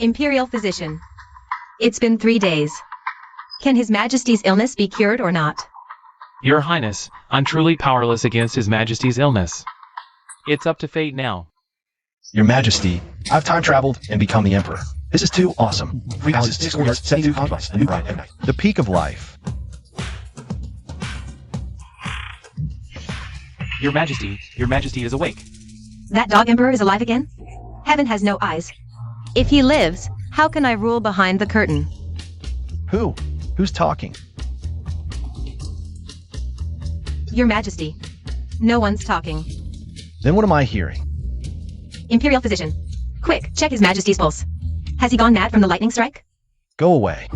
Imperial physician. It's been 3 days. Can His Majesty's illness be cured or not? Your Highness, I'm truly powerless against His Majesty's illness. It's up to fate now. Your Majesty, I've time traveled and become the Emperor. This is too awesome. 3 houses, 6 warriors, 72 concubines, a new bride every night. The peak of life. Your Majesty is awake. That dog emperor is alive again? Heaven has no eyes. If he lives, how can I rule behind the curtain? Who? Who's talking? Your Majesty. No one's talking. Then what am I hearing? Imperial physician. Quick, check His Majesty's pulse. Has he gone mad from the lightning strike? Go away.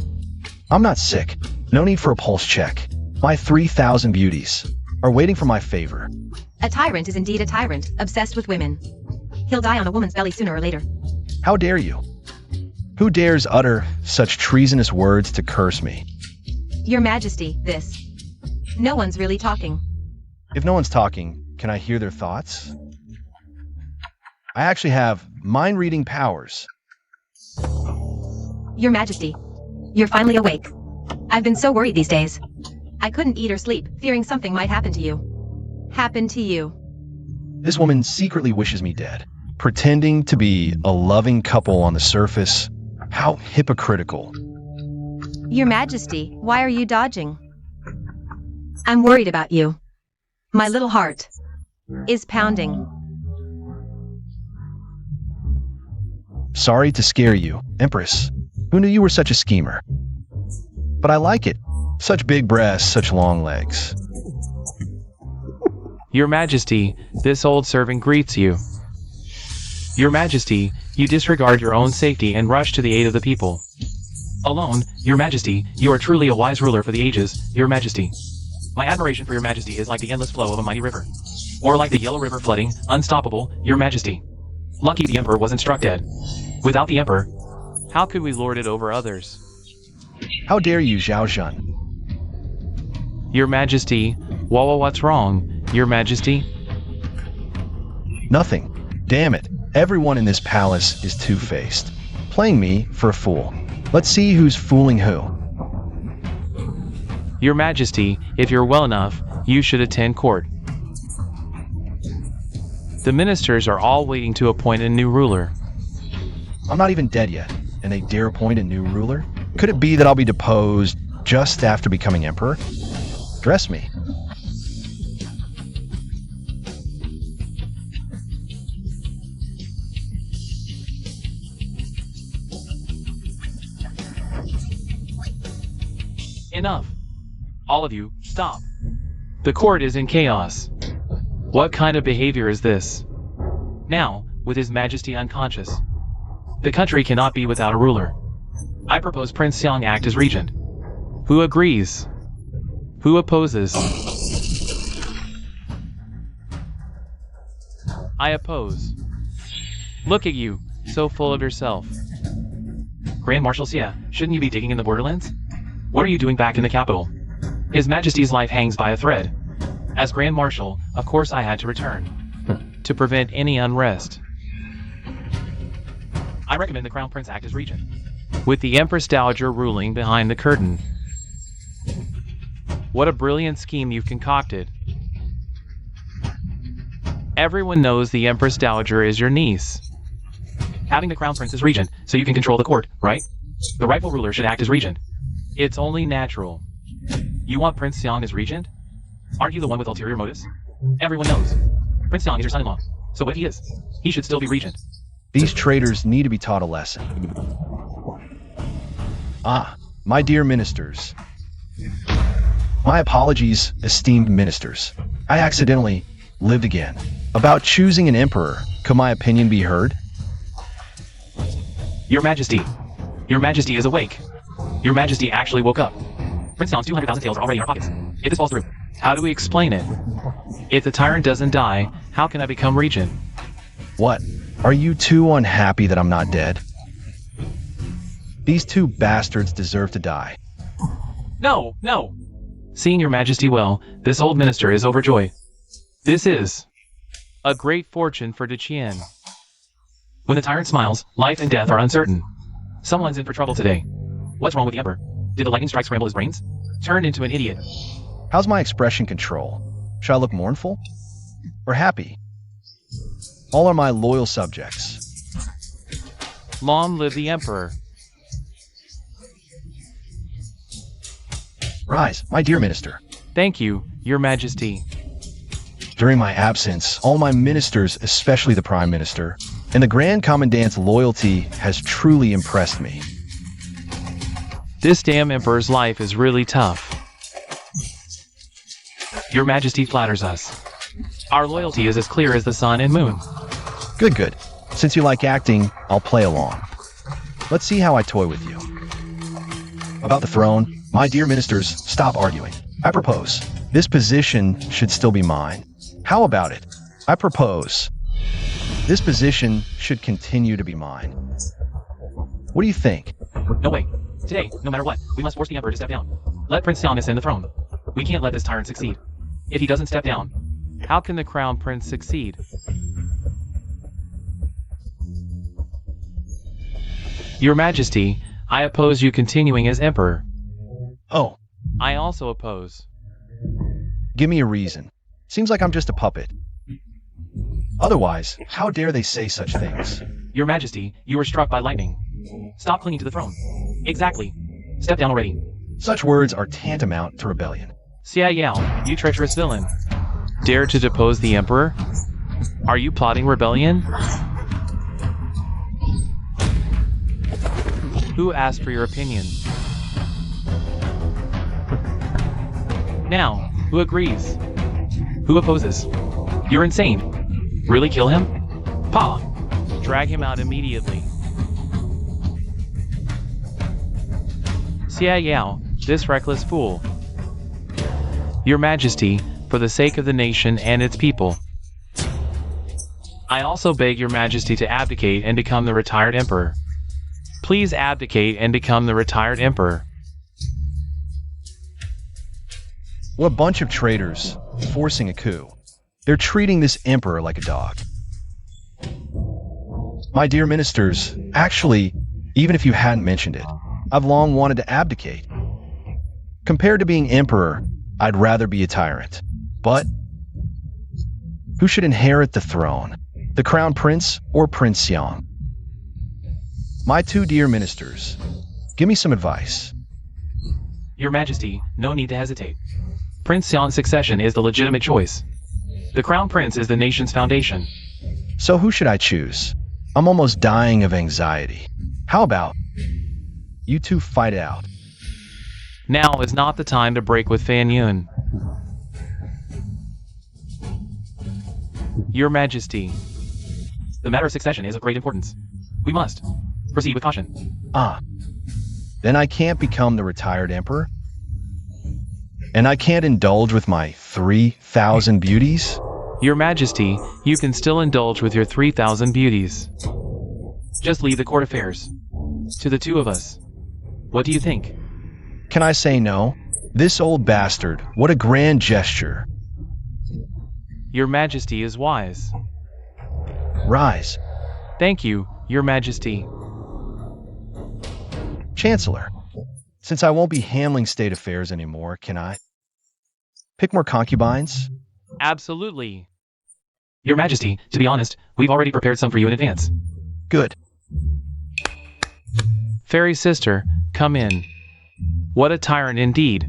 I'm not sick. No need for a pulse check. My 3,000 beauties are waiting for my favor. A tyrant is indeed a tyrant, obsessed with women. He'll die on a woman's belly sooner or later. How dare you? Who dares utter such treasonous words to curse me? Your Majesty, this. No one's really talking. If no one's talking, can I hear their thoughts? I actually have mind-reading powers. Your Majesty, you're finally awake. I've been so worried these days. I couldn't eat or sleep, fearing something might happen to you. Happen to you. This woman secretly wishes me dead, pretending to be a loving couple on the surface. How hypocritical. Your Majesty, why are you dodging? I'm worried about you. My little heart is pounding. Sorry to scare you, Empress. Who knew you were such a schemer? But I like it. Such big breasts, such long legs. Your Majesty, this old servant greets you. Your Majesty, you disregard your own safety and rush to the aid of the people. Alone, Your Majesty, you are truly a wise ruler for the ages, Your Majesty. My admiration for Your Majesty is like the endless flow of a mighty river. Or like the Yellow River flooding, unstoppable, Your Majesty. Lucky the Emperor wasn't struck dead. Without the Emperor, how could we lord it over others? How dare you, Zhao Zhan? Your Majesty, what's wrong, Your Majesty? Nothing. Damn it. Everyone in this palace is two-faced, playing me for a fool. Let's see who's fooling who. Your Majesty, if you're well enough, you should attend court. The ministers are all waiting to appoint a new ruler. I'm not even dead yet, and they dare appoint a new ruler? Could it be that I'll be deposed just after becoming emperor? Dress me. Enough. All of you, stop. The court is in chaos. What kind of behavior is this? Now, with His Majesty unconscious, the country cannot be without a ruler. I propose Prince Xiang act as regent. Who agrees? Who opposes? I oppose. Look at you, so full of yourself. Grand Marshal Xie, shouldn't you be digging in the borderlands? What are you doing back in the capital? His Majesty's life hangs by a thread. As Grand Marshal, of course I had to return. To prevent any unrest. I recommend the Crown Prince act as regent. With the Empress Dowager ruling behind the curtain. What a brilliant scheme you've concocted. Everyone knows the Empress Dowager is your niece. Having the Crown Prince as regent, so you can control the court, right? The rightful ruler should act as regent. It's only natural. You want Prince Xiang as regent? Aren't you the one with ulterior motives? Everyone knows. Prince Xiang is your son-in-law. So what he is, he should still be regent. These traitors need to be taught a lesson. Ah, my dear ministers. My apologies, esteemed ministers. I accidentally lived again. About choosing an emperor, could my opinion be heard? Your Majesty is awake. Your Majesty actually woke up. Prince Xiang's 200,000 taels are already in our pockets. If this falls through, how do we explain it? If the tyrant doesn't die, how can I become regent? What? Are you too unhappy that I'm not dead? These two bastards deserve to die. No! Seeing Your Majesty well, this old minister is overjoyed. This is a great fortune for Deqian. When the tyrant smiles, life and death are uncertain. Someone's in for trouble today. What's wrong with the Emperor? Did the lightning strike scramble his brains? Turned into an idiot. How's my expression control? Should I look mournful? Or happy? All are my loyal subjects. Long live the Emperor. Rise, my dear minister. Thank you, Your Majesty. During my absence, all my ministers, especially the Prime Minister, and the Grand Commandant's loyalty has truly impressed me. This damn Emperor's life is really tough. Your Majesty flatters us. Our loyalty is as clear as the sun and moon. Good, good. Since you like acting, I'll play along. Let's see how I toy with you. About the throne, my dear ministers, stop arguing. I propose. This position should still be mine. How about it? I propose. This position should continue to be mine. What do you think? No way. Today, no matter what, we must force the Emperor to step down. Let Prince Xian ascend the throne. We can't let this tyrant succeed. If he doesn't step down, how can the Crown Prince succeed? Your Majesty, I oppose you continuing as Emperor. Oh, I also oppose. give me a reason. Seems like I'm just a puppet. Otherwise, how dare they say such things? Your Majesty, you were struck by lightning. Stop clinging to the throne. Exactly. Step down already. Such words are tantamount to rebellion. Xia Yao, you treacherous villain. Dare to depose the Emperor? Are you plotting rebellion? Who asked for your opinion? Now, who agrees? Who opposes? You're insane. Really kill him? Pa! Drag him out immediately. Xia Yao, this reckless fool. Your Majesty, for the sake of the nation and its people. I also beg Your Majesty to abdicate and become the retired Emperor. Please abdicate and become the retired Emperor. What a bunch of traitors, forcing a coup. They're treating this emperor like a dog. My dear ministers, actually, even if you hadn't mentioned it, I've long wanted to abdicate. Compared to being emperor, I'd rather be a tyrant. But who should inherit the throne? The crown prince or Prince Xiang? My two dear ministers, give me some advice. Your Majesty, no need to hesitate. Prince Xiang's succession is the legitimate choice. The Crown Prince is the nation's foundation. So who should I choose? I'm almost dying of anxiety. How about you two fight it out? Now is not the time to break with Fan Yun. Your Majesty, the matter of succession is of great importance. We must proceed with caution. Ah, then I can't become the retired emperor? And I can't indulge with my 3,000 beauties? Your Majesty, you can still indulge with your 3,000 beauties. Just leave the court affairs to the two of us. What do you think? Can I say no? This old bastard, what a grand gesture. Your Majesty is wise. Rise. Thank you, Your Majesty. Chancellor, since I won't be handling state affairs anymore, can I pick more concubines? Absolutely. Your Majesty, to be honest, we've already prepared some for you in advance. Good. Fairy sister, come in. What a tyrant indeed.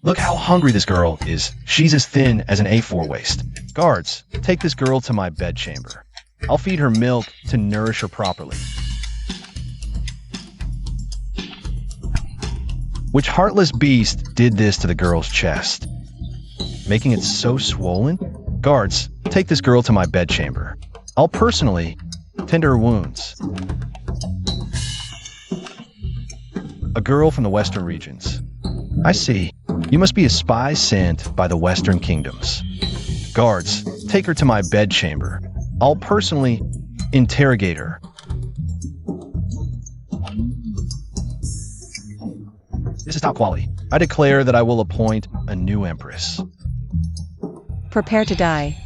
Look how hungry this girl is. She's as thin as an A4 waist. Guards, take this girl to my bedchamber. I'll feed her milk to nourish her properly. Which heartless beast did this to the girl's chest, making it so swollen? Guards, take this girl to my bedchamber. I'll personally tend to her wounds. A girl from the western regions. I see. You must be a spy sent by the western kingdoms. Guards, take her to my bedchamber. I'll personally interrogate her. This is top quality. I declare that I will appoint a new empress. Prepare to die.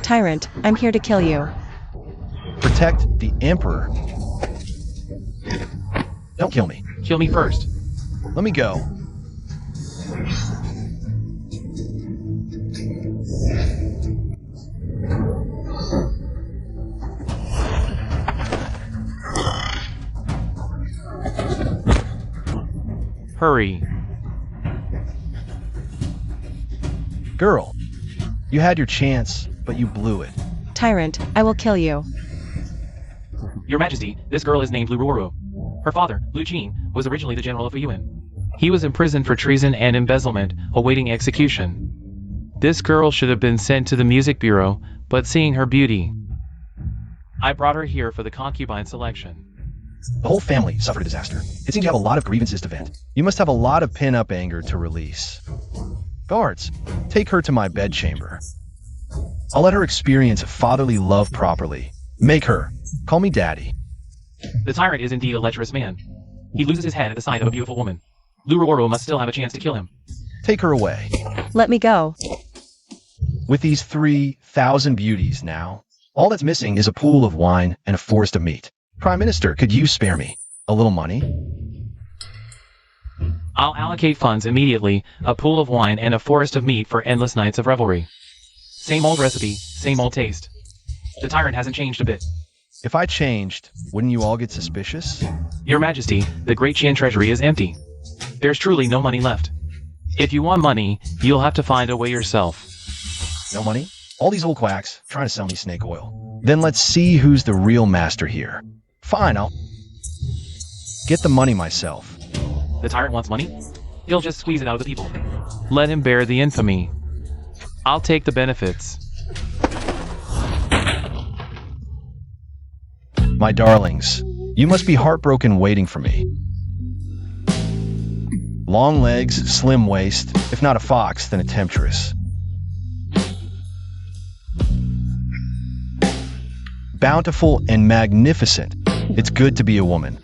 Tyrant, I'm here to kill you. Protect the emperor. Don't kill me. Kill me first. Let me go. Hurry. Girl, you had your chance, but you blew it. Tyrant, I will kill you. Your Majesty, this girl is named Lururu. Her father, Lu Jin, was originally the general of Yuan. He was imprisoned for treason and embezzlement, awaiting execution. This girl should have been sent to the music bureau, but seeing her beauty, I brought her here for the concubine selection. The whole family suffered a disaster. It seems you have a lot of grievances to vent. You must have a lot of pin-up anger to release. Guards, take her to my bedchamber. I'll let her experience fatherly love properly. Make her. Call me daddy. The tyrant is indeed a lecherous man. He loses his head at the sight of a beautiful woman. Lururu must still have a chance to kill him. Take her away. Let me go. With these 3,000 beauties now, all that's missing is a pool of wine and a forest of meat. Prime Minister, could you spare me a little money? I'll allocate funds immediately, a pool of wine and a forest of meat for endless nights of revelry. Same old recipe, same old taste. The tyrant hasn't changed a bit. If I changed, wouldn't you all get suspicious? Your Majesty, the Great Qian treasury is empty. There's truly no money left. If you want money, you'll have to find a way yourself. No money? All these old quacks trying to sell me snake oil. Then let's see who's the real master here. Fine, I'll get the money myself. The tyrant wants money? He'll just squeeze it out of the people. Let him bear the infamy. I'll take the benefits. My darlings, you must be heartbroken waiting for me. Long legs, slim waist, if not a fox, then a temptress. Bountiful and magnificent. It's good to be a woman.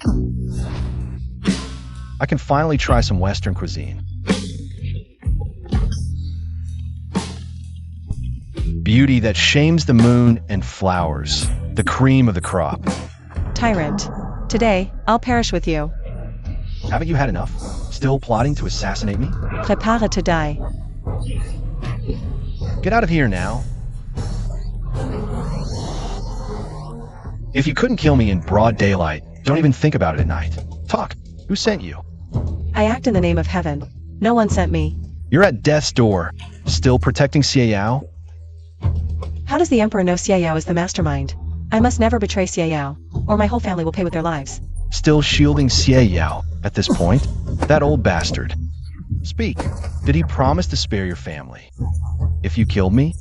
I can finally try some Western cuisine. Beauty that shames the moon and flowers, the cream of the crop. Tyrant, today, I'll perish with you. Haven't you had enough? Still plotting to assassinate me? Prepare to die. Get out of here now. If you couldn't kill me in broad daylight, don't even think about it at night. Talk. Who sent you? I act in the name of heaven. No one sent me. You're at death's door, still protecting Xiao? How does the Emperor know Xiao is the mastermind? I must never betray Xiao, or my whole family will pay with their lives. Still shielding Xiao at this point? That old bastard. Speak. Did he promise to spare your family? If you killed me?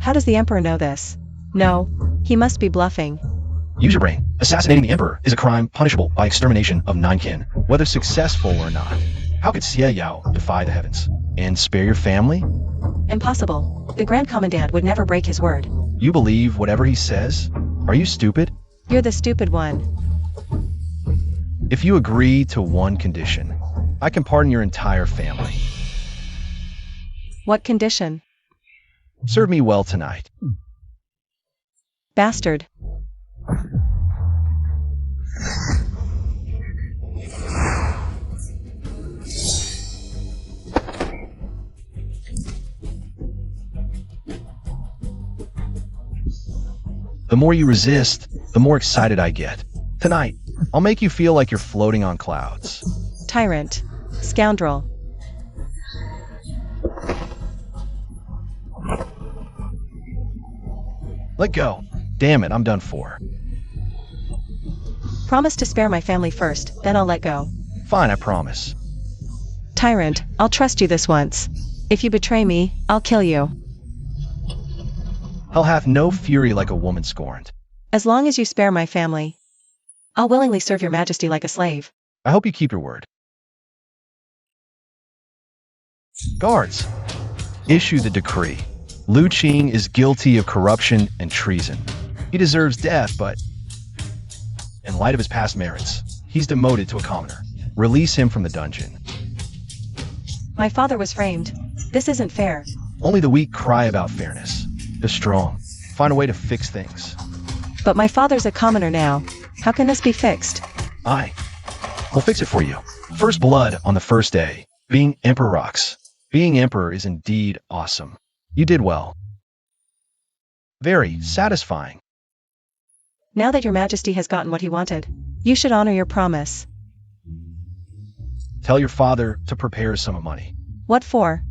How does the Emperor know this? No, he must be bluffing. Use your brain. Assassinating the Emperor is a crime punishable by extermination of 9 kin, whether successful or not. How could Xiao defy the heavens? And spare your family? Impossible. The Grand Commandant would never break his word. You believe whatever he says? Are you stupid? You're the stupid one. If you agree to one condition, I can pardon your entire family. What condition? Serve me well tonight. Bastard. The more you resist, the more excited I get. Tonight, I'll make you feel like you're floating on clouds. Tyrant. Scoundrel. Let go. Damn it, I'm done for. Promise to spare my family first, then I'll let go. Fine, I promise. Tyrant, I'll trust you this once. If you betray me, I'll kill you. Hell hath no fury like a woman scorned. As long as you spare my family, I'll willingly serve your majesty like a slave. I hope you keep your word. Guards, issue the decree. Lu Qing is guilty of corruption and treason. He deserves death, but in light of his past merits, he's demoted to a commoner. Release him from the dungeon. My father was framed. This isn't fair. Only the weak cry about fairness. The strong find a way to fix things. But my father's a commoner now. How can this be fixed? We'll fix it for you. First blood on the first day. Being Emperor rocks. Being Emperor is indeed awesome. You did well. Very satisfying. Now that your majesty has gotten what he wanted, you should honor your promise. Tell your father to prepare a sum of money. What for?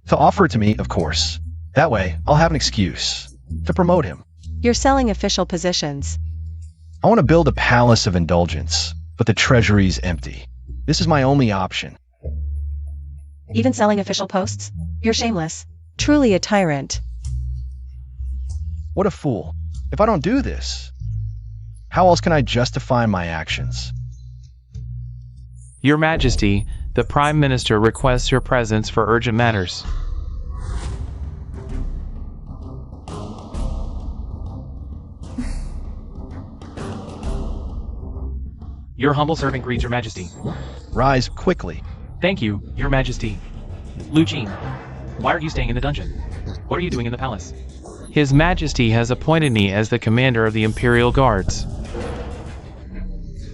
To offer it to me, of course. That way, I'll have an excuse to promote him. You're selling official positions. I want to build a palace of indulgence, but the treasury's empty. This is my only option. Even selling official posts? You're shameless. Truly a tyrant. What a fool. If I don't do this, how else can I justify my actions? Your Majesty, the Prime Minister requests your presence for urgent matters. Your humble servant greets Your Majesty. Rise quickly. Thank you, Your Majesty. Lu Qing, why are you staying in the dungeon? What are you doing in the palace? His Majesty has appointed me as the commander of the Imperial Guards.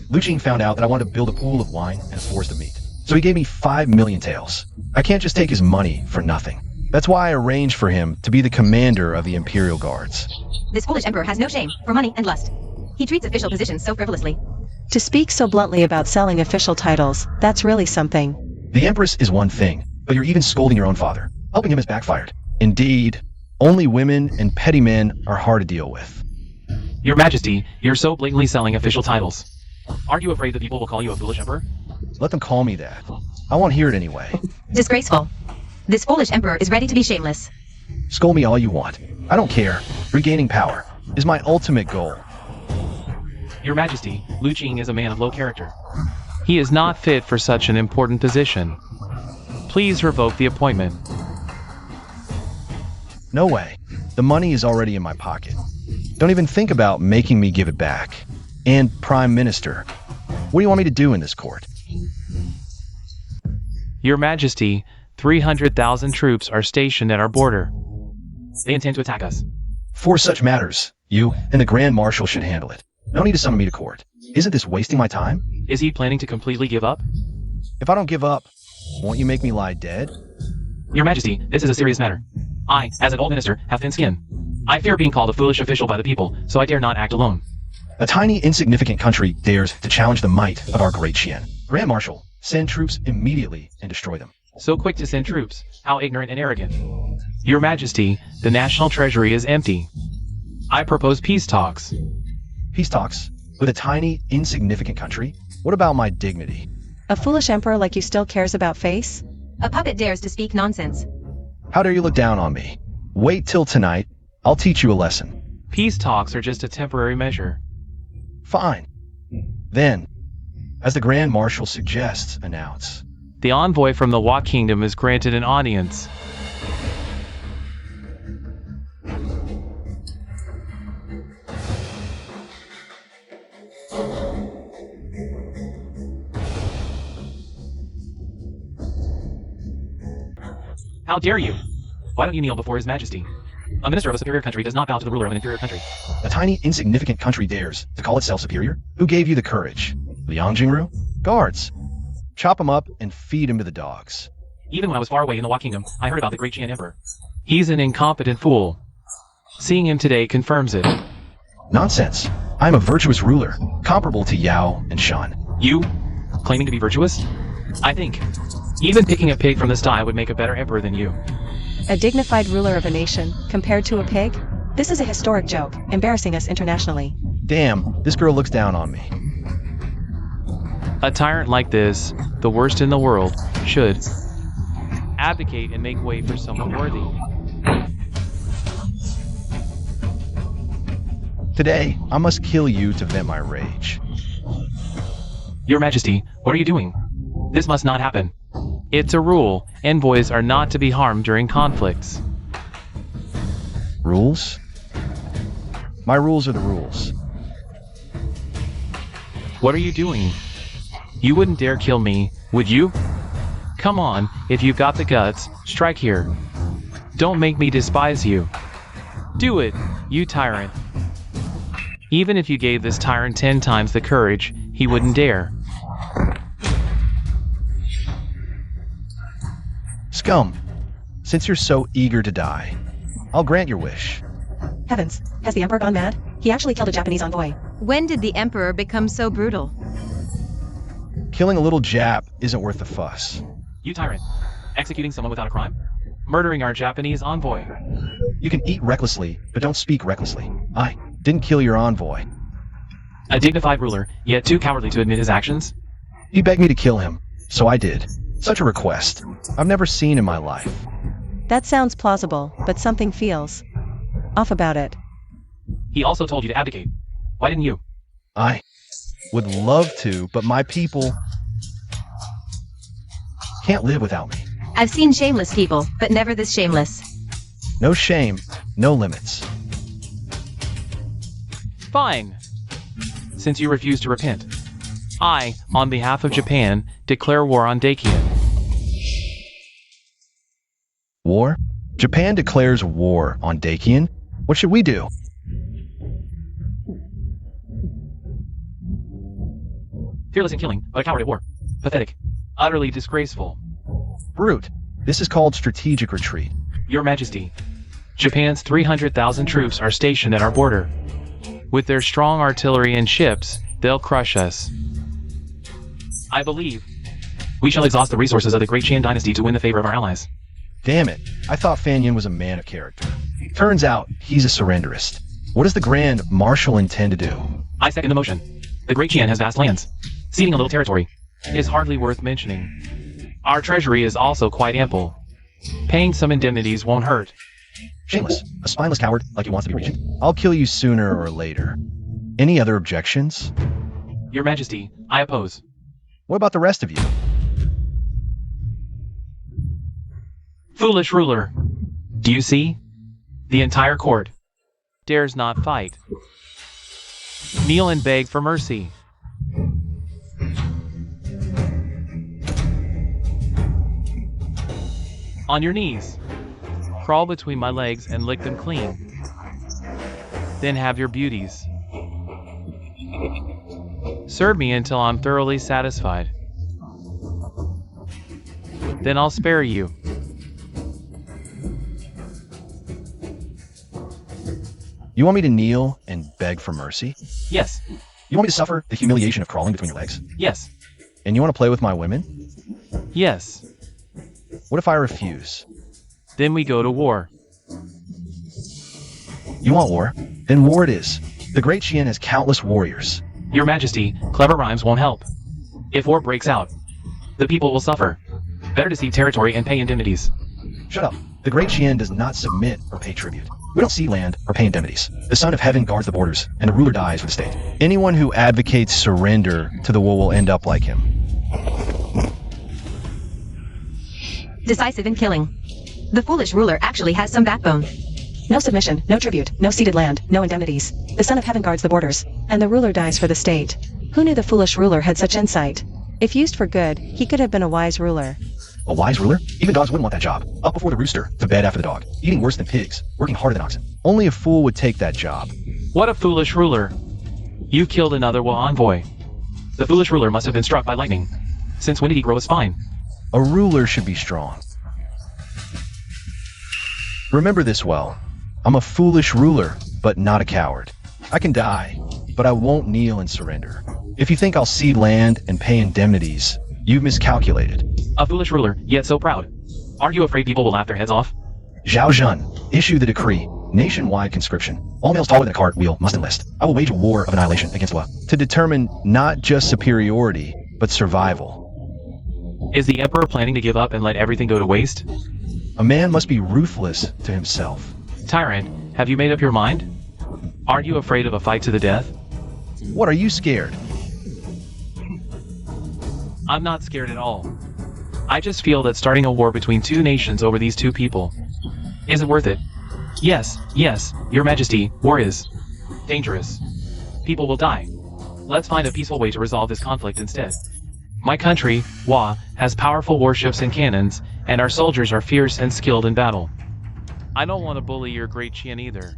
Lu Qing found out that I wanted to build a pool of wine and a forest of meat. So he gave me 5 million taels. I can't just take his money for nothing. That's why I arranged for him to be the commander of the Imperial Guards. This foolish emperor has no shame for money and lust. He treats official positions so frivolously. To speak so bluntly about selling official titles, that's really something. The Empress is one thing, but you're even scolding your own father. Helping him has backfired. Indeed, only women and petty men are hard to deal with. Your Majesty, you're so blatantly selling official titles. Aren't you afraid that people will call you a foolish emperor? Let them call me that. I won't hear it anyway. Disgraceful. This foolish emperor is ready to be shameless. Scold me all you want. I don't care. Regaining power is my ultimate goal. Your Majesty, Lu Qing is a man of low character. He is not fit for such an important position. Please revoke the appointment. No way. The money is already in my pocket. Don't even think about making me give it back. And Prime Minister, what do you want me to do in this court? Your Majesty, 300,000 troops are stationed at our border. They intend to attack us. For such matters, you and the Grand Marshal should handle it. No need to summon me to court. Isn't this wasting my time? Is he planning to completely give up? If I don't give up, won't you make me lie dead? Your Majesty, this is a serious matter. I, as an old minister, have thin skin. I fear being called a foolish official by the people, so I dare not act alone. A tiny, insignificant country dares to challenge the might of our great Qian. Grand Marshal, send troops immediately and destroy them. So quick to send troops. How ignorant and arrogant. Your Majesty, the national treasury is empty. I propose peace talks. Peace talks? With a tiny, insignificant country? What about my dignity? A foolish emperor like you still cares about face? A puppet dares to speak nonsense. How dare you look down on me? Wait till tonight. I'll teach you a lesson. Peace talks are just a temporary measure. Fine. Then, as the Grand Marshal suggests, announce. The envoy from the Wa Kingdom is granted an audience. How dare you? Why don't you kneel before His Majesty? A minister of a superior country does not bow to the ruler of an inferior country. A tiny, insignificant country dares to call itself superior? Who gave you the courage? Liang Jingru? Guards. Chop him up and feed him to the dogs. Even when I was far away in the Wa Kingdom, I heard about the great Qian Emperor. He's an incompetent fool. Seeing him today confirms it. Nonsense. I'm a virtuous ruler, comparable to Yao and Shan. You? Claiming to be virtuous? I think even picking a pig from the sty would make a better emperor than you. A dignified ruler of a nation, compared to a pig? This is a historic joke, embarrassing us internationally. Damn, this girl looks down on me. A tyrant like this, the worst in the world, should abdicate and make way for someone worthy. Today, I must kill you to vent my rage. Your Majesty, what are you doing? This must not happen. It's a rule. Envoys are not to be harmed during conflicts. Rules? My rules are the rules. What are you doing? You wouldn't dare kill me, would you? Come on, if you've got the guts, strike here. Don't make me despise you. Do it, you tyrant. Even if you gave this tyrant 10 times the courage, he wouldn't dare. Scum, since you're so eager to die, I'll grant your wish. Heavens, has the Emperor gone mad? He actually killed a Japanese envoy. When did the Emperor become so brutal? Killing a little Jap isn't worth the fuss. You tyrant. Executing someone without a crime? Murdering our Japanese envoy. You can eat recklessly, but don't speak recklessly. I didn't kill your envoy. A dignified ruler, yet too cowardly to admit his actions? He begged me to kill him, so I did. Such a request I've never seen in my life. That sounds plausible, but something feels off about it. He also told you to abdicate. Why didn't you? I would love to, but my people can't live without me. I've seen shameless people, but never this shameless. No shame, no limits. Fine. Since you refuse to repent, I, on behalf of Japan, declare war on Dakian. War? Japan declares war on Dakian? What should we do? Fearless in killing, but a coward at war. Pathetic. Utterly disgraceful. Brute. This is called strategic retreat. Your Majesty, Japan's 300,000 troops are stationed at our border. With their strong artillery and ships, they'll crush us. I believe we shall exhaust the resources of the Great Qian dynasty to win the favor of our allies. Damn it. I thought Fan Yin was a man of character. Turns out, he's a surrenderist. What does the Grand Marshal intend to do? I second the motion. The Great Qian has vast lands. Ceding a little territory is hardly worth mentioning. Our treasury is also quite ample. Paying some indemnities won't hurt. Shameless. A spineless coward like he wants to be regent. I'll kill you sooner or later. Any other objections? Your Majesty, I oppose. What about the rest of you? Foolish ruler. Do you see? The entire court dares not fight. Kneel and beg for mercy. On your knees. Crawl between my legs and lick them clean. Then have your beauties. Serve me until I'm thoroughly satisfied. Then I'll spare you. You want me to kneel and beg for mercy? Yes. You want me to suffer the humiliation of crawling between your legs? Yes. And you want to play with my women? Yes. What if I refuse? Then we go to war. You want war? Then war it is. The Great Qian has countless warriors. Your Majesty, clever rhymes won't help. If war breaks out, the people will suffer. Better to cede territory and pay indemnities. Shut up. The Great Qian does not submit or pay tribute. We don't cede land or pay indemnities. The Son of Heaven guards the borders, and the ruler dies for the state. Anyone who advocates surrender to the will end up like him. Decisive in killing. The foolish ruler actually has some backbone. No submission, no tribute, no ceded land, no indemnities. The Son of Heaven guards the borders, and the ruler dies for the state. Who knew the foolish ruler had such insight? If used for good, he could have been a wise ruler. A wise ruler? Even dogs wouldn't want that job. Up before the rooster, to bed after the dog. Eating worse than pigs, working harder than oxen. Only a fool would take that job. What a foolish ruler. You killed another envoy. The foolish ruler must have been struck by lightning. Since when did he grow a spine? A ruler should be strong. Remember this well. I'm a foolish ruler, but not a coward. I can die, but I won't kneel and surrender. If you think I'll cede land and pay indemnities, you've miscalculated. A foolish ruler, yet so proud. Aren't you afraid people will laugh their heads off? Zhao Zhun, issue the decree. Nationwide conscription. All males taller than a cartwheel must enlist. I will wage a war of annihilation against law to determine not just superiority, but survival. Is the Emperor planning to give up and let everything go to waste? A man must be ruthless to himself. Tyrant, have you made up your mind? Aren't you afraid of a fight to the death? What, are you scared? I'm not scared at all. I just feel that starting a war between two nations over these two people isn't worth it. Yes, Your Majesty, war is dangerous. People will die. Let's find a peaceful way to resolve this conflict instead. My country, Wa, has powerful warships and cannons, and our soldiers are fierce and skilled in battle. I don't want to bully your great Qian either.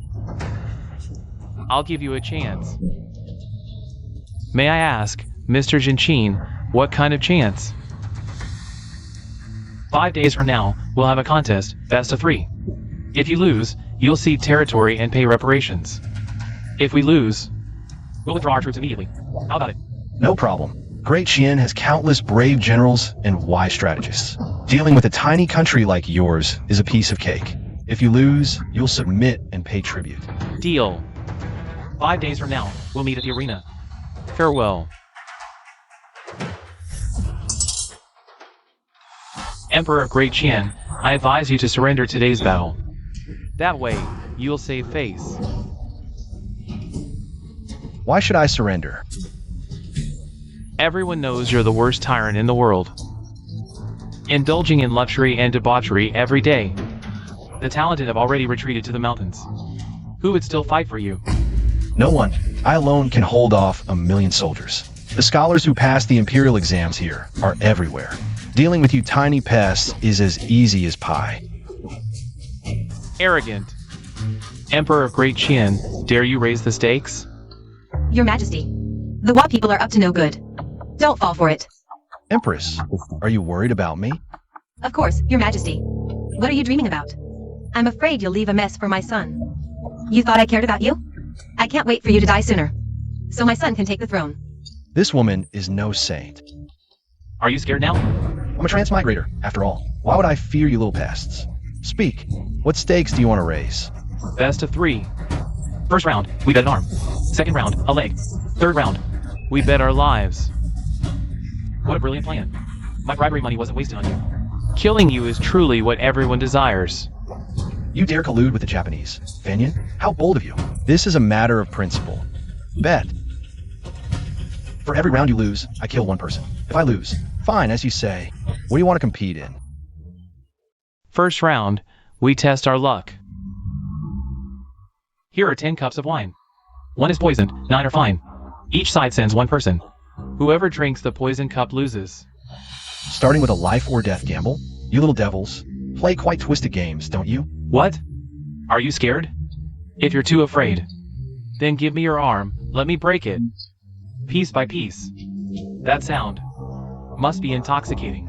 I'll give you a chance. May I ask, Mr. Jinqin, what kind of chance? 5 days from now, we'll have a contest, best of 3. If you lose, you'll cede territory and pay reparations. If we lose, we'll withdraw our troops immediately. How about it? No problem. Great Qian has countless brave generals and wise strategists. Dealing with a tiny country like yours is a piece of cake. If you lose, you'll submit and pay tribute. Deal. 5 days from now, we'll meet at the arena. Farewell. Emperor of Great Qian, I advise you to surrender today's battle. That way, you'll save face. Why should I surrender? Everyone knows you're the worst tyrant in the world. Indulging in luxury and debauchery every day. The talented have already retreated to the mountains. Who would still fight for you? No one. I alone can hold off 1,000,000 soldiers. The scholars who pass the imperial exams here are everywhere. Dealing with you tiny pests is as easy as pie. Arrogant. Emperor of Great Qian, dare you raise the stakes? Your Majesty, the Wa people are up to no good. Don't fall for it. Empress, are you worried about me? Of course, Your Majesty. What are you dreaming about? I'm afraid you'll leave a mess for my son. You thought I cared about you? I can't wait for you to die sooner, so my son can take the throne. This woman is no saint. Are you scared now? I'm a transmigrator, after all. Why would I fear you little pests? Speak. What stakes do you want to raise? Best of 3. First round, we bet an arm. Second round, a leg. Third round, we bet our lives. What a brilliant plan. My bribery money wasn't wasted on you. Killing you is truly what everyone desires. You dare collude with the Japanese. Fenyan, how bold of you. This is a matter of principle. Bet. For every round you lose, I kill one person. If I lose, fine, as you say. What do you want to compete in? First round, we test our luck. Here are 10 cups of wine. 1 is poisoned, 9 are fine. Each side sends 1 person. Whoever drinks the poison cup loses. Starting with a life or death gamble? You little devils play quite twisted games, don't you? What? Are you scared? If you're too afraid, then give me your arm, let me break it. Piece by piece. That sound must be intoxicating.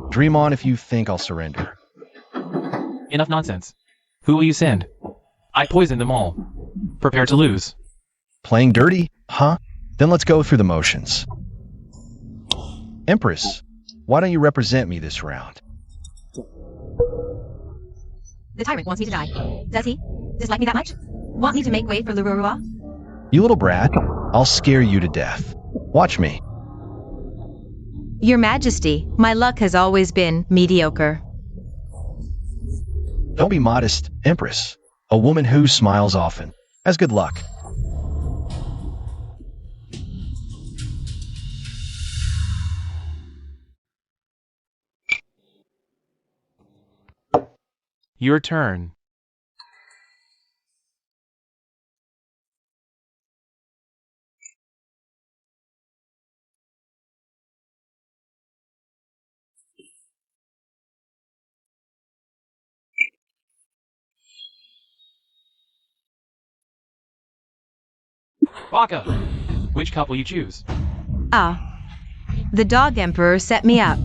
Dream on if you think I'll surrender. Enough nonsense. Who will you send? I poisoned them all. Prepare to lose. Playing dirty, huh? Then let's go through the motions. Empress, why don't you represent me this round? The tyrant wants me to die. Does he? Dislike me that much? Want me to make way for Lururua? You little brat, I'll scare you to death. Watch me. Your Majesty, my luck has always been mediocre. Don't be modest, Empress. A woman who smiles often has good luck. Your turn. Baka! Which cup will you choose? Ah. The Dog Emperor set me up.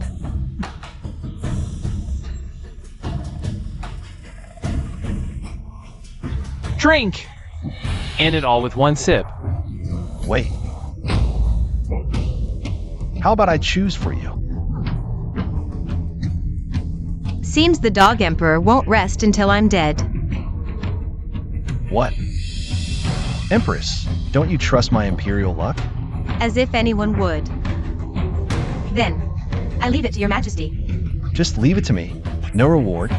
Drink! End it all with 1 sip. Wait. How about I choose for you? Seems the Dog Emperor won't rest until I'm dead. What? Empress, don't you trust my imperial luck? As if anyone would. Then, I leave it to your Majesty. Just leave it to me. No reward.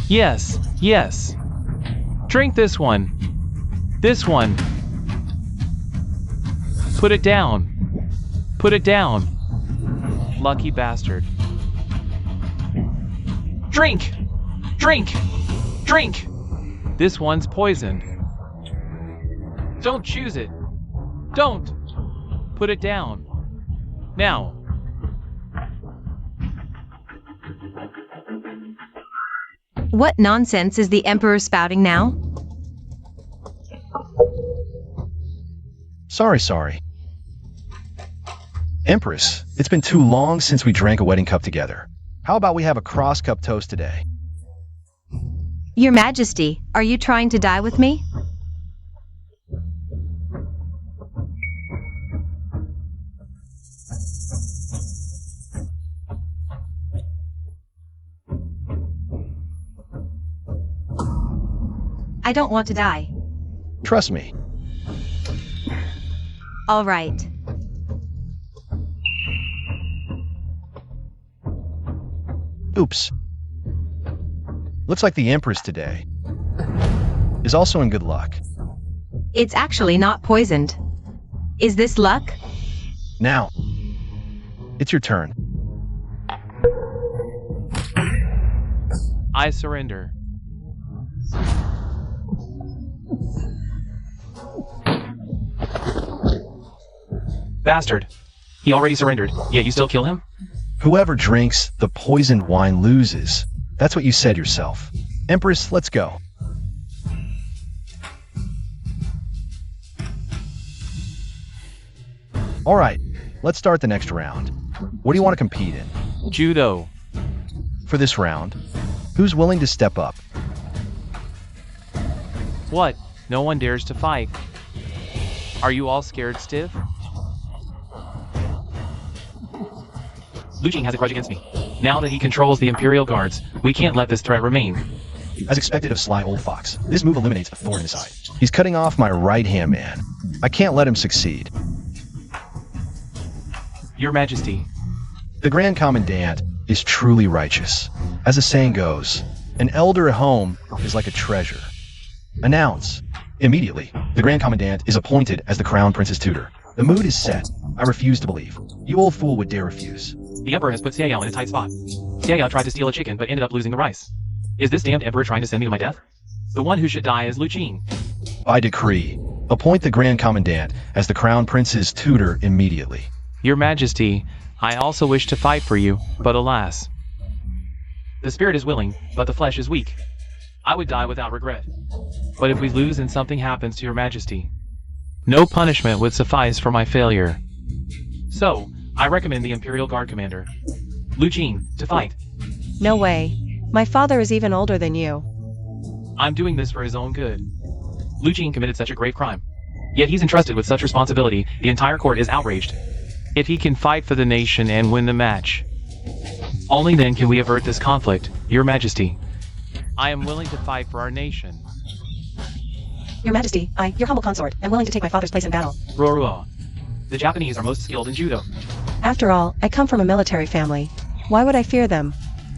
Yes, yes. Drink this one. This one. Put it down. Put it down. Lucky bastard. Drink! Drink! Drink! This one's poisoned. Don't choose it. Don't! Put it down. Now. What nonsense is the Emperor spouting now? Sorry. Empress, it's been too long since we drank a wedding cup together. How about we have a cross-cup toast today? Your Majesty, are you trying to die with me? I don't want to die. Trust me. All right. Oops. Looks like the Empress today is also in good luck. It's actually not poisoned. Is this luck? Now, it's your turn. I surrender. Bastard. He already surrendered, yet you still kill him? Whoever drinks the poisoned wine loses. That's what you said yourself. Empress, let's go. All right, let's start the next round. What do you want to compete in? Judo. For this round, who's willing to step up? What? No one dares to fight. Are you all scared stiff? Lu Jing has a grudge against me. Now that he controls the Imperial Guards, we can't let this threat remain. As expected of Sly Old Fox, this move eliminates a thorn in his side. He's cutting off my right-hand man. I can't let him succeed. Your Majesty. The Grand Commandant is truly righteous. As the saying goes, an elder at home is like a treasure. Announce. Immediately, the Grand Commandant is appointed as the Crown Prince's tutor. The mood is set. I refuse to believe. You old fool would dare refuse. The Emperor has put Xiao in a tight spot. Xiao tried to steal a chicken but ended up losing the rice. Is this damned Emperor trying to send me to my death? The one who should die is Lu Jing. By decree, appoint the Grand Commandant as the Crown Prince's tutor immediately. Your Majesty, I also wish to fight for you, but alas. The spirit is willing, but the flesh is weak. I would die without regret. But if we lose and something happens to your Majesty, no punishment would suffice for my failure. So, I recommend the Imperial Guard Commander, Lu Jing, to fight. No way. My father is even older than you. I'm doing this for his own good. Lu Jing committed such a grave crime. Yet he's entrusted with such responsibility, the entire court is outraged. If he can fight for the nation and win the match, only then can we avert this conflict, Your Majesty. I am willing to fight for our nation. Your Majesty, I, your humble consort, am willing to take my father's place in battle. Rorua. The Japanese are most skilled in judo. After all, I come from a military family. Why would I fear them?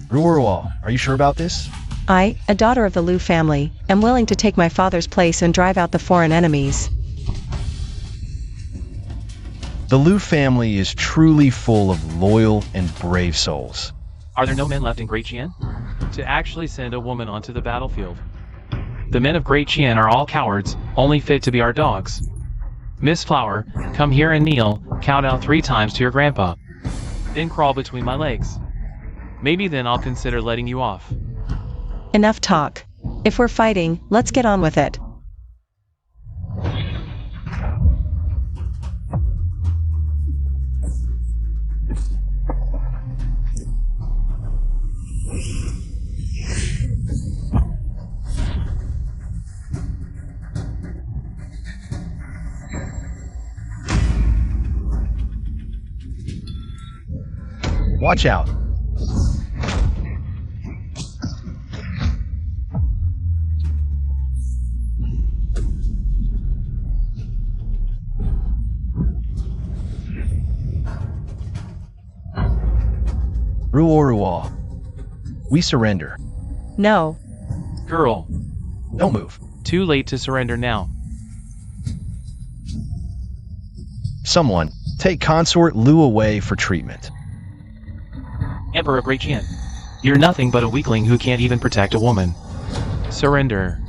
Ruorwal, are you sure about this? I, a daughter of the Liu family, am willing to take my father's place and drive out the foreign enemies. The Liu family is truly full of loyal and brave souls. Are there no men left in Great Qian to actually send a woman onto the battlefield? The men of Great Qian are all cowards, only fit to be our dogs. Miss Flower, come here and kneel, count out 3 times to your grandpa. Then crawl between my legs. Maybe then I'll consider letting you off. Enough talk. If we're fighting, let's get on with it. Watch out. Ruorua. We surrender. No. Girl. Don't move. Too late to surrender now. Someone, take consort Lu away for treatment. Emperor of Great Qian. You're nothing but a weakling who can't even protect a woman. Surrender.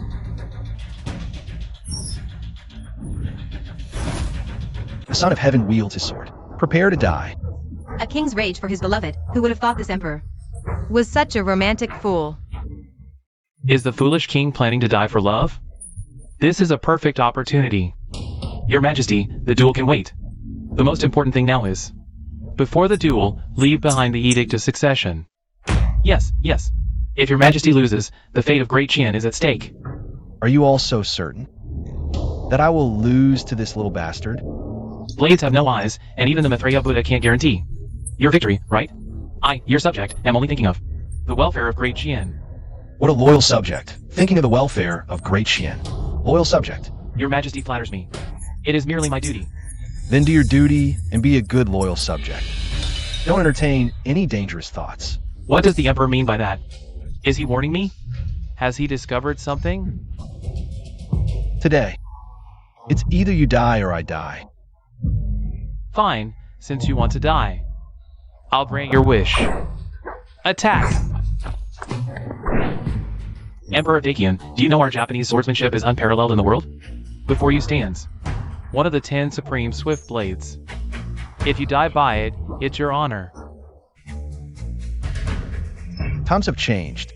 The Son of Heaven wields his sword. Prepare to die. A king's rage for his beloved. Who would have thought this emperor was such a romantic fool? Is the foolish king planning to die for love? This is a perfect opportunity. Your Majesty, the duel can wait. The most important thing now is, before the duel, leave behind the Edict of Succession. Yes, yes. If Your Majesty loses, the fate of Great Qian is at stake. Are you all so certain that I will lose to this little bastard? Blades have no eyes, and even the Maitreya Buddha can't guarantee your victory, right? I, your subject, am only thinking of the welfare of Great Qian. What a loyal subject, thinking of the welfare of Great Qian. Loyal subject. Your Majesty flatters me. It is merely my duty. Then do your duty and be a good loyal subject. Don't entertain any dangerous thoughts. What does the Emperor mean by that? Is he warning me? Has he discovered something? Today, it's either you die or I die. Fine, since you want to die. I'll grant your wish. Attack! Emperor Abdication, do you know our Japanese swordsmanship is unparalleled in the world? Before you stands one of the 10 supreme swift blades. If you die by it, it's your honor. Times have changed.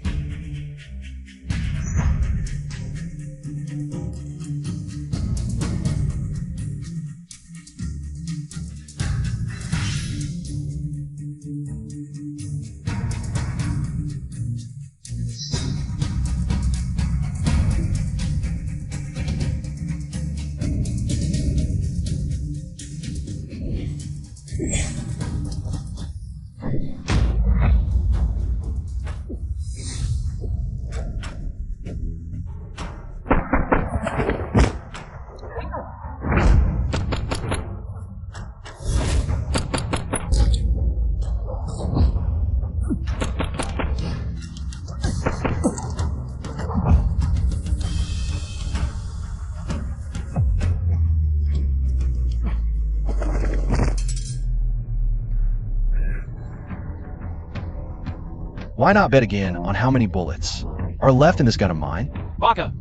Why not bet again on how many bullets are left in this gun of mine? Baka!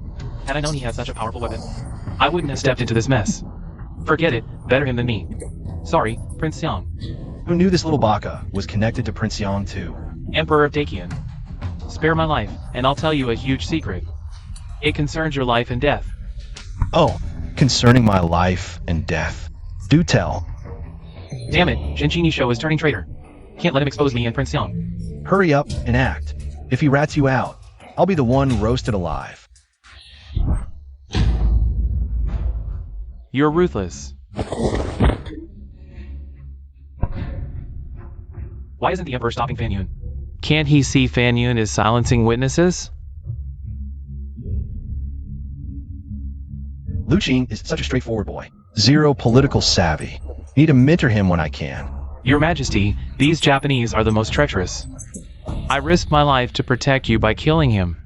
Had I known he had such a powerful weapon, I wouldn't have stepped into this mess. Forget it, better him than me. Sorry, Prince Xiang. Who knew this little baka was connected to Prince Yang too? Emperor of Dakian. Spare my life, and I'll tell you a huge secret. It concerns your life and death. Oh, concerning my life and death. Do tell. Damn it, Shinchini Show is turning traitor. Can't let him expose me and Prince Xiang. Hurry up and act. If he rats you out, I'll be the one roasted alive. You're ruthless. Why isn't the Emperor stopping Fan Yun? Can't he see Fan Yun is silencing witnesses? Lu Qing is such a straightforward boy. Zero political savvy. Need to mentor him when I can. Your Majesty, these Japanese are the most treacherous. I risked my life to protect you by killing him.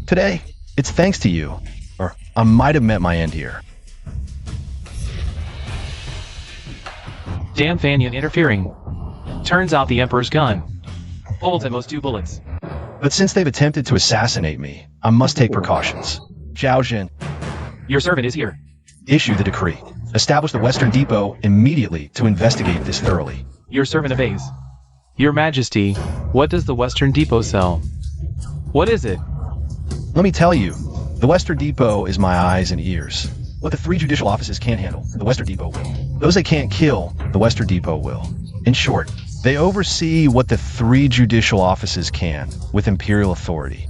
Today, it's thanks to you, or I might have met my end here. Damn Fan Yun interfering. Turns out the Emperor's gun holds at most 2 bullets. But since they've attempted to assassinate me, I must take precautions. Zhao Zhen, Your servant is here. issue the decree. Establish the Western Depot immediately to investigate this thoroughly. Your servant obeys. Your Majesty, what does the Western Depot sell? What is it? Let me tell you, the Western Depot is my eyes and ears. What the 3 judicial offices can't handle, the Western Depot will. Those they can't kill, the Western Depot will. In short, they oversee what the 3 judicial offices can, with imperial authority.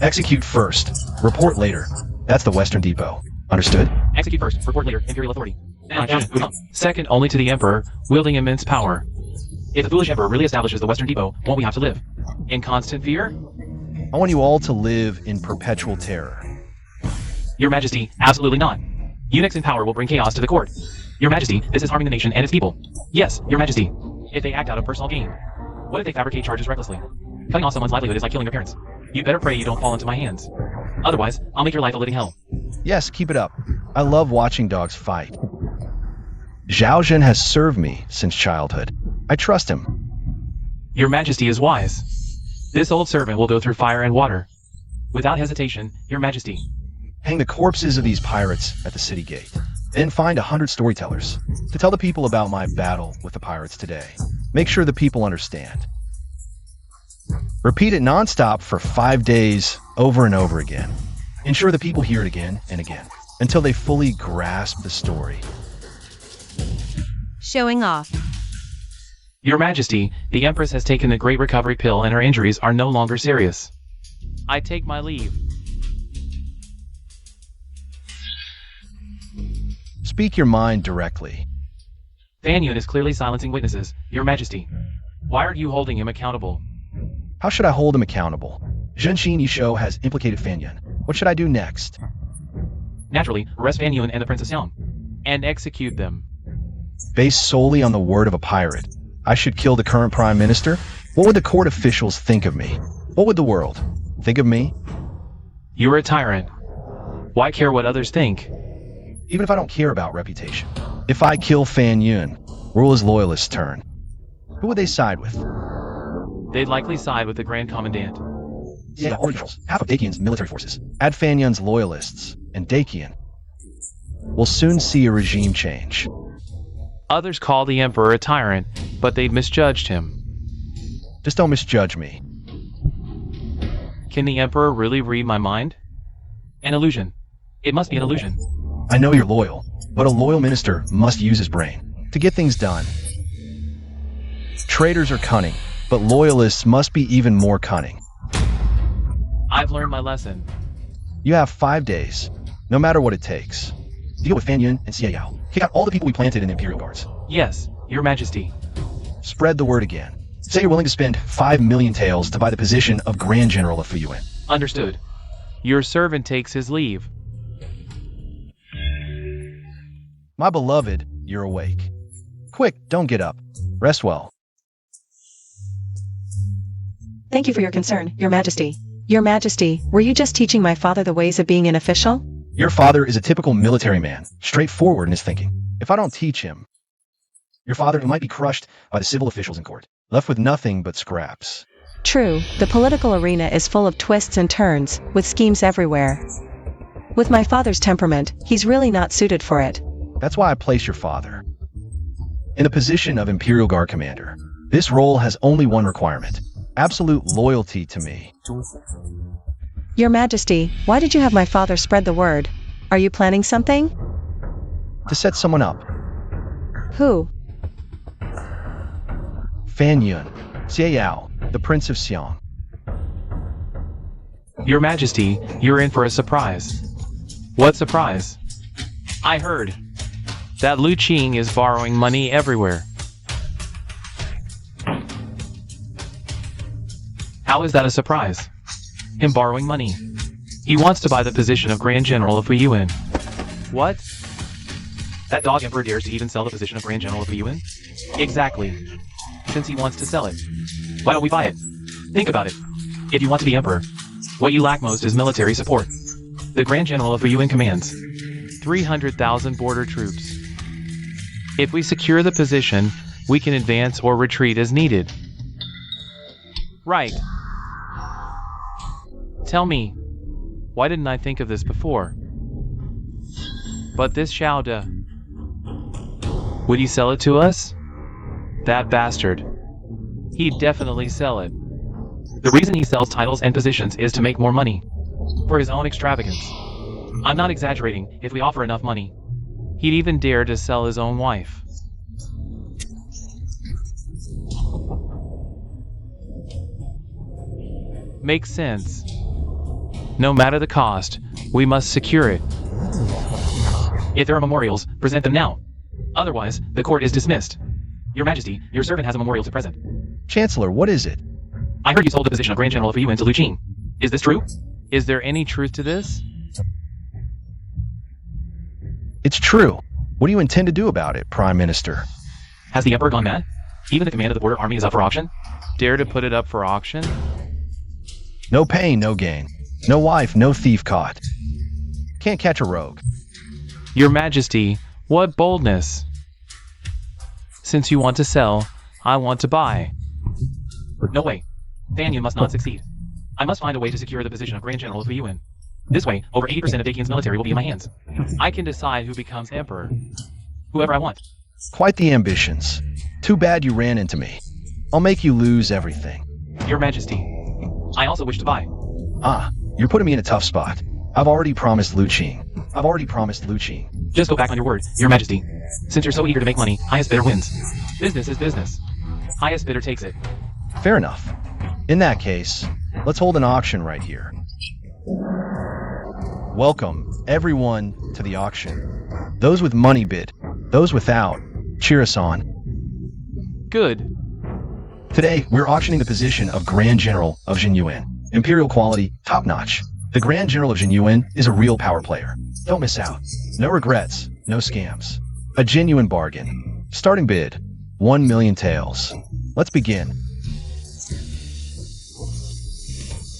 Execute first, report later. That's the Western Depot. Understood? Execute first, report later, imperial authority. Second only to the Emperor, wielding immense power. If the foolish Emperor really establishes the Western Depot, won't we have to live in constant fear? I want you all to live in perpetual terror. Your Majesty, absolutely not. Eunuchs in power will bring chaos to the court. Your Majesty, this is harming the nation and its people. Yes, Your Majesty. If they act out of personal gain. What if they fabricate charges recklessly? Cutting off someone's livelihood is like killing their parents. You better pray you don't fall into my hands. Otherwise, I'll make your life a living hell. Yes, keep it up. I love watching dogs fight. Zhao Zhen has served me since childhood. I trust him. Your Majesty is wise. This old servant will go through fire and water. Without hesitation, Your Majesty. Hang the corpses of these pirates at the city gate. Then find 100 storytellers to tell the people about my battle with the pirates today. Make sure the people understand. Repeat it non-stop for 5 days, over and over again. Ensure the people hear it again and again, until they fully grasp the story. Showing off. Your Majesty, the Empress has taken the Great Recovery Pill and her injuries are no longer serious. I take my leave. Speak your mind directly. Fan Yun is clearly silencing witnesses, Your Majesty. Why aren't you holding him accountable? How should I hold him accountable? Zhenxin Yishou has implicated Fan Yun. What should I do next? Naturally, arrest Fan Yun and the Princess Xiang. And execute them. Based solely on the word of a pirate, I should kill the current Prime Minister? What would the court officials think of me? What would the world think of me? You're a tyrant. Why care what others think? Even if I don't care about reputation. If I kill Fan Yun, where will his loyalists turn? Who would they side with? They'd likely side with the Grand Commandant. Yeah, or controls half of Dakian's military forces. Add Fan Yun's loyalists, and Dakian will soon see a regime change. Others call the Emperor a tyrant, but they'd misjudged him. Just don't misjudge me. Can the Emperor really read my mind? An illusion. It must be an illusion. I know you're loyal, but a loyal minister must use his brain to get things done. Traitors are cunning, but loyalists must be even more cunning. I've learned my lesson. You have 5 days, no matter what it takes. Deal with Fan Yun and Xie Yao. Kick out all the people we planted in the Imperial Guards. Yes, Your Majesty. Spread the word again. Say you're willing to spend 5 million taels to buy the position of Grand General of Fuyuan. Understood. Your servant takes his leave. My beloved, you're awake. Quick, don't get up. Rest well. Thank you for your concern, Your Majesty. Your Majesty, were you just teaching my father the ways of being an official? Your father is a typical military man, straightforward in his thinking. If I don't teach him, your father might be crushed by the civil officials in court, left with nothing but scraps. True, the political arena is full of twists and turns, with schemes everywhere. With my father's temperament, he's really not suited for it. That's why I place your father in the position of Imperial Guard Commander. This role has only one requirement: absolute loyalty to me. Your Majesty, why did you have my father spread the word? Are you planning something? To set someone up. Who? Fan Yun, Xie Yao, the Prince of Xiang. Your Majesty, you're in for a surprise. What surprise? I heard that Lu Qing is borrowing money everywhere. How is that a surprise? Him borrowing money. He wants to buy the position of Grand General of Fuyuan. What? That dog Emperor dares to even sell the position of Grand General of Fuyuan? Exactly. Since he wants to sell it. Why don't we buy it? Think about it. If you want to be Emperor, what you lack most is military support. The Grand General of Fuyuan commands 300,000 border troops. If we secure the position, we can advance or retreat as needed. Right. Tell me, why didn't I think of this before? But this Xiao De, would he sell it to us? That bastard. He'd definitely sell it. The reason he sells titles and positions is to make more money. For his own extravagance. I'm not exaggerating. If we offer enough money, he'd even dare to sell his own wife. Makes sense. No matter the cost, we must secure it. If there are memorials, present them now. Otherwise, the court is dismissed. Your Majesty, your servant has a memorial to present. Chancellor, what is it? I heard you sold the position of Grand General of Fuyuan to Lu Qing. Is this true? Is there any truth to this? It's true. What do you intend to do about it, Prime Minister? Has the Emperor gone mad? Even the command of the border army is up for auction? Dare to put it up for auction? No pain, no gain. No wife, no thief caught. Can't catch a rogue. Your Majesty, what boldness! Since you want to sell, I want to buy. No way. Fanyan must not succeed. I must find a way to secure the position of Grand General of the UN. This way, over 80% of Dakian's military will be in my hands. I can decide who becomes emperor. Whoever I want. Quite the ambitions. Too bad you ran into me. I'll make you lose everything. Your Majesty, I also wish to buy. Ah, you're putting me in a tough spot. I've already promised Lu Qing. Just go back on your word, Your Majesty. Since you're so eager to make money, highest bidder wins. Business is business. Highest bidder takes it. Fair enough. In that case, let's hold an auction right here. Welcome, everyone, to the auction. Those with money bid. Those without, cheer us on. Good. Today, we're auctioning the position of Grand General of Jinyuan. Imperial quality, top-notch. The Grand General of Jinyuan is a real power player. Don't miss out. No regrets, no scams. A genuine bargain. Starting bid, 1 million taels. Let's begin.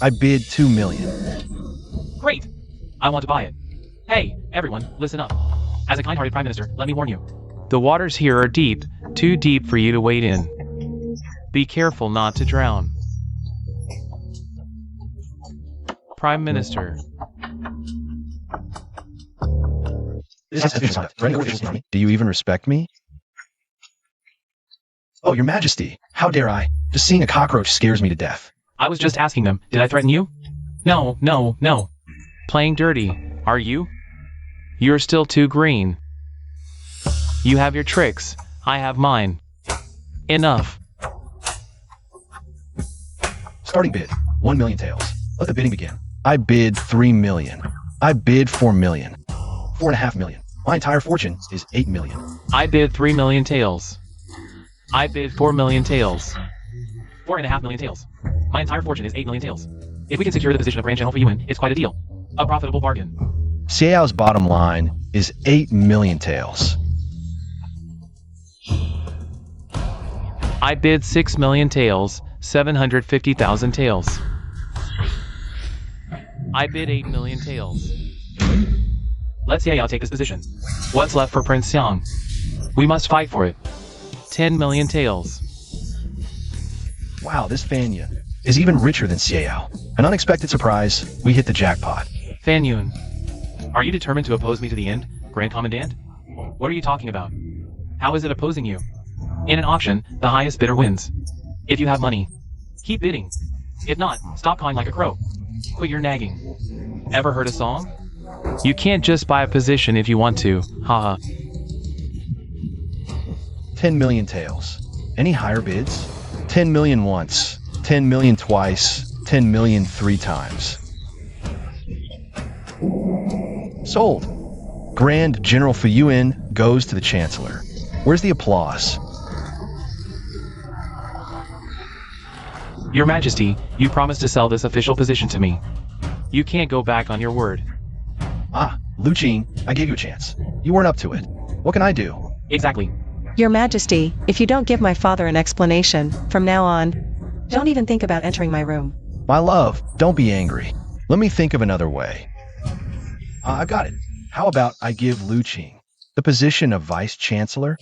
I bid 2 million. Great! I want to buy it. Hey, everyone, listen up. As a kind-hearted Prime Minister, let me warn you. The waters here are deep, too deep for you to wade in. Be careful not to drown. Prime Minister. Do you even respect me? Oh, Your Majesty, how dare I? Just seeing a cockroach scares me to death. I was just asking them, did I threaten you? No, no, no. Playing dirty, are you? You're still too green. You have your tricks, I have mine. Enough. Starting bid, 1 million taels. Let the bidding begin. I bid 3 million. I bid 4 million. 4.5 million. My entire fortune is 8 million. I bid 3 million taels. I bid 4 million taels. 4.5 million taels. My entire fortune is 8 million taels. If we can secure the position of Grand General for UN, it's quite a deal. A profitable bargain. Xiao's bottom line is 8 million taels. I bid 6 million taels, 750,000 taels. I bid 8 million taels. Let Xiao take this position. What's left for Prince Xiang? We must fight for it. 10 million taels. Wow, this Fanyan is even richer than Xiao. An unexpected surprise, we hit the jackpot. Fan Yun, are you determined to oppose me to the end, Grand Commandant? What are you talking about? How is it opposing you? In an auction, the highest bidder wins. If you have money, keep bidding. If not, stop cawing like a crow. Quit your nagging. Ever heard a song? You can't just buy a position if you want to, haha. 10 million taels. Any higher bids? 10 million once, 10 million twice, 10 million 3 times. Sold. Grand General for UN goes to the Chancellor. Where's the applause? Your Majesty, you promised to sell this official position to me. You can't go back on your word. Ah, Lu Qing, I gave you a chance. You weren't up to it. What can I do? Exactly. Your Majesty, if you don't give my father an explanation, from now on, don't even think about entering my room. My love, don't be angry. Let me think of another way. I've got it. How about I give Lu Qing the position of Vice Chancellor?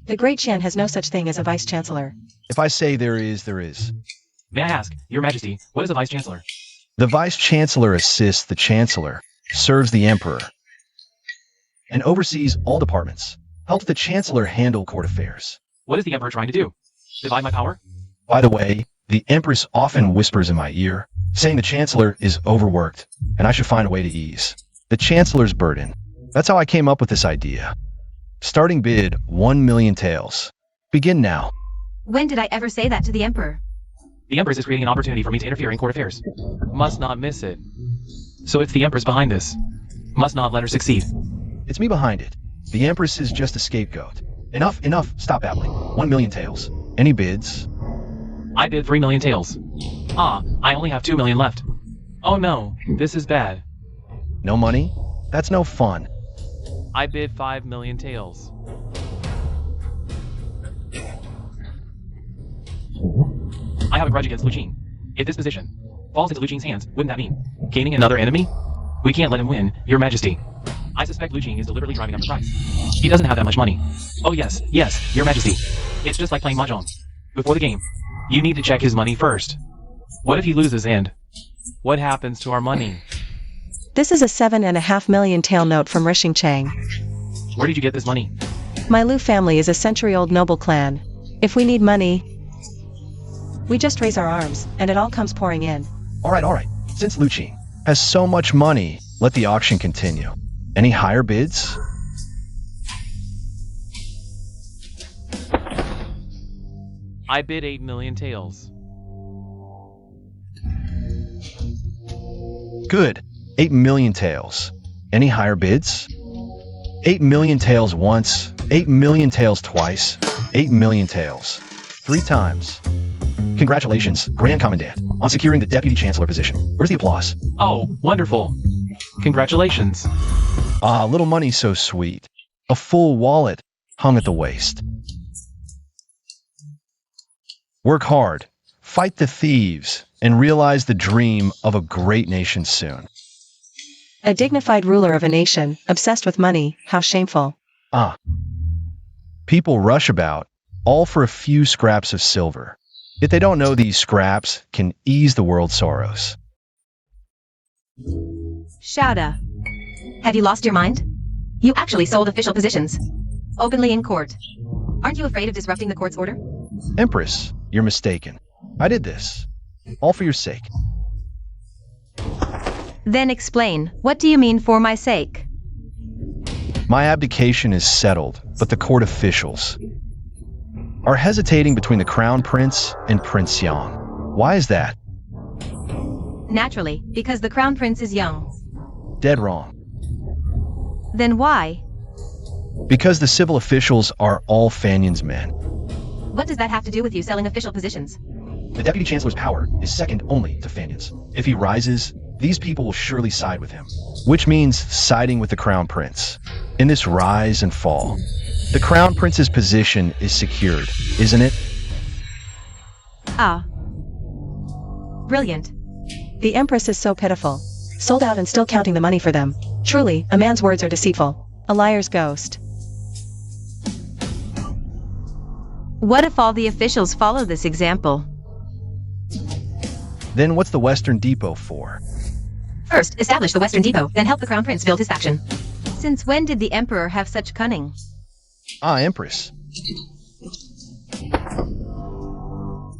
The Great Shan has no such thing as a Vice Chancellor. If I say there is, there is. May I ask, Your Majesty, what is a Vice Chancellor? The Vice Chancellor assists the Chancellor, serves the Emperor, and oversees all departments. Helps the Chancellor handle court affairs. What is the Emperor trying to do? Divide my power? By the way, the Empress often whispers in my ear, saying the Chancellor is overworked, and I should find a way to ease the Chancellor's burden. That's how I came up with this idea. Starting bid, 1 million taels. Begin now. When did I ever say that to the Emperor? The Empress is creating an opportunity for me to interfere in court affairs. Must not miss it. So it's the Empress behind this. Must not let her succeed. It's me behind it. The Empress is just a scapegoat. Enough, stop babbling. 1 million taels. Any bids? I bid 3 million taels. Ah, I only have 2 million left. Oh no, this is bad. No money? That's no fun. I bid 5 million taels. I have a grudge against Lu Qing. If this position falls into Lu Jing's hands, wouldn't that mean gaining another enemy? We can't let him win, Your Majesty. I suspect Lu Jing is deliberately driving up the price. He doesn't have that much money. Oh yes, Your Majesty. It's just like playing mahjong. Before the game, you need to check his money first. What if he loses and what happens to our money? This is a 7.5 million tael note from Rishing Chang. Where did you get this money? My Lu family is a century-old noble clan. If we need money, we just raise our arms, and it all comes pouring in. Alright. Since Lu Jing has so much money, let the auction continue. Any higher bids? I bid 8 million taels. Good. 8 million taels. Any higher bids? 8 million taels once, 8 million taels twice, 8 million taels 3 times. Congratulations, Grand Commandant, on securing the Deputy Chancellor position. Where's the applause? Oh, wonderful. Congratulations. Ah, little money so sweet. A full wallet hung at the waist. Work hard, fight the thieves, and realize the dream of a great nation soon. A dignified ruler of a nation, obsessed with money, how shameful. Ah. People rush about, all for a few scraps of silver. Yet they don't know these scraps can ease the world's sorrows. Shada. Have you lost your mind? You actually sold official positions. Openly in court. Aren't you afraid of disrupting the court's order? Empress, you're mistaken. I did this. All for your sake. Then explain, what do you mean for my sake? My abdication is settled, but the court officials are hesitating between the Crown Prince and Prince Yang. Why is that? Naturally, because the Crown Prince is young. Dead wrong. Then why? Because the civil officials are all Fanyan's men. What does that have to do with you selling official positions? The Deputy Chancellor's power is second only to Fanyan's. If he rises, these people will surely side with him, which means siding with the Crown Prince. In this rise and fall, the Crown Prince's position is secured, isn't it? Ah. Brilliant. The Empress is so pitiful. Sold out and still counting the money for them. Truly, a man's words are deceitful. A liar's ghost. What if all the officials follow this example? Then what's the Western Depot for? First, establish the Western Depot, then help the Crown Prince build his faction. Since when did the Emperor have such cunning? Ah, Empress.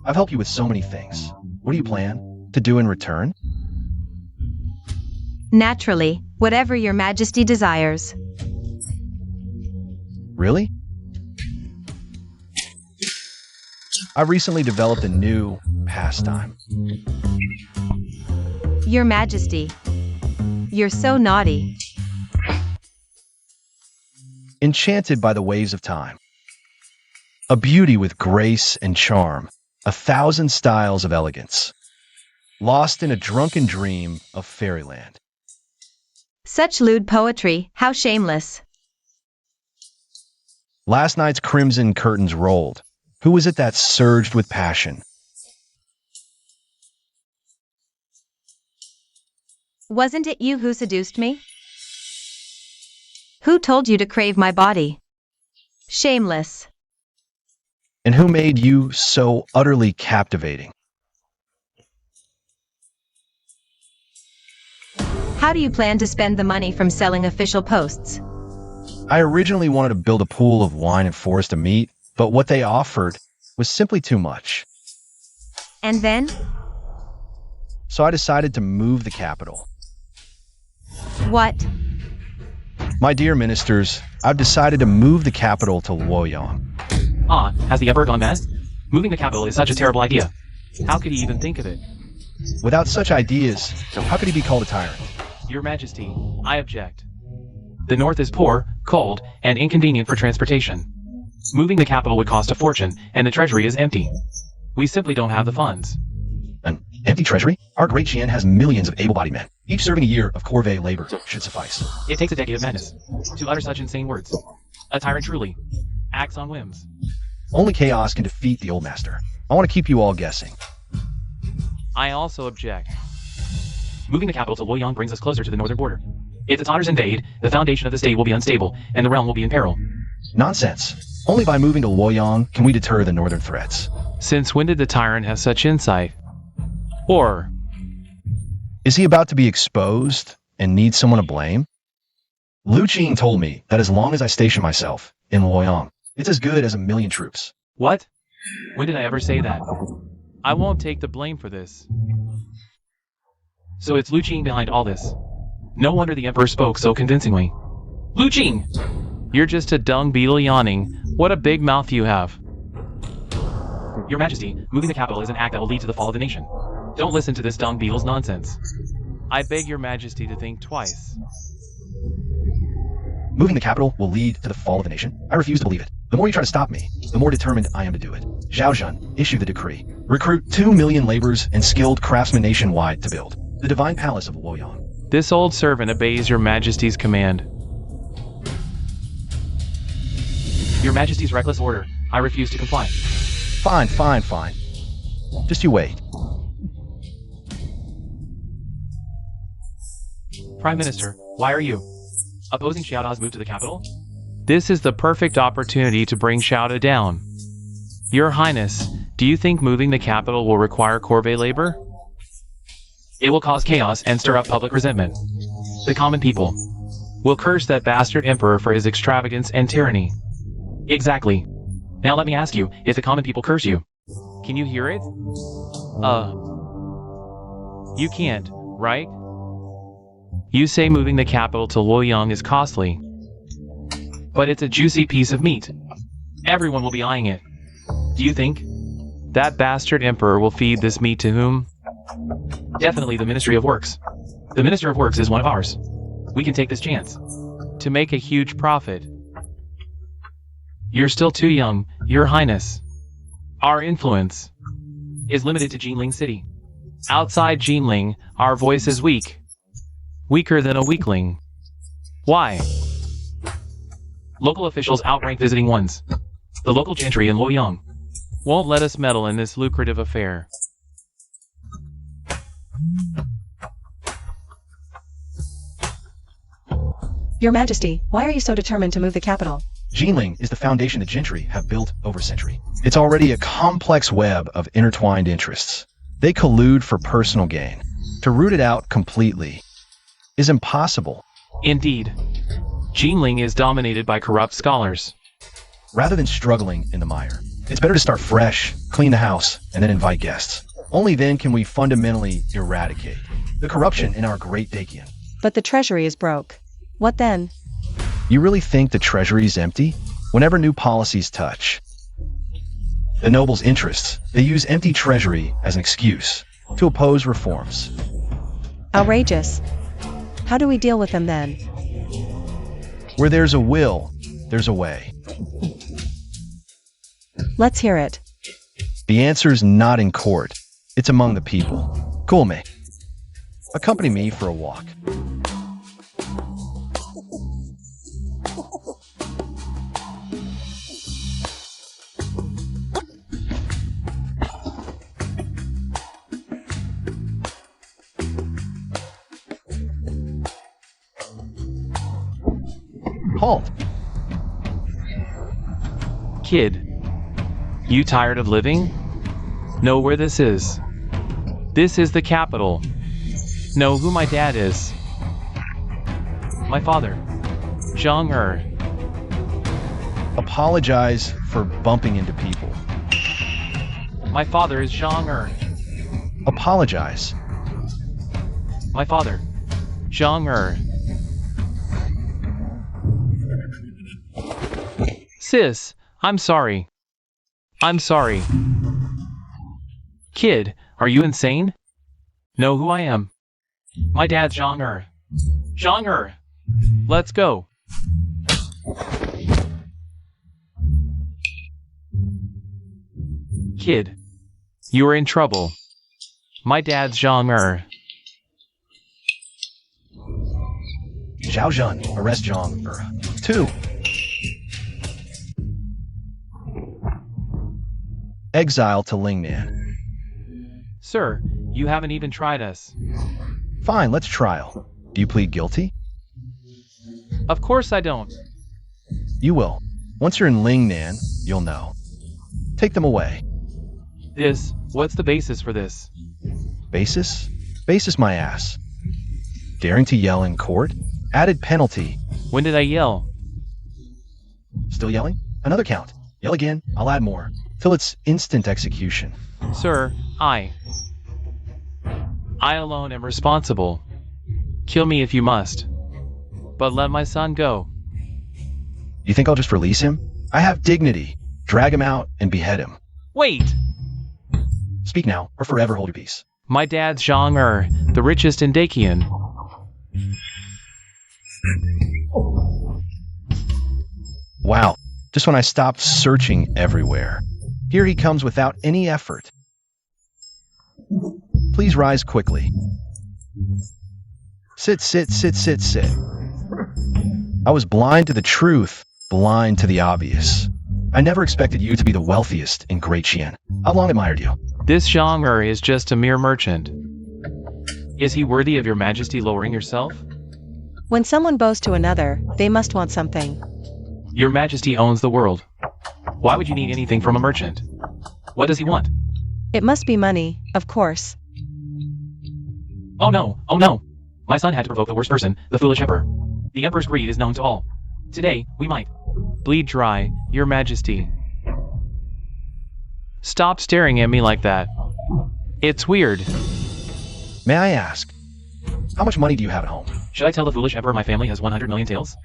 I've helped you with so many things. What do you plan to do in return? Naturally, whatever your Majesty desires. Really? I recently developed a new pastime. Your Majesty. You're so naughty. Enchanted by the waves of time. A beauty with grace and charm, 1,000 styles of elegance. Lost in a drunken dream of fairyland. Such lewd poetry, how shameless. Last night's crimson curtains rolled. Who was it that surged with passion? Wasn't it you who seduced me? Who told you to crave my body? Shameless. And who made you so utterly captivating? How do you plan to spend the money from selling official posts? I originally wanted to build a pool of wine and forest of meat, but what they offered was simply too much. And then? So I decided to move the capital. What? My dear ministers, I've decided to move the capital to Luoyang. Ah, has the Emperor gone mad? Moving the capital is such a terrible idea. How could he even think of it? Without such ideas, how could he be called a tyrant? Your Majesty, I object. The north is poor, cold, and inconvenient for transportation. Moving the capital would cost a fortune, and the treasury is empty. We simply don't have the funds. An empty treasury? Our great Qian has millions of able-bodied men. Each serving a year of corvée labor should suffice. It takes a decade of madness to utter such insane words. A tyrant truly acts on whims. Only chaos can defeat the old master. I want to keep you all guessing. I also object. Moving the capital to Luoyang brings us closer to the northern border. If the Tatars invade, the foundation of the state will be unstable, and the realm will be in peril. Nonsense. Only by moving to Luoyang can we deter the northern threats. Since when did the Tyrant have such insight? Or, Is he about to be exposed and need someone to blame? Lu Qing told me that as long as I station myself in Luoyang, it's as good as 1,000,000 troops. what? When did I ever say that? I won't take the blame for this. So it's Lu Qing behind all this. No wonder the Emperor spoke so convincingly. Lu Qing! You're just a dung beetle yawning. What a big mouth you have. Your Majesty, moving the capital is an act that will lead to the fall of the nation. Don't listen to this dung beetle's nonsense. I beg your Majesty to think twice. Moving the capital will lead to the fall of the nation? I refuse to believe it. The more you try to stop me, the more determined I am to do it. Zhao Zhen, issue the decree. Recruit 2,000,000 laborers and skilled craftsmen nationwide to build the divine palace of Luoyang. This old servant obeys your Majesty's command. Your Majesty's reckless order. I refuse to comply. Fine. Just you wait. Prime Minister, why are you opposing Xiao Da's move to the capital? This is the perfect opportunity to bring Xiao Da down. Your Highness, do you think moving the capital will require corvée labor? It will cause chaos and stir up public resentment. The common people will curse that bastard emperor for his extravagance and tyranny. Exactly. Now let me ask you, if the common people curse you, can you hear it? You can't, right? You say moving the capital to Luoyang is costly. But it's a juicy piece of meat. Everyone will be eyeing it. Do you think that bastard emperor will feed this meat to whom? Definitely the Ministry of Works. The Minister of Works is one of ours. We can take this chance to make a huge profit. You're still too young, Your Highness. Our influence is limited to Jinling City. Outside Jinling, our voice is weak. Weaker than a weakling. Why? Local officials outrank visiting ones. The local gentry in Luoyang won't let us meddle in this lucrative affair. Your Majesty, why are you so determined to move the capital? Jinling is the foundation the gentry have built over century. It's already a complex web of intertwined interests. They collude for personal gain. To root it out completely is impossible. Indeed. Jinling is dominated by corrupt scholars. Rather than struggling in the mire, it's better to start fresh, clean the house, and then invite guests. Only then can we fundamentally eradicate the corruption in our great Dakian. But the treasury is broke. What then? You really think the treasury is empty? Whenever new policies touch the nobles' interests, they use empty treasury as an excuse to oppose reforms. Outrageous. How do we deal with them then? Where there's a will, there's a way. Let's hear it. The answer's not in court. It's among the people. Cool me. Accompany me for a walk. Halt. Kid, you tired of living? Know where this is. This is the capital. Know who my dad is. My father, Zhang Er. Apologize for bumping into people. My father is Zhang Er. Apologize. My father, Zhang Er. Sis, I'm sorry. I'm sorry. Kid, are you insane? Know who I am. My dad's Zhang Er. Zhang Er! Let's go. Kid, you are in trouble. My dad's Zhang Er. Zhao Zhen, arrest Zhang Er. 2. Exile to Lingnan. Sir, You haven't even tried us. Fine, let's trial. Do you plead guilty? Of course I don't. You will. Once you're in Lingnan, you'll know. Take them away. What's the basis for this? Basis? Basis my ass. Daring to yell in court? Added penalty. When did I yell? Still yelling? Another count. Yell again, I'll add more. Till it's instant execution. Sir, I alone am responsible. Kill me if you must. But let my son go. You think I'll just release him? I have dignity. Drag him out and behead him. Wait! Speak now, or forever hold your peace. My dad's Zhang the richest in Dakian. Wow, just when I stopped searching everywhere. Here he comes without any effort. Please rise quickly. Sit. I was blind to the truth, blind to the obvious. I never expected you to be the wealthiest in Great Xian. I've long admired you. This Zhang is just a mere merchant. Is he worthy of your majesty lowering yourself? When someone bows to another, they must want something. Your majesty owns the world. Why would you need anything from a merchant? What does he want? It must be money, of course. Oh no! My son had to provoke the worst person, the foolish emperor. The emperor's greed is known to all. Today, we might bleed dry, your majesty. Stop staring at me like that. It's weird. May I ask, how much money do you have at home? Should I tell the foolish emperor my family has 100 million taels?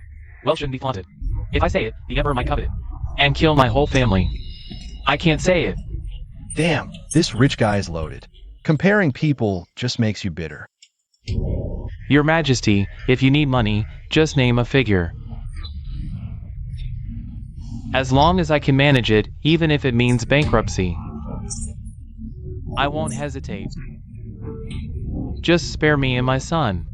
Well, shouldn't be flaunted. If I say it, the emperor might covet it. And kill my whole family. I can't say it. Damn, this rich guy is loaded. Comparing people just makes you bitter. Your majesty, if you need money, just name a figure. As long as I can manage it, even if it means bankruptcy. I won't hesitate. Just spare me and my son.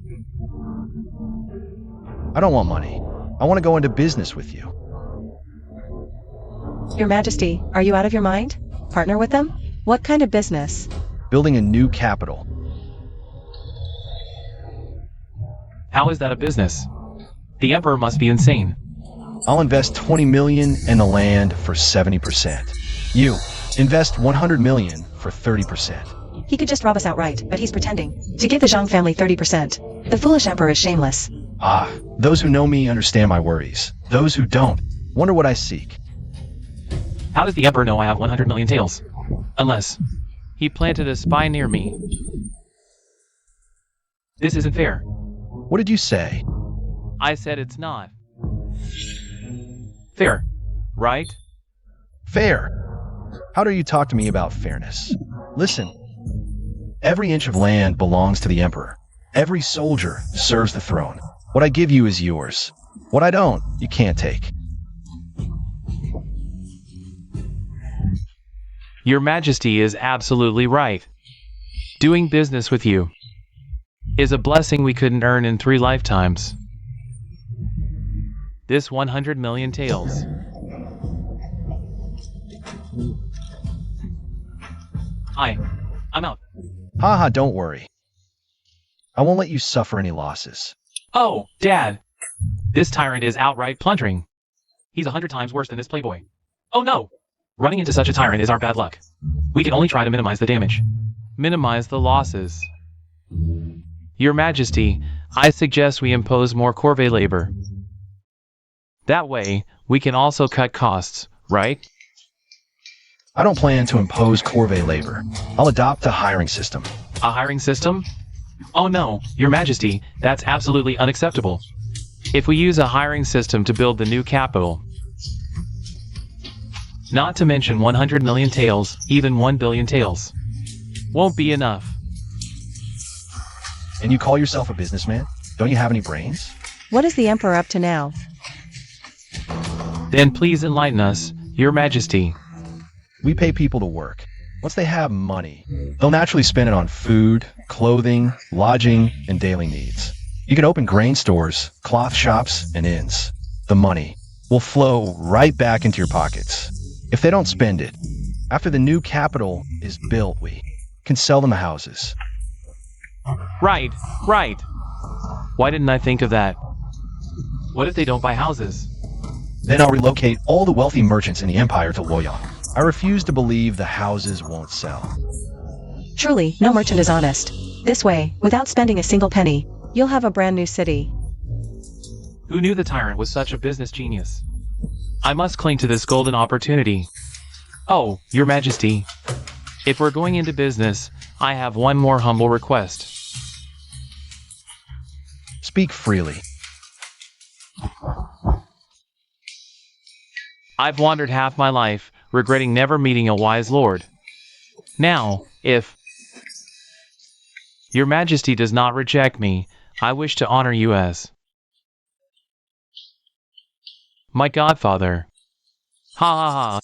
I don't want money. I want to go into business with you. Your Majesty, are you out of your mind? Partner with them? What kind of business? Building a new capital. How is that a business? The emperor must be insane. I'll invest 20 million in the land for 70%. You, invest 100 million for 30%. He could just rob us outright, but he's pretending to give the Zhang family 30%. The foolish emperor is shameless. Ah, those who know me understand my worries. Those who don't, wonder what I seek. How does the emperor know I have 100 million taels? Unless he planted a spy near me. This isn't fair. What did you say? I said it's not fair, right? Fair. How dare you talk to me about fairness? Listen, every inch of land belongs to the emperor. Every soldier serves the throne. What I give you is yours. What I don't, you can't take. Your Majesty is absolutely right. Doing business with you is a blessing we couldn't earn in 3 lifetimes. This 100 million taels. I'm out. Haha, don't worry. I won't let you suffer any losses. Oh, Dad! This tyrant is outright plundering. He's 100 times worse than this playboy. Oh no! Running into such a tyrant is our bad luck. We can only try to minimize the damage. Minimize the losses. Your Majesty, I suggest we impose more corvée labor. That way, we can also cut costs, right? I don't plan to impose corvée labor. I'll adopt a hiring system. A hiring system? Oh no, Your Majesty, that's absolutely unacceptable. If we use a hiring system to build the new capital, not to mention 100 million taels, even 1 billion taels, won't be enough. And you call yourself a businessman? Don't you have any brains? What is the emperor up to now? Then please enlighten us, Your Majesty. We pay people to work. Once they have money, they'll naturally spend it on food, clothing, lodging, and daily needs. You can open grain stores, cloth shops, and inns. The money will flow right back into your pockets. If they don't spend it, after the new capital is built, we can sell them houses, Right, right. Why didn't I think of that? What if they don't buy houses? Then I'll relocate all the wealthy merchants in the empire to Loyang. I refuse to believe the houses won't sell. Truly, no merchant is honest. This way, without spending a single penny, you'll have a brand new city. Who knew the Tyrant was such a business genius? I must cling to this golden opportunity. Oh, Your Majesty. If we're going into business, I have one more humble request. Speak freely. I've wandered half my life, regretting never meeting a wise lord. Now, if Your Majesty does not reject me, I wish to honor you as my godfather. Ha ha ha.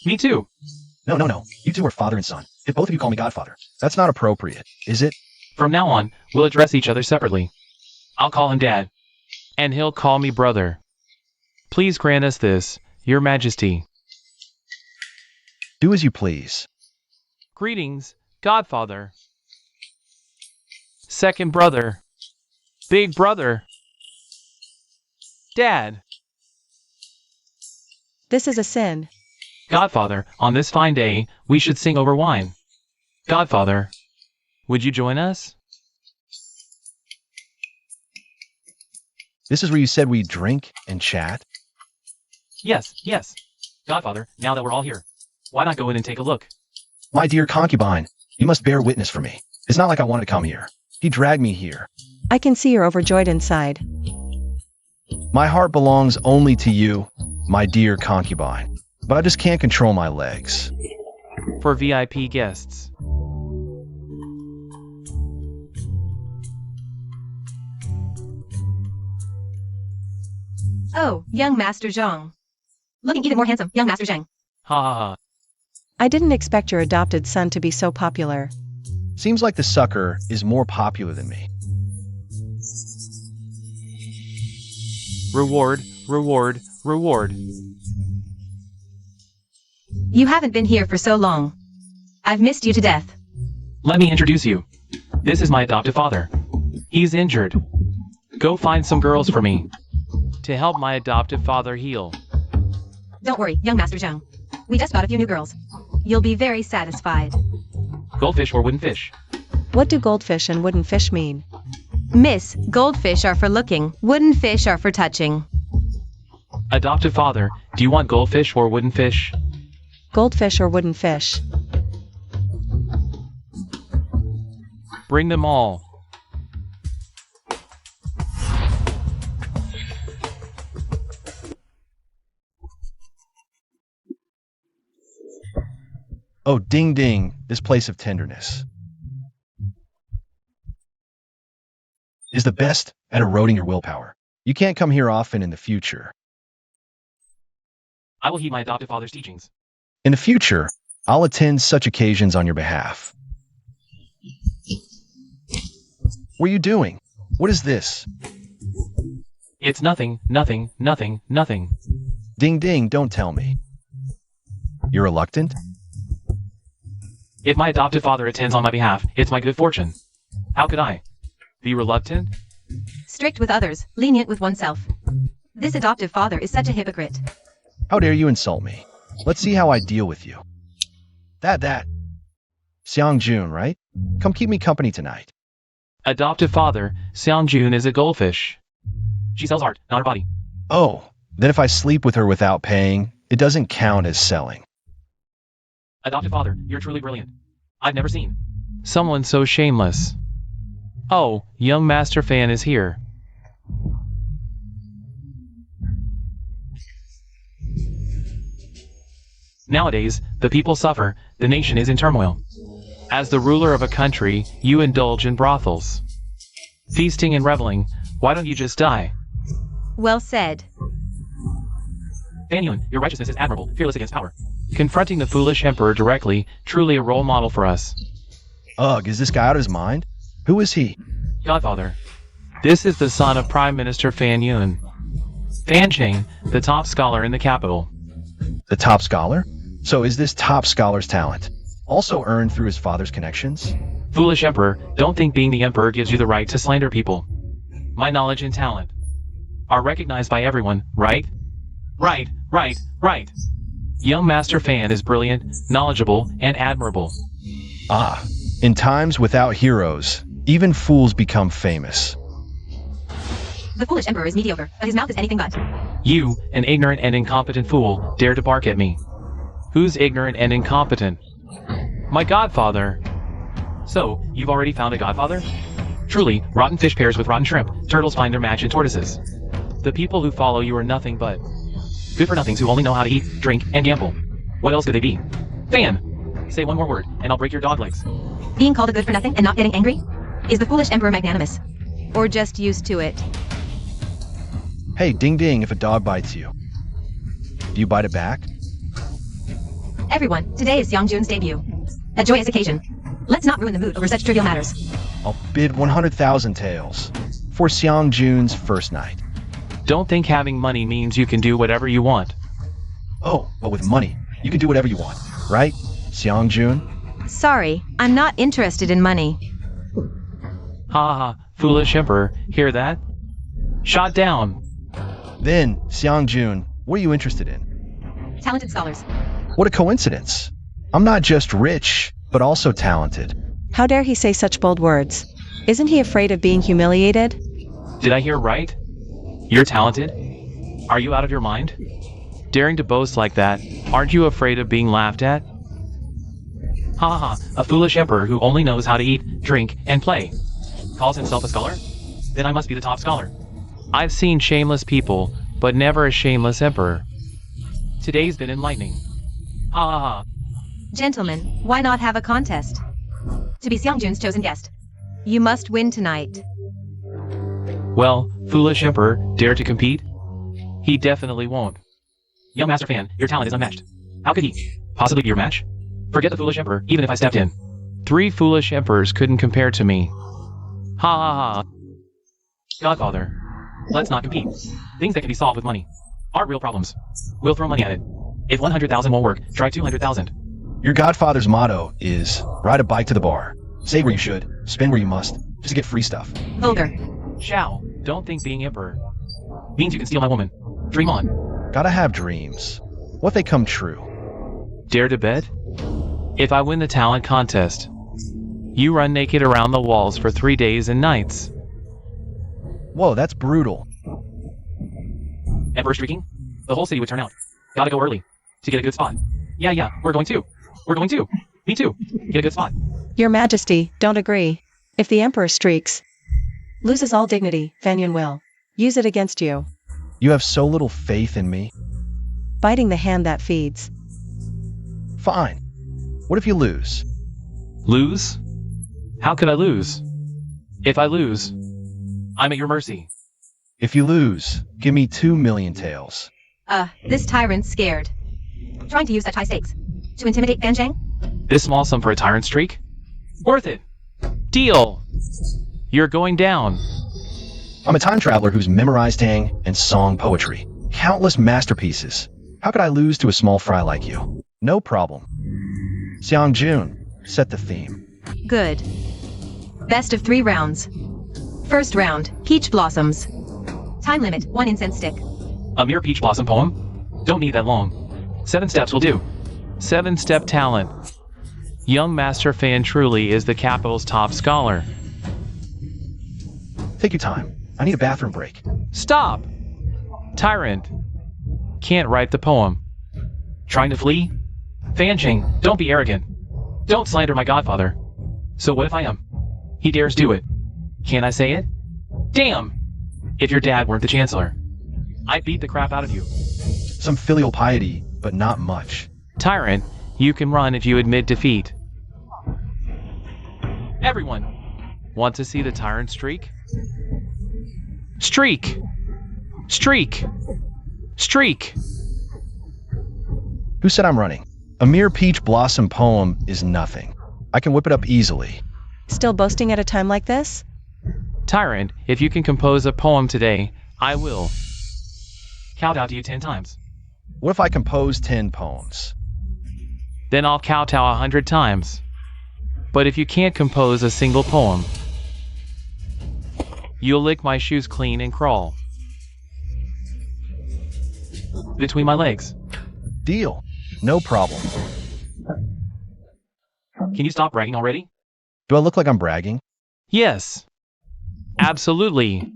Me too. No. You two are father and son. If both of you call me godfather, that's not appropriate, is it? From now on, we'll address each other separately. I'll call him Dad, and he'll call me brother. Please grant us this, Your Majesty. Do as you please. Greetings, Godfather. Second brother. Big brother. Dad. This is a sin. Godfather, on this fine day, we should sing over wine. Godfather, would you join us? This is where you said we drink and chat? Yes. Godfather, now that we're all here, why not go in and take a look? My dear concubine, you must bear witness for me. It's not like I wanted to come here. He dragged me here. I can see you're overjoyed inside. My heart belongs only to you, my dear concubine. But I just can't control my legs. For VIP guests. Oh, young Master Zhang. Looking even more handsome, young Master Zhang. Ha ha ha. I didn't expect your adopted son to be so popular. Seems like the sucker is more popular than me. Reward, reward, reward. You haven't been here for so long. I've missed you to death. Let me introduce you. This is my adoptive father. He's injured. Go find some girls for me to help my adoptive father heal. Don't worry, young Master Zhang. We just got a few new girls. You'll be very satisfied. Goldfish or wooden fish? What do goldfish and wooden fish mean? Miss, goldfish are for looking, wooden fish are for touching. Adoptive father, do you want goldfish or wooden fish? Goldfish or wooden fish? Bring them all. Oh, ding ding, this place of tenderness is the best at eroding your willpower. You can't come here often in the future. I will heed my adoptive father's teachings. In the future, I'll attend such occasions on your behalf. What are you doing? What is this? It's nothing. Ding ding, don't tell me. You're reluctant? If my adoptive father attends on my behalf, it's my good fortune. How could I be reluctant? Strict with others, lenient with oneself. This adoptive father is such a hypocrite. How dare you insult me? Let's see how I deal with you. That. Xiang Jun, right? Come keep me company tonight. Adoptive father, Xiang Jun is a goldfish. She sells art, not her body. Oh, then if I sleep with her without paying, it doesn't count as selling. Adoptive father, you're truly brilliant. I've never seen someone so shameless. Oh, young Master Fan is here. Nowadays, the people suffer, the nation is in turmoil. As the ruler of a country, you indulge in brothels, feasting and reveling. Why don't you just die? Well said. Fan Yun, your righteousness is admirable, fearless against power. Confronting the foolish emperor directly, truly a role model for us. Ugh, is this guy out of his mind? Who is he? Godfather, this is the son of Prime Minister Fan Yun. Fan Cheng, the top scholar in the capital. The top scholar? So is this top scholar's talent also earned through his father's connections? Foolish Emperor, don't think being the Emperor gives you the right to slander people. My knowledge and talent are recognized by everyone, right? Right. Young Master Fan is brilliant, knowledgeable, and admirable. Ah, in times without heroes, even fools become famous. The foolish emperor is mediocre, but his mouth is anything but. You, an ignorant and incompetent fool, dare to bark at me. Who's ignorant and incompetent? My godfather. So, you've already found a godfather? Truly, rotten fish pairs with rotten shrimp, turtles find their match in tortoises. The people who follow you are nothing but good-for-nothings who only know how to eat, drink, and gamble. What else could they be? Fan! Say one more word, and I'll break your dog legs. Being called a good for nothing and not getting angry? Is the foolish emperor magnanimous? Or just used to it? Hey, ding ding if a dog bites you. Do you bite it back? Everyone, today is Jun's debut. A joyous occasion. Let's not ruin the mood over such trivial matters. I'll bid 100,000 taels for Jun's first night. Don't think having money means you can do whatever you want. Oh, but with money, you can do whatever you want, right, Jun? Sorry, I'm not interested in money. Ha ha, foolish emperor, hear that? Shot down. Then, Jun, what are you interested in? Talented scholars. What a coincidence. I'm not just rich, but also talented. How dare he say such bold words? Isn't he afraid of being humiliated? Did I hear right? You're talented? Are you out of your mind? Daring to boast like that, aren't you afraid of being laughed at? Ha ha, a foolish emperor who only knows how to eat, drink, and play. Calls himself a scholar? Then I must be the top scholar. I've seen shameless people, but never a shameless emperor. Today's been enlightening. Ha ha ha. Gentlemen, why not have a contest? To be Jun's chosen guest, you must win tonight. Well, foolish emperor, dare to compete? He definitely won't. Young Master Fan, your talent is unmatched. How could he possibly be your match? Forget the foolish emperor, even if I stepped in. 3 foolish emperors couldn't compare to me. Ha ha ha. Godfather, let's not compete. Things that can be solved with money aren't real problems. We'll throw money at it. If 100,000 won't work, try 200,000. Your godfather's motto is, ride a bike to the bar. Save where you should, spend where you must, just to get free stuff. Vulgar. Shao, don't think being emperor means you can steal my woman. Dream on. Gotta have dreams. What if they come true? Dare to bet? If I win the talent contest, you run naked around the walls for 3 days and nights. Whoa, that's brutal. Emperor streaking? The whole city would turn out. Gotta go early to get a good spot. Yeah, we're going to. Me too. Get a good spot. Your Majesty, don't agree. If the Emperor streaks, loses all dignity, Fan Yun will use it against you. You have so little faith in me. Biting the hand that feeds. Fine. What if you lose? Lose? How could I lose? If I lose, I'm at your mercy. If you lose, give me 2 million taels. This tyrant's scared. Trying to use such high stakes. To intimidate Fan Zhang? This small sum for a tyrant streak? Worth it. Deal. You're going down. I'm a time traveler who's memorized Tang and song poetry. Countless masterpieces. How could I lose to a small fry like you? No problem. Jun, set the theme. Good. Best of 3 rounds. First round, Peach Blossoms. Time limit, 1 incense stick. A mere peach blossom poem? Don't need that long. 7 steps will do. 7-step talent. Young Master Fan truly is the capital's top scholar. Take your time. I need a bathroom break. Stop! Tyrant. Can't write the poem. Trying to flee? Fanching, don't be arrogant. Don't slander my godfather. So what if I am? He dares do it. Can't I say it? Damn! If your dad weren't the chancellor, I'd beat the crap out of you. Some filial piety, but not much. Tyrant, you can run if you admit defeat. Everyone, want to see the tyrant streak? Streak! Streak! Streak! Who said I'm running? A mere peach blossom poem is nothing. I can whip it up easily. Still boasting at a time like this? Tyrant, if you can compose a poem today, I will kowtow to you 10 times. What if I compose 10 poems? Then I'll kowtow 100 times. But if you can't compose a single poem, you'll lick my shoes clean and crawl between my legs. Deal. No problem. Can you stop bragging already? Do I look like I'm bragging? Yes. Absolutely.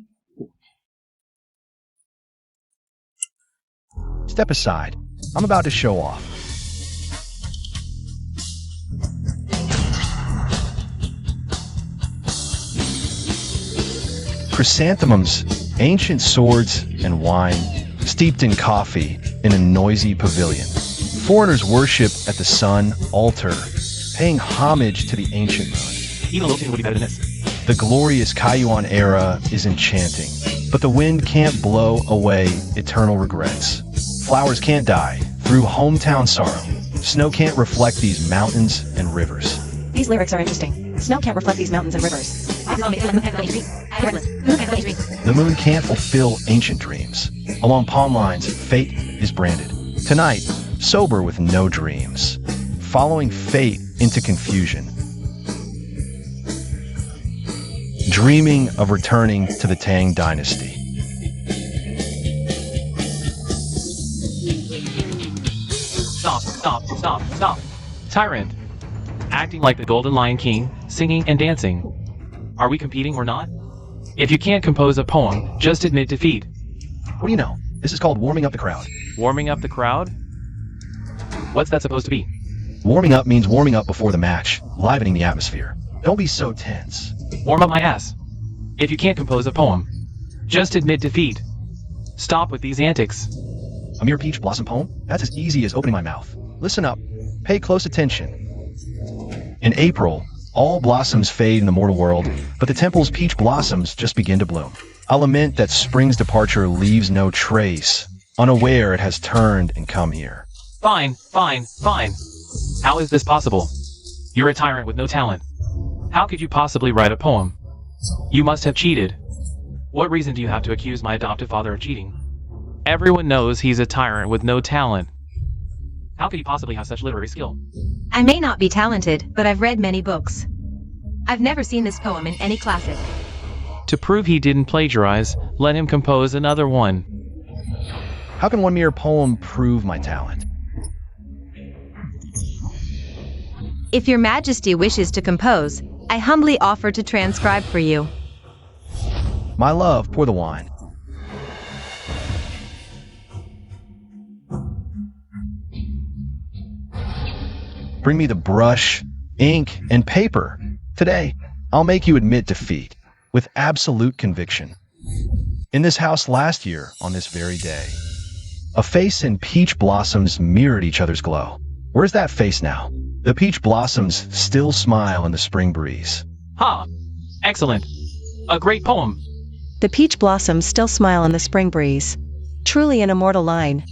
Step aside. I'm about to show off. Chrysanthemums, ancient swords, and wine, steeped in coffee in a noisy pavilion. Foreigners worship at the sun altar, paying homage to the ancient moon. Even a little tune would be better than this. The glorious Kayuan era is enchanting, but the wind can't blow away eternal regrets. Flowers can't die through hometown sorrow. Snow can't reflect these mountains and rivers. These lyrics are interesting. Snow can't reflect these mountains and rivers. The moon can't fulfill ancient dreams. Along palm lines, fate is branded. Tonight, sober with no dreams. Following fate into confusion. Dreaming of returning to the Tang dynasty. Stop. Tyrant. Acting like the Golden Lion King, singing and dancing. Are we competing or not? If you can't compose a poem, just admit defeat. What do you know? This is called warming up the crowd. Warming up the crowd? What's that supposed to be? Warming up means warming up before the match, livening the atmosphere. Don't be so tense. Warm up my ass. If you can't compose a poem, just admit defeat. Stop with these antics. A mere peach blossom poem? That's as easy as opening my mouth. Listen up. Pay close attention. In April, all blossoms fade in the mortal world, but the temple's peach blossoms just begin to bloom. I lament that spring's departure leaves no trace, unaware it has turned and come here. Fine. How is this possible? You're a tyrant with no talent. How could you possibly write a poem? You must have cheated. What reason do you have to accuse my adoptive father of cheating? Everyone knows he's a tyrant with no talent. How could he possibly have such literary skill? I may not be talented, but I've read many books. I've never seen this poem in any classic. To prove he didn't plagiarize, let him compose another one. How can one mere poem prove my talent? If your majesty wishes to compose, I humbly offer to transcribe for you. My love, pour the wine. Bring me the brush, ink, and paper. Today, I'll make you admit defeat with absolute conviction. In this house last year, on this very day, a face and peach blossoms mirrored each other's glow. Where's that face now? The peach blossoms still smile in the spring breeze. Ha! Excellent. A great poem. The peach blossoms still smile in the spring breeze. Truly an immortal line.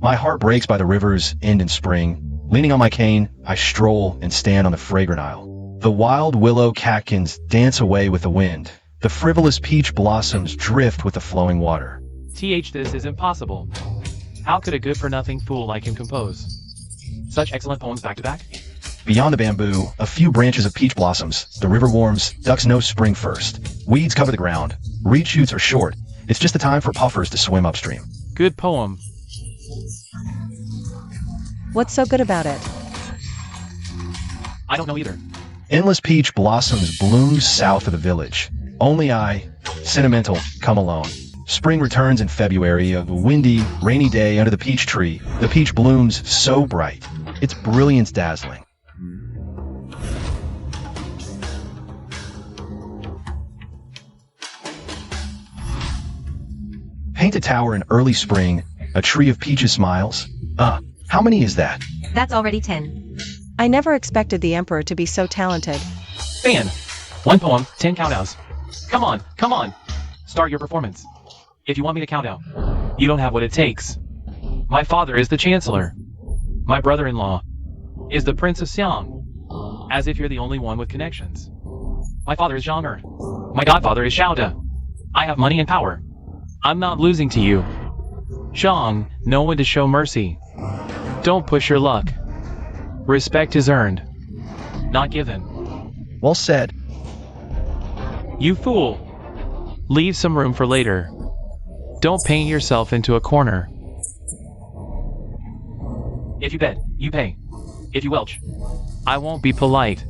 My heart breaks by the river's end in spring. Leaning on my cane, I stroll and stand on the fragrant isle. The wild willow catkins dance away with the wind. The frivolous peach blossoms drift with the flowing water. This is impossible. How could a good-for-nothing fool like him compose such excellent poems back to back? Beyond the bamboo, a few branches of peach blossoms. The river warms, ducks know spring first. Weeds cover the ground. Reed shoots are short. It's just the time for puffers to swim upstream. Good poem. What's so good about it? I don't know either. Endless peach blossoms bloom south of the village. Only I, sentimental, come alone. Spring returns in February, a windy, rainy day under the peach tree. The peach blooms so bright. Its brilliance dazzling. Paint a tower in early spring. A tree of peaches smiles. How many is that? That's already 10. I never expected the Emperor to be so talented. Fan! 1 poem, 10 countouts. Come on! Start your performance. If you want me to count out, you don't have what it takes. My father is the Chancellor. My brother-in-law is the Prince of Siang. As if you're the only one with connections. My father is Zhang Er. My godfather is Xiaoda. I have money and power. I'm not losing to you. Zhang, know when to show mercy. Don't push your luck. Respect is earned, not given. Well said. You fool! Leave some room for later. Don't paint yourself into a corner. If you bet, you pay. If you welch, I won't be polite.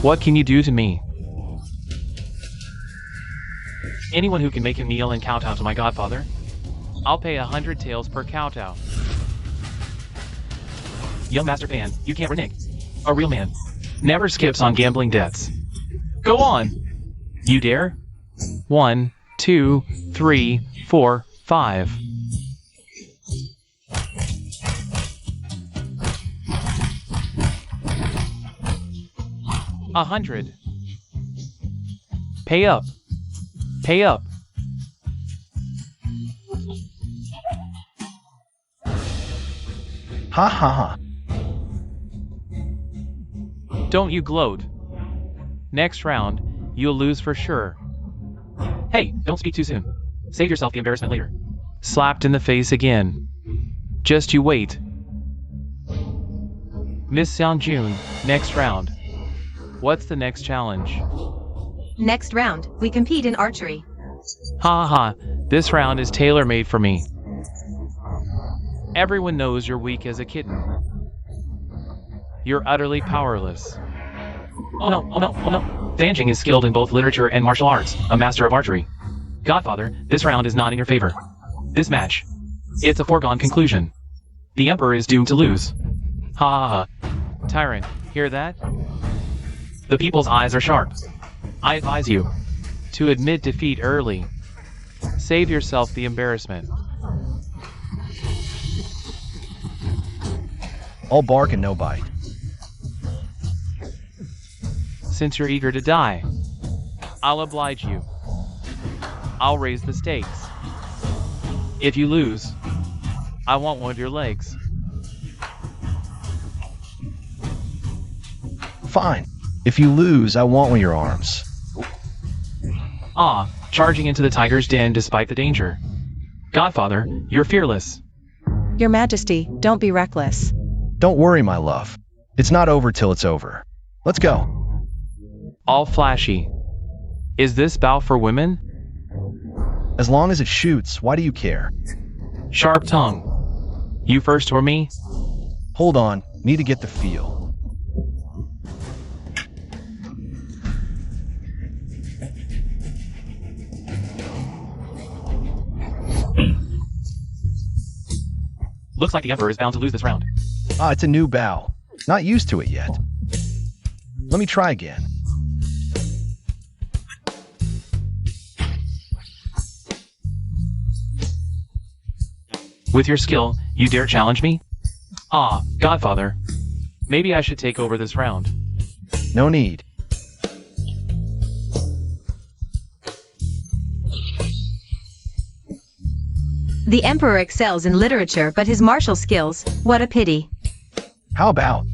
What can you do to me? Anyone who can make him kneel and kowtow to my godfather? I'll pay 100 taels per kowtow. Young master fan, you can't renege. A real man never skips on gambling debts. Go on! You dare? 1, 2, 3, 4, 5. $100. Pay up. Pay up. Ha ha ha. Don't you gloat. Next round, you'll lose for sure. Hey, don't speak too soon. Save yourself the embarrassment later. Slapped in the face again. Just you wait. Miss Seongjun, next round. What's the next challenge? Next round, we compete in archery. Ha ha, this round is tailor-made for me. Everyone knows you're weak as a kitten. You're utterly powerless. Oh no, oh no, oh no. Fanjing is skilled in both literature and martial arts, a master of archery. Godfather, this round is not in your favor. This match, it's a foregone conclusion. The Emperor is doomed to lose. Ha ha ha. Tyrant, hear that? The people's eyes are sharp. I advise you to admit defeat early. Save yourself the embarrassment. All bark and no bite. Since you're eager to die, I'll oblige you. I'll raise the stakes. If you lose, I want one of your legs. Fine. If you lose, I want one of your arms. Ah, charging into the tiger's den despite the danger. Godfather, you're fearless. Your Majesty, don't be reckless. Don't worry, my love. It's not over till it's over. Let's go. All flashy. Is this bout for women? As long as it shoots, why do you care? Sharp tongue. You first or me? Hold on, need to get the feel. Looks like the Emperor is bound to lose this round. Ah, it's a new bow. Not used to it yet. Let me try again. With your skill, you dare challenge me? Ah, Godfather. Maybe I should take over this round. No need. The Emperor excels in literature, but his martial skills, what a pity. How about?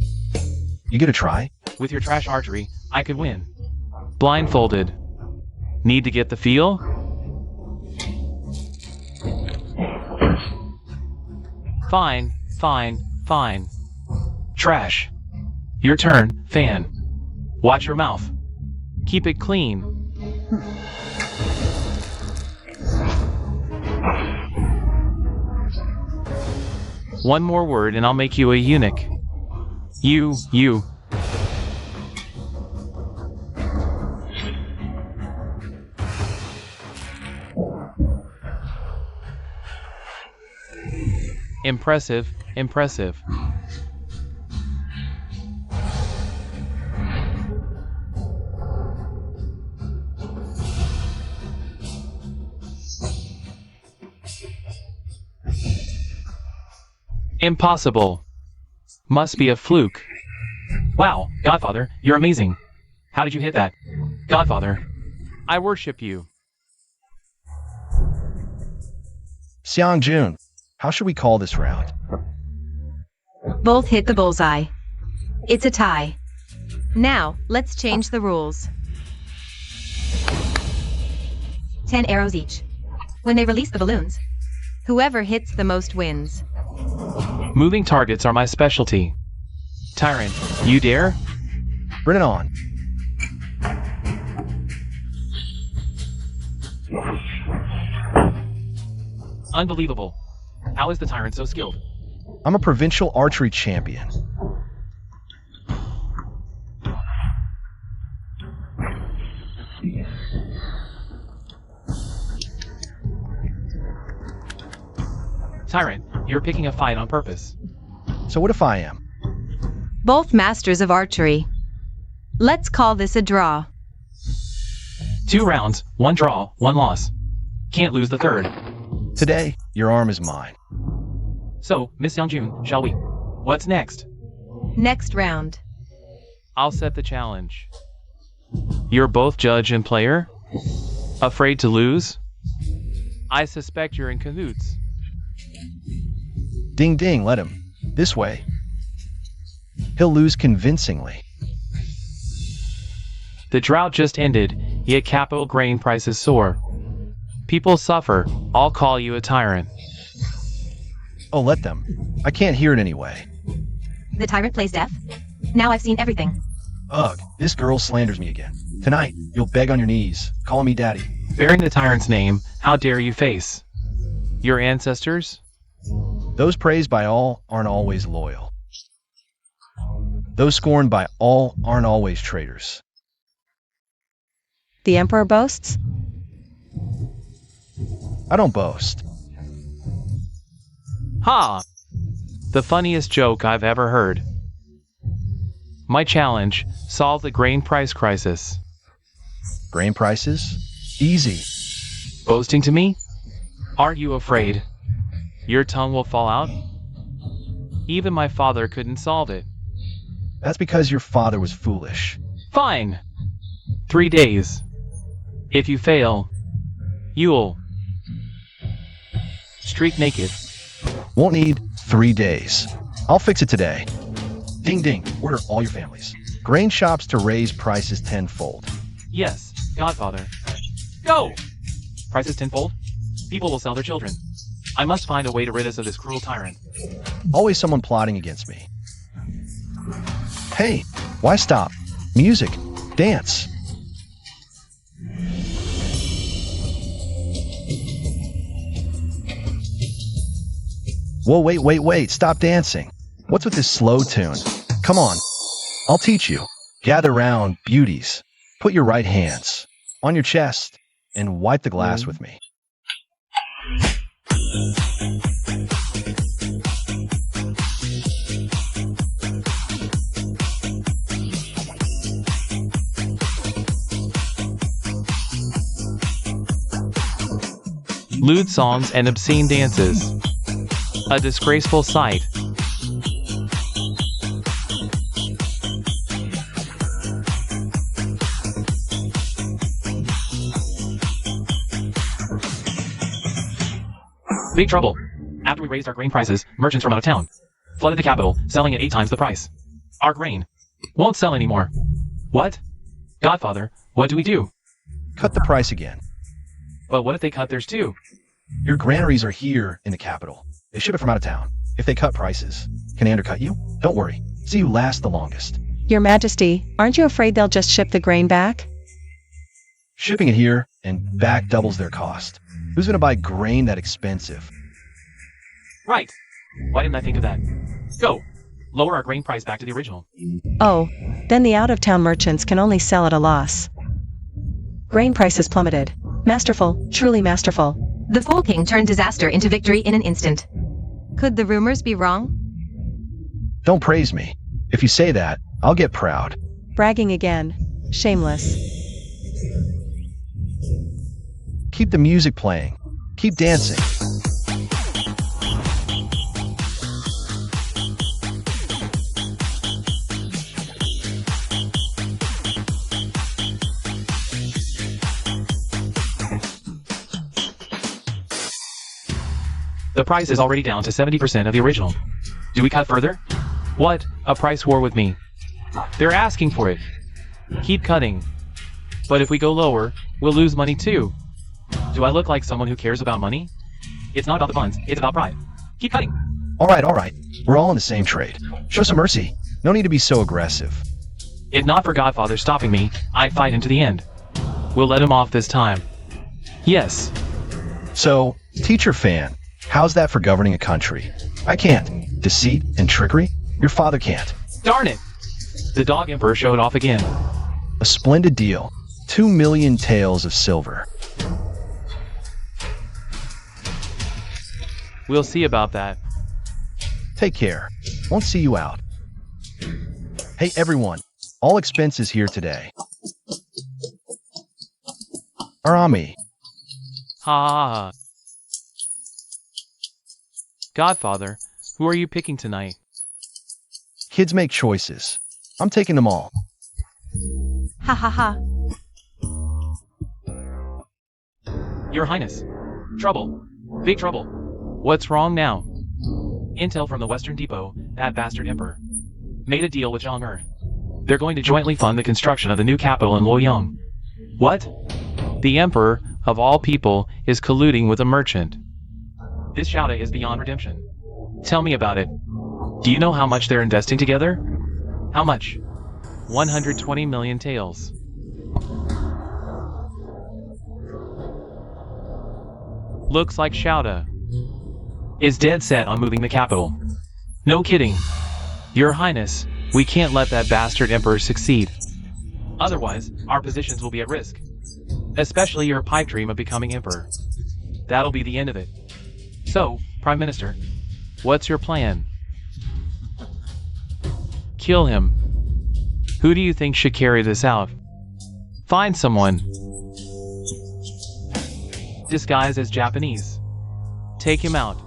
You get a try? With your trash archery, I could win. Blindfolded. Need to get the feel? Fine, fine, fine. Trash. Your turn, fan. Watch your mouth. Keep it clean. One more word and I'll make you a eunuch. You. Impressive, impressive. Impossible. Must be a fluke. Wow, Godfather, you're amazing. How did you hit that? Godfather, I worship you. Seongjun, how should we call this round? Both hit the bullseye. It's a tie. Now, let's change the rules. 10 arrows each. When they release the balloons, whoever hits the most wins. Moving targets are my specialty. Tyrant, you dare? Bring it on. Unbelievable. How is the Tyrant so skilled? I'm a provincial archery champion. Tyrant, you're picking a fight on purpose. So what if I am? Both masters of archery. Let's call this a draw. 2 rounds, 1 draw, 1 loss. Can't lose the third. Today, your arm is mine. So, Miss Youngjun, shall we? What's next? Next round. I'll set the challenge. You're both judge and player? Afraid to lose? I suspect you're in cahoots. Ding ding, let him. This way. He'll lose convincingly. The drought just ended, yet capital grain prices soar. People suffer. I'll call you a tyrant. Oh, let them. I can't hear it anyway. The tyrant plays deaf? Now I've seen everything. Ugh, this girl slanders me again. Tonight, you'll beg on your knees, calling me daddy. Bearing the tyrant's name, how dare you face your ancestors? Those praised by all aren't always loyal. Those scorned by all aren't always traitors. The Emperor boasts? I don't boast. Ha! The funniest joke I've ever heard. My challenge, solve the grain price crisis. Grain prices? Easy. Boasting to me? Aren't you afraid your tongue will fall out? Even my father couldn't solve it. That's because your father was foolish. Fine! 3 days. If you fail, you'll streak naked. Won't need 3 days. I'll fix it today. Ding ding, order all your families. Grain shops to raise prices tenfold. Yes, Godfather. Go! Prices tenfold? People will sell their children. I must find a way to rid us of this cruel tyrant. Always someone plotting against me. Hey, why stop? Music, dance. Whoa, wait, stop dancing. What's with this slow tune? Come on, I'll teach you. Gather round, beauties. Put your right hands on your chest and wipe the glass with me. Lewd songs and obscene dances. A disgraceful sight. Big trouble. After we raised our grain prices, merchants from out of town flooded the capital, selling at 8 times the price. Our grain won't sell anymore. What? Godfather, what do we do? Cut the price again. But what if they cut theirs too? Your granaries are here in the capital. They ship it from out of town. If they cut prices, can they undercut you? Don't worry. See who lasts the longest. Your Majesty, aren't you afraid they'll just ship the grain back? Shipping it here and back doubles their cost. Who's going to buy grain that expensive? Right. Why didn't I think of that? Go. Lower our grain price back to the original. Oh, then the out-of-town merchants can only sell at a loss. Grain prices plummeted. Masterful, truly masterful. The Fool King turned disaster into victory in an instant. Could the rumors be wrong? Don't praise me. If you say that, I'll get proud. Bragging again. Shameless. Keep the music playing. Keep dancing. The price is already down to 70% of the original. Do we cut further? What? A price war with me. They're asking for it. Keep cutting. But if we go lower, we'll lose money too. Do I look like someone who cares about money? It's not about the funds, it's about pride. Keep cutting. All right. We're all in the same trade. Show some mercy. No need to be so aggressive. If not for Godfather stopping me, I'd fight into the end. We'll let him off this time. Yes. So, teacher fan, How's that for governing a country? I can't. Deceit and trickery? Your father can't. Darn it! The dog emperor showed off again. A splendid deal. 2 million taels of silver. We'll see about that. Take care. Won't see you out. Hey everyone, all expenses here today are on me. Ha ha ha. Godfather, who are you picking tonight? Kids make choices. I'm taking them all. Ha ha ha. Your Highness. Trouble. Big trouble. What's wrong now? Intel from the Western Depot, that bastard emperor, made a deal with Zhang. They're going to jointly fund the construction of the new capital in Luoyang. What? The emperor, of all people, is colluding with a merchant. This Shouta is beyond redemption. Tell me about it. Do you know how much they're investing together? How much? 120 million taels. Looks like Shouta is dead set on moving the capital. No kidding. Your Highness, we can't let that bastard emperor succeed. Otherwise, our positions will be at risk. Especially your pipe dream of becoming emperor. That'll be the end of it. So, Prime Minister, what's your plan? Kill him. Who do you think should carry this out? Find someone. Disguised as Japanese. Take him out.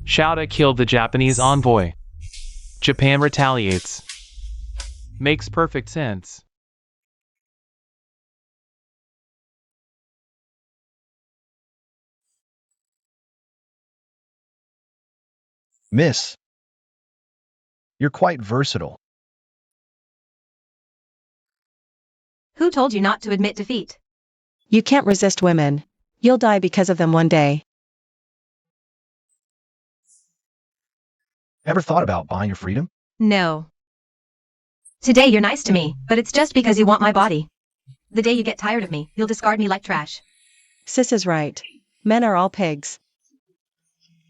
Shouta killed the Japanese envoy. Japan retaliates. Makes perfect sense. Miss, you're quite versatile. Who told you not to admit defeat? You can't resist women. You'll die because of them one day. Ever thought about buying your freedom? No. Today you're nice to me, but it's just because you want my body. The day you get tired of me, you'll discard me like trash. Sis is right. Men are all pigs.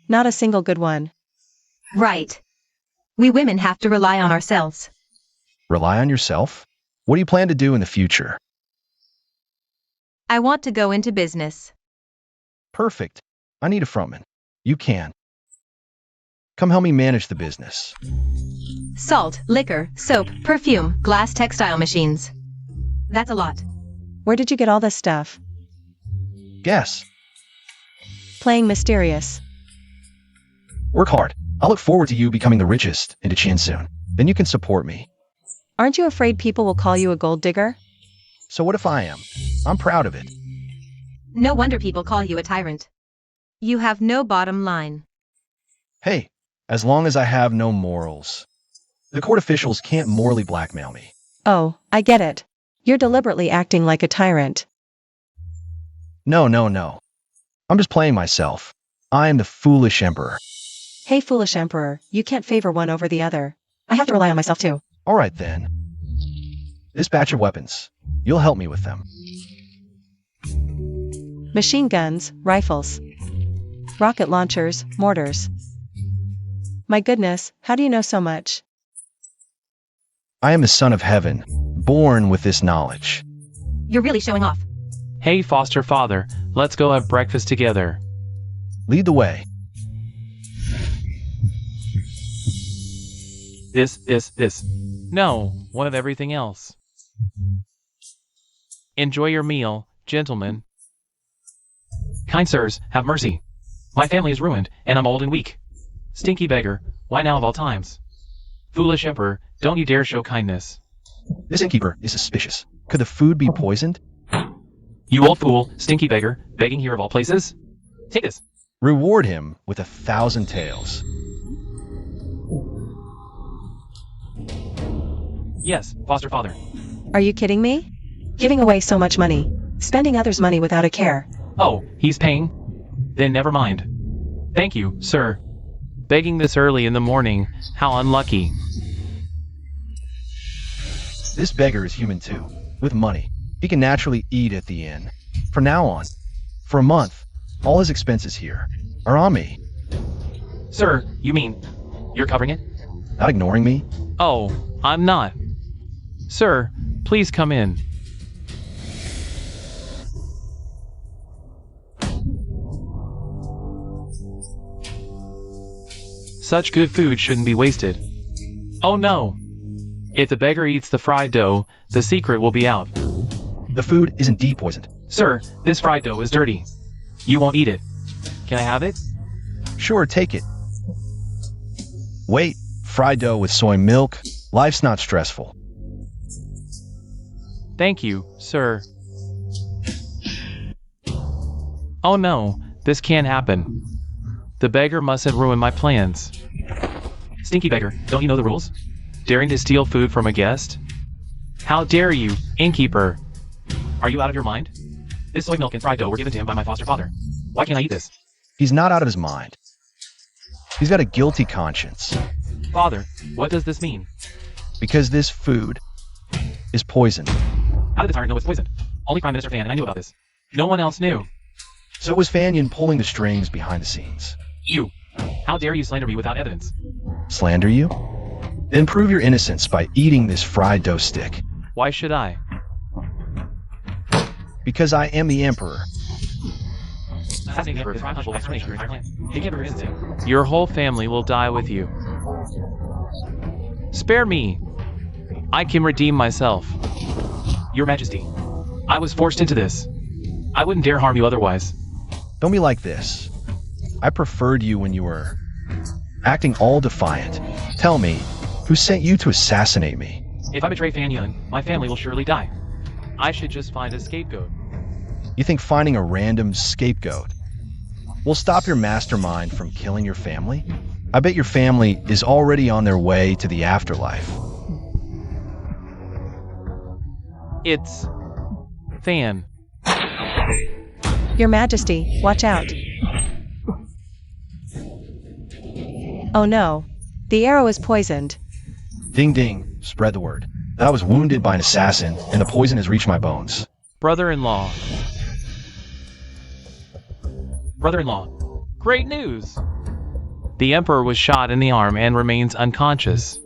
Not a single good one. Right. We women have to rely on ourselves. Rely on yourself? What do you plan to do in the future? I want to go into business. Perfect. I need a frontman. You can. Come help me manage the business. Salt, liquor, soap, perfume, glass textile machines. That's a lot. Where did you get all this stuff? Guess. Playing mysterious. Work hard. I look forward to you becoming the richest in Tichin soon. Then you can support me. Aren't you afraid people will call you a gold digger? So what if I am? I'm proud of it. No wonder people call you a tyrant. You have no bottom line. Hey, as long as I have no morals. The court officials can't morally blackmail me. Oh, I get it. You're deliberately acting like a tyrant. No. I'm just playing myself. I am the foolish emperor. Hey foolish emperor, you can't favor one over the other. I have to rely on myself too. All right then. This batch of weapons. You'll help me with them. Machine guns, rifles, rocket launchers, mortars. My goodness, how do you know so much? I am the son of heaven, born with this knowledge. You're really showing off. Hey foster father, let's go have breakfast together. Lead the way. This. No, one of everything else. Enjoy your meal, gentlemen. Kind sirs, have mercy. My family is ruined, and I'm old and weak. Stinky beggar, why now of all times? Foolish emperor, don't you dare show kindness. This innkeeper is suspicious. Could the food be poisoned? You old fool, stinky beggar, begging here of all places? Take this. Reward him with 1,000 taels. Yes, foster father. Are you kidding me? Giving away so much money. Spending others' money without a care. Oh, he's paying? Then never mind. Thank you, sir. Begging this early in the morning, how unlucky. This beggar is human too, with money. He can naturally eat at the inn. From now on, For a month, all his expenses here are on me. Sir, you mean you're covering it? Not ignoring me? Oh, I'm not. Sir, please come in. Such good food shouldn't be wasted. Oh no! If the beggar eats the fried dough, the secret will be out. The food is indeed poisoned. Sir, this fried dough is dirty. You won't eat it. Can I have it? Sure, take it. Wait, fried dough with soy milk? Life's not stressful. Thank you, sir. Oh no, this can't happen. The beggar mustn't ruin my plans. Stinky beggar, don't you know the rules? Daring to steal food from a guest? How dare you, innkeeper? Are you out of your mind? This soy milk and fried dough were given to him by my foster father. Why can't I eat this? He's not out of his mind. He's got a guilty conscience. Father, what does this mean? Because this food is poisoned. How did the tyrant know it's poisoned? Only Prime Minister Fan and I knew about this. No one else knew. So it was Fanyan pulling the strings behind the scenes. You! How dare you slander me without evidence? Slander you? Then prove your innocence by eating this fried dough stick. Why should I? Because I am the Emperor. Assassinating the Emperor is punishable by extermination of your entire clan. Taking Emperor is insane. Your whole family will die with you. Spare me! I can redeem myself. Your Majesty, I was forced into this. I wouldn't dare harm you otherwise. Don't be like this. I preferred you when you were acting all defiant. Tell me, who sent you to assassinate me? If I betray Fan Yun, my family will surely die. I should just find a scapegoat. You think finding a random scapegoat will stop your mastermind from killing your family? I bet your family is already on their way to the afterlife. It's Fan. Your Majesty, watch out. Oh no. The arrow is poisoned. Ding ding, spread the word. I was wounded by an assassin, and the poison has reached my bones. Brother-in-law. Brother-in-law. Great news! The Emperor was shot in the arm and remains unconscious.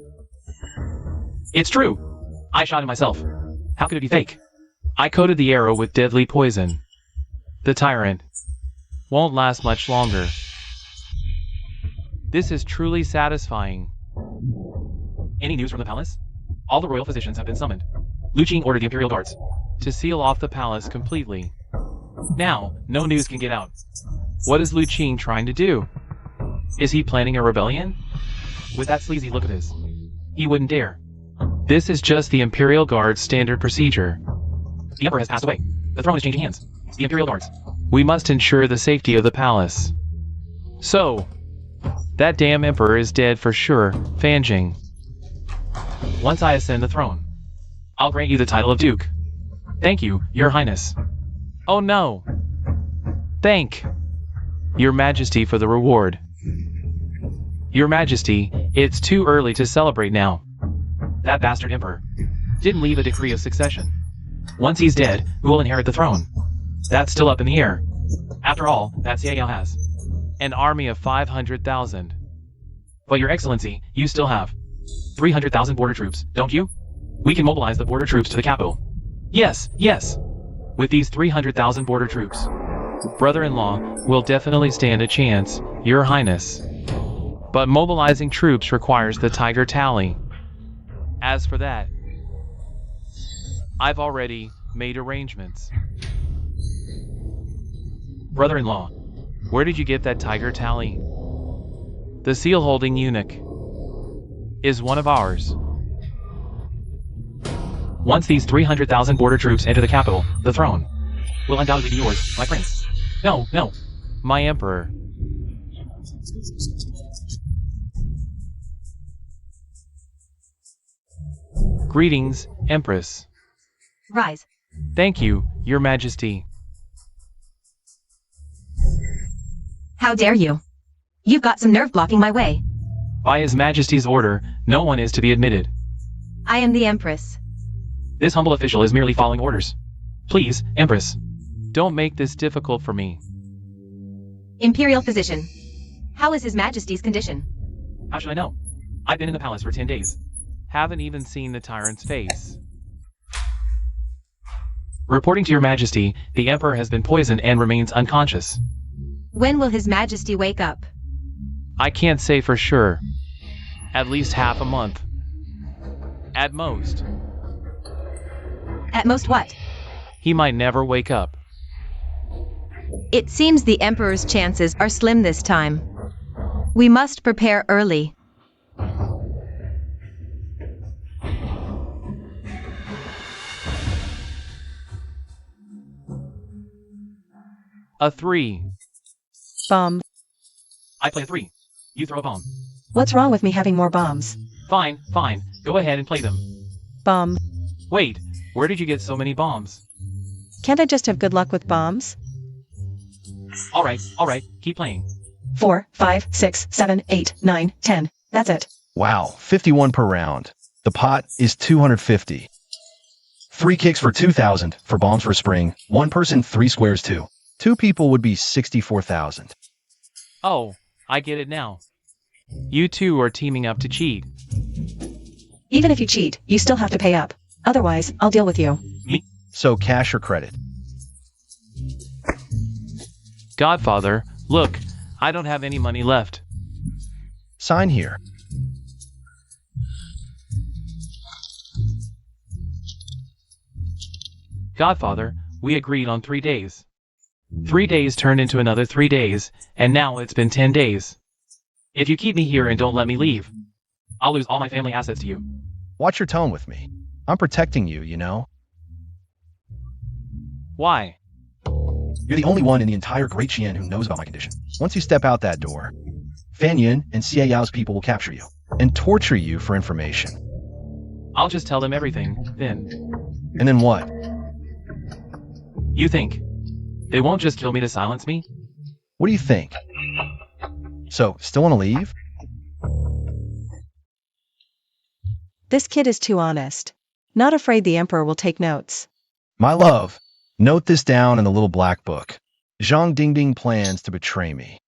It's true! I shot him myself. How could it be fake? I coated the arrow with deadly poison. The Tyrant won't last much longer. This is truly satisfying. Any news from the palace? All the royal physicians have been summoned. Lu Qing ordered the imperial guards to seal off the palace completely. Now, no news can get out. What is Lu Qing trying to do? Is he planning a rebellion? With that sleazy look of his, he wouldn't dare. This is just the imperial guard's standard procedure. The emperor has passed away. The throne is changing hands. The imperial guards. We must ensure the safety of the palace. So, that damn emperor is dead for sure, Fanjing. Once I ascend the throne, I'll grant you the title of Duke. Thank you, Your Highness. Oh no. Thank Your Majesty for the reward. Your Majesty, it's too early to celebrate now. That bastard emperor didn't leave a decree of succession. Once he's dead, who will inherit the throne? That's still up in the air. After all, that Xiao has an army of 500,000. But Your Excellency, you still have 300,000 border troops, don't you? We can mobilize the border troops to the capital. Yes, yes. With these 300,000 border troops, brother-in-law will definitely stand a chance, Your Highness. But mobilizing troops requires the tiger tally. As for that, I've already made arrangements. Brother-in-law, where did you get that tiger tally? The seal-holding eunuch is one of ours. Once these 300,000 border troops enter the capital, the throne will undoubtedly be yours, my prince. No, no, my emperor. Greetings, Empress. Rise. Thank you, Your Majesty. How dare you? You've got some nerve blocking my way. By His Majesty's order, no one is to be admitted. I am the Empress. This humble official is merely following orders. Please, Empress, Don't make this difficult for me. Imperial physician. How is His Majesty's condition? How should I know? I've been in the palace for 10 days. Haven't even seen the tyrant's face. Reporting to your majesty, the emperor has been poisoned and remains unconscious. When will His Majesty wake up? I can't say for sure. At least half a month. At most. At most what? He might never wake up. It seems the Emperor's chances are slim this time. We must prepare early. A 3. Bomb. I play a 3. You throw a bomb. What's wrong with me having more bombs? Fine, fine. Go ahead and play them. Bomb. Wait, where did you get so many bombs? Can't I just have good luck with bombs? Alright, keep playing. 4, 5, 6, 7, 8, 9, 10. That's it. Wow, 51 per round. The pot is 250. 3 kicks for 2,000 for bombs for a spring. 1 person, 3 squares, 2. 2 people would be 64,000. Oh, I get it now. You two are teaming up to cheat. Even if you cheat, you still have to pay up. Otherwise, I'll deal with you. Me? So cash or credit? Godfather, look, I don't have any money left. Sign here. Godfather, we agreed on 3 days. 3 days turned into another 3 days, and now it's been 10 days. If you keep me here and don't let me leave, I'll lose all my family assets to you. Watch your tone with me. I'm protecting you, you know? Why? You're the only one in the entire Great Xian who knows about my condition. Once you step out that door, Fan Yin and Xie Yao's people will capture you and torture you for information. I'll just tell them everything, then. And then what? You think they won't just kill me to silence me? What do you think? So, still want to leave? This kid is too honest. Not afraid the Emperor will take notes. My love, note this down in the little black book. Zhang Dingding plans to betray me.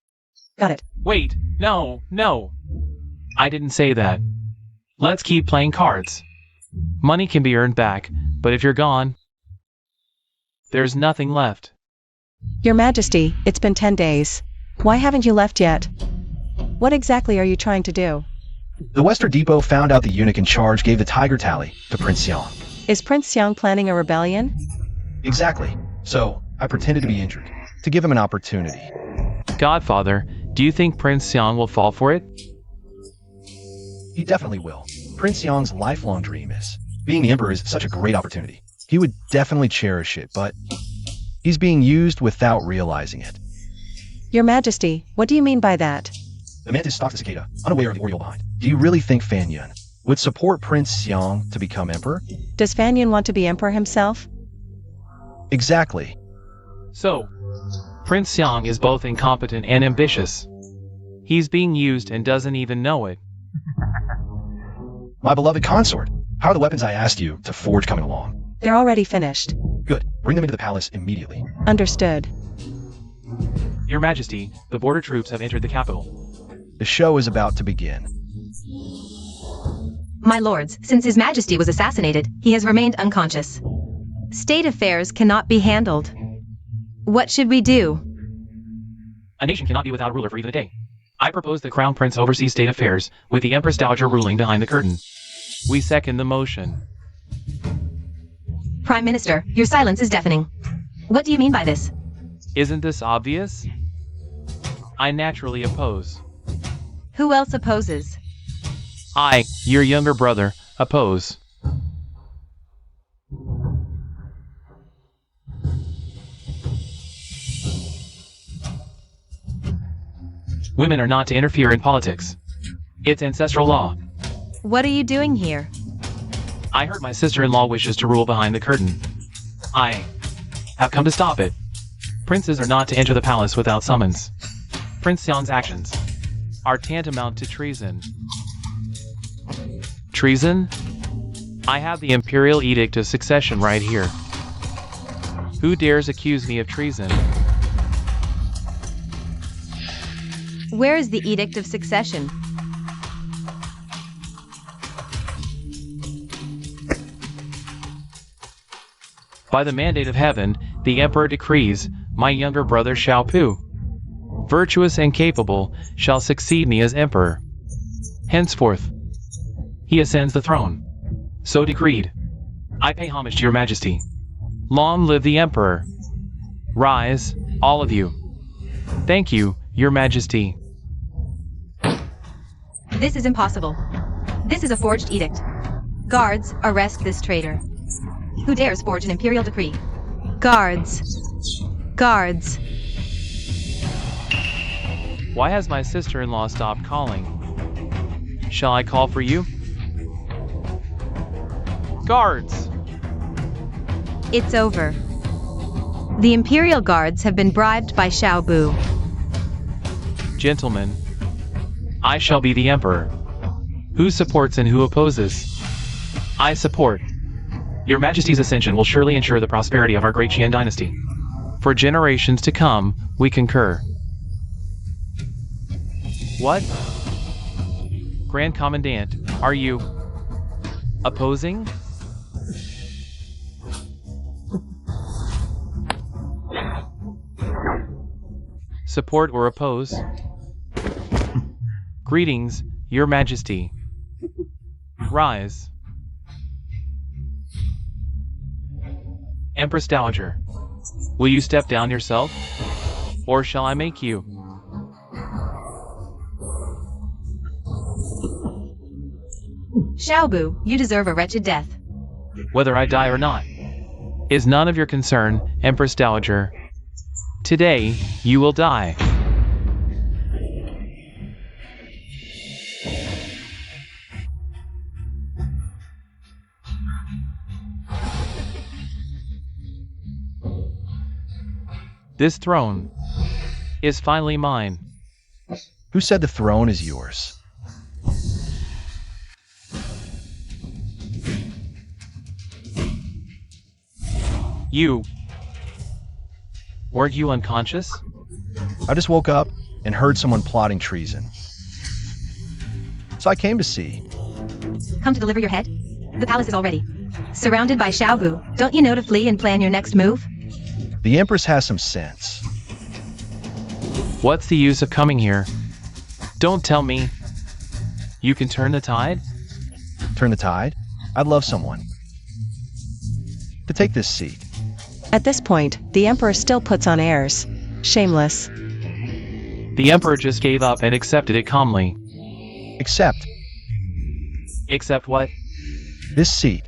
Got it. Wait, no. I didn't say that. Let's keep playing cards. Money can be earned back, but if you're gone, there's nothing left. Your Majesty, it's been 10 days. Why haven't you left yet? What exactly are you trying to do? The Western Depot found out the eunuch in charge gave the tiger tally to Prince Xiang. Is Prince Xiang planning a rebellion? Exactly. So, I pretended to be injured, to give him an opportunity. Godfather, do you think Prince Xiang will fall for it? He definitely will. Prince Xiang's lifelong dream is being the emperor is such a great opportunity. He would definitely cherish it, but he's being used without realizing it. Your Majesty, what do you mean by that? The mantis stalks the cicada, unaware of the oriole behind. Do you really think Fan Yun would support Prince Xiang to become emperor? Does Fan Yin want to be emperor himself? Exactly. So, Prince Xiang is both incompetent and ambitious. He's being used and doesn't even know it. My beloved consort, how are the weapons I asked you to forge coming along? They're already finished. Good. Bring them into the palace immediately. Understood. Your Majesty, the border troops have entered the capital. The show is about to begin. My lords, since His Majesty was assassinated, he has remained unconscious. State affairs cannot be handled. What should we do? A nation cannot be without a ruler for even a day. I propose the Crown Prince oversees state affairs, with the Empress Dowager ruling behind the curtain. We second the motion. Prime Minister, your silence is deafening. What do you mean by this? Isn't this obvious? I naturally oppose. Who else opposes? I, your younger brother, oppose. Women are not to interfere in politics. It's ancestral law. What are you doing here? I heard my sister-in-law wishes to rule behind the curtain. I have come to stop it. Princes are not to enter the palace without summons. Prince Xiang's actions are tantamount to treason. Treason? I have the imperial edict of succession right here. Who dares accuse me of treason? Where is the Edict of Succession? By the mandate of heaven, the Emperor decrees, my younger brother Xiaopu, virtuous and capable, shall succeed me as Emperor. Henceforth, he ascends the throne. So decreed. I pay homage to your majesty. Long live the Emperor. Rise, all of you. Thank you, your majesty. This is impossible. This is a forged edict. Guards, arrest this traitor. Who dares forge an imperial decree? Guards. Guards. Why has my sister-in-law stopped calling? Shall I call for you? Guards! It's over. The imperial guards have been bribed by Xiaobu. Gentlemen, I shall be the Emperor. Who supports and who opposes? I support. Your Majesty's ascension will surely ensure the prosperity of our great Qian dynasty. For generations to come, we concur. What? Grand Commandant, are you opposing? Support or oppose? Greetings, Your Majesty. Rise. Empress Dowager, will you step down yourself? Or shall I make you? Xiaobu, you deserve a wretched death. Whether I die or not is none of your concern, Empress Dowager. Today, you will die. This throne is finally mine. Who said the throne is yours? You. Weren't you unconscious? I just woke up and heard someone plotting treason. So I came to see. Come to deliver your head? The palace is all ready. Surrounded by Xiaobu, don't you know to flee and plan your next move? The Empress has some sense. What's the use of coming here? Don't tell me. You can turn the tide? Turn the tide? I'd love someone to take this seat. At this point, the Emperor still puts on airs. Shameless. The Emperor just gave up and accepted it calmly. Except Except what? this seat.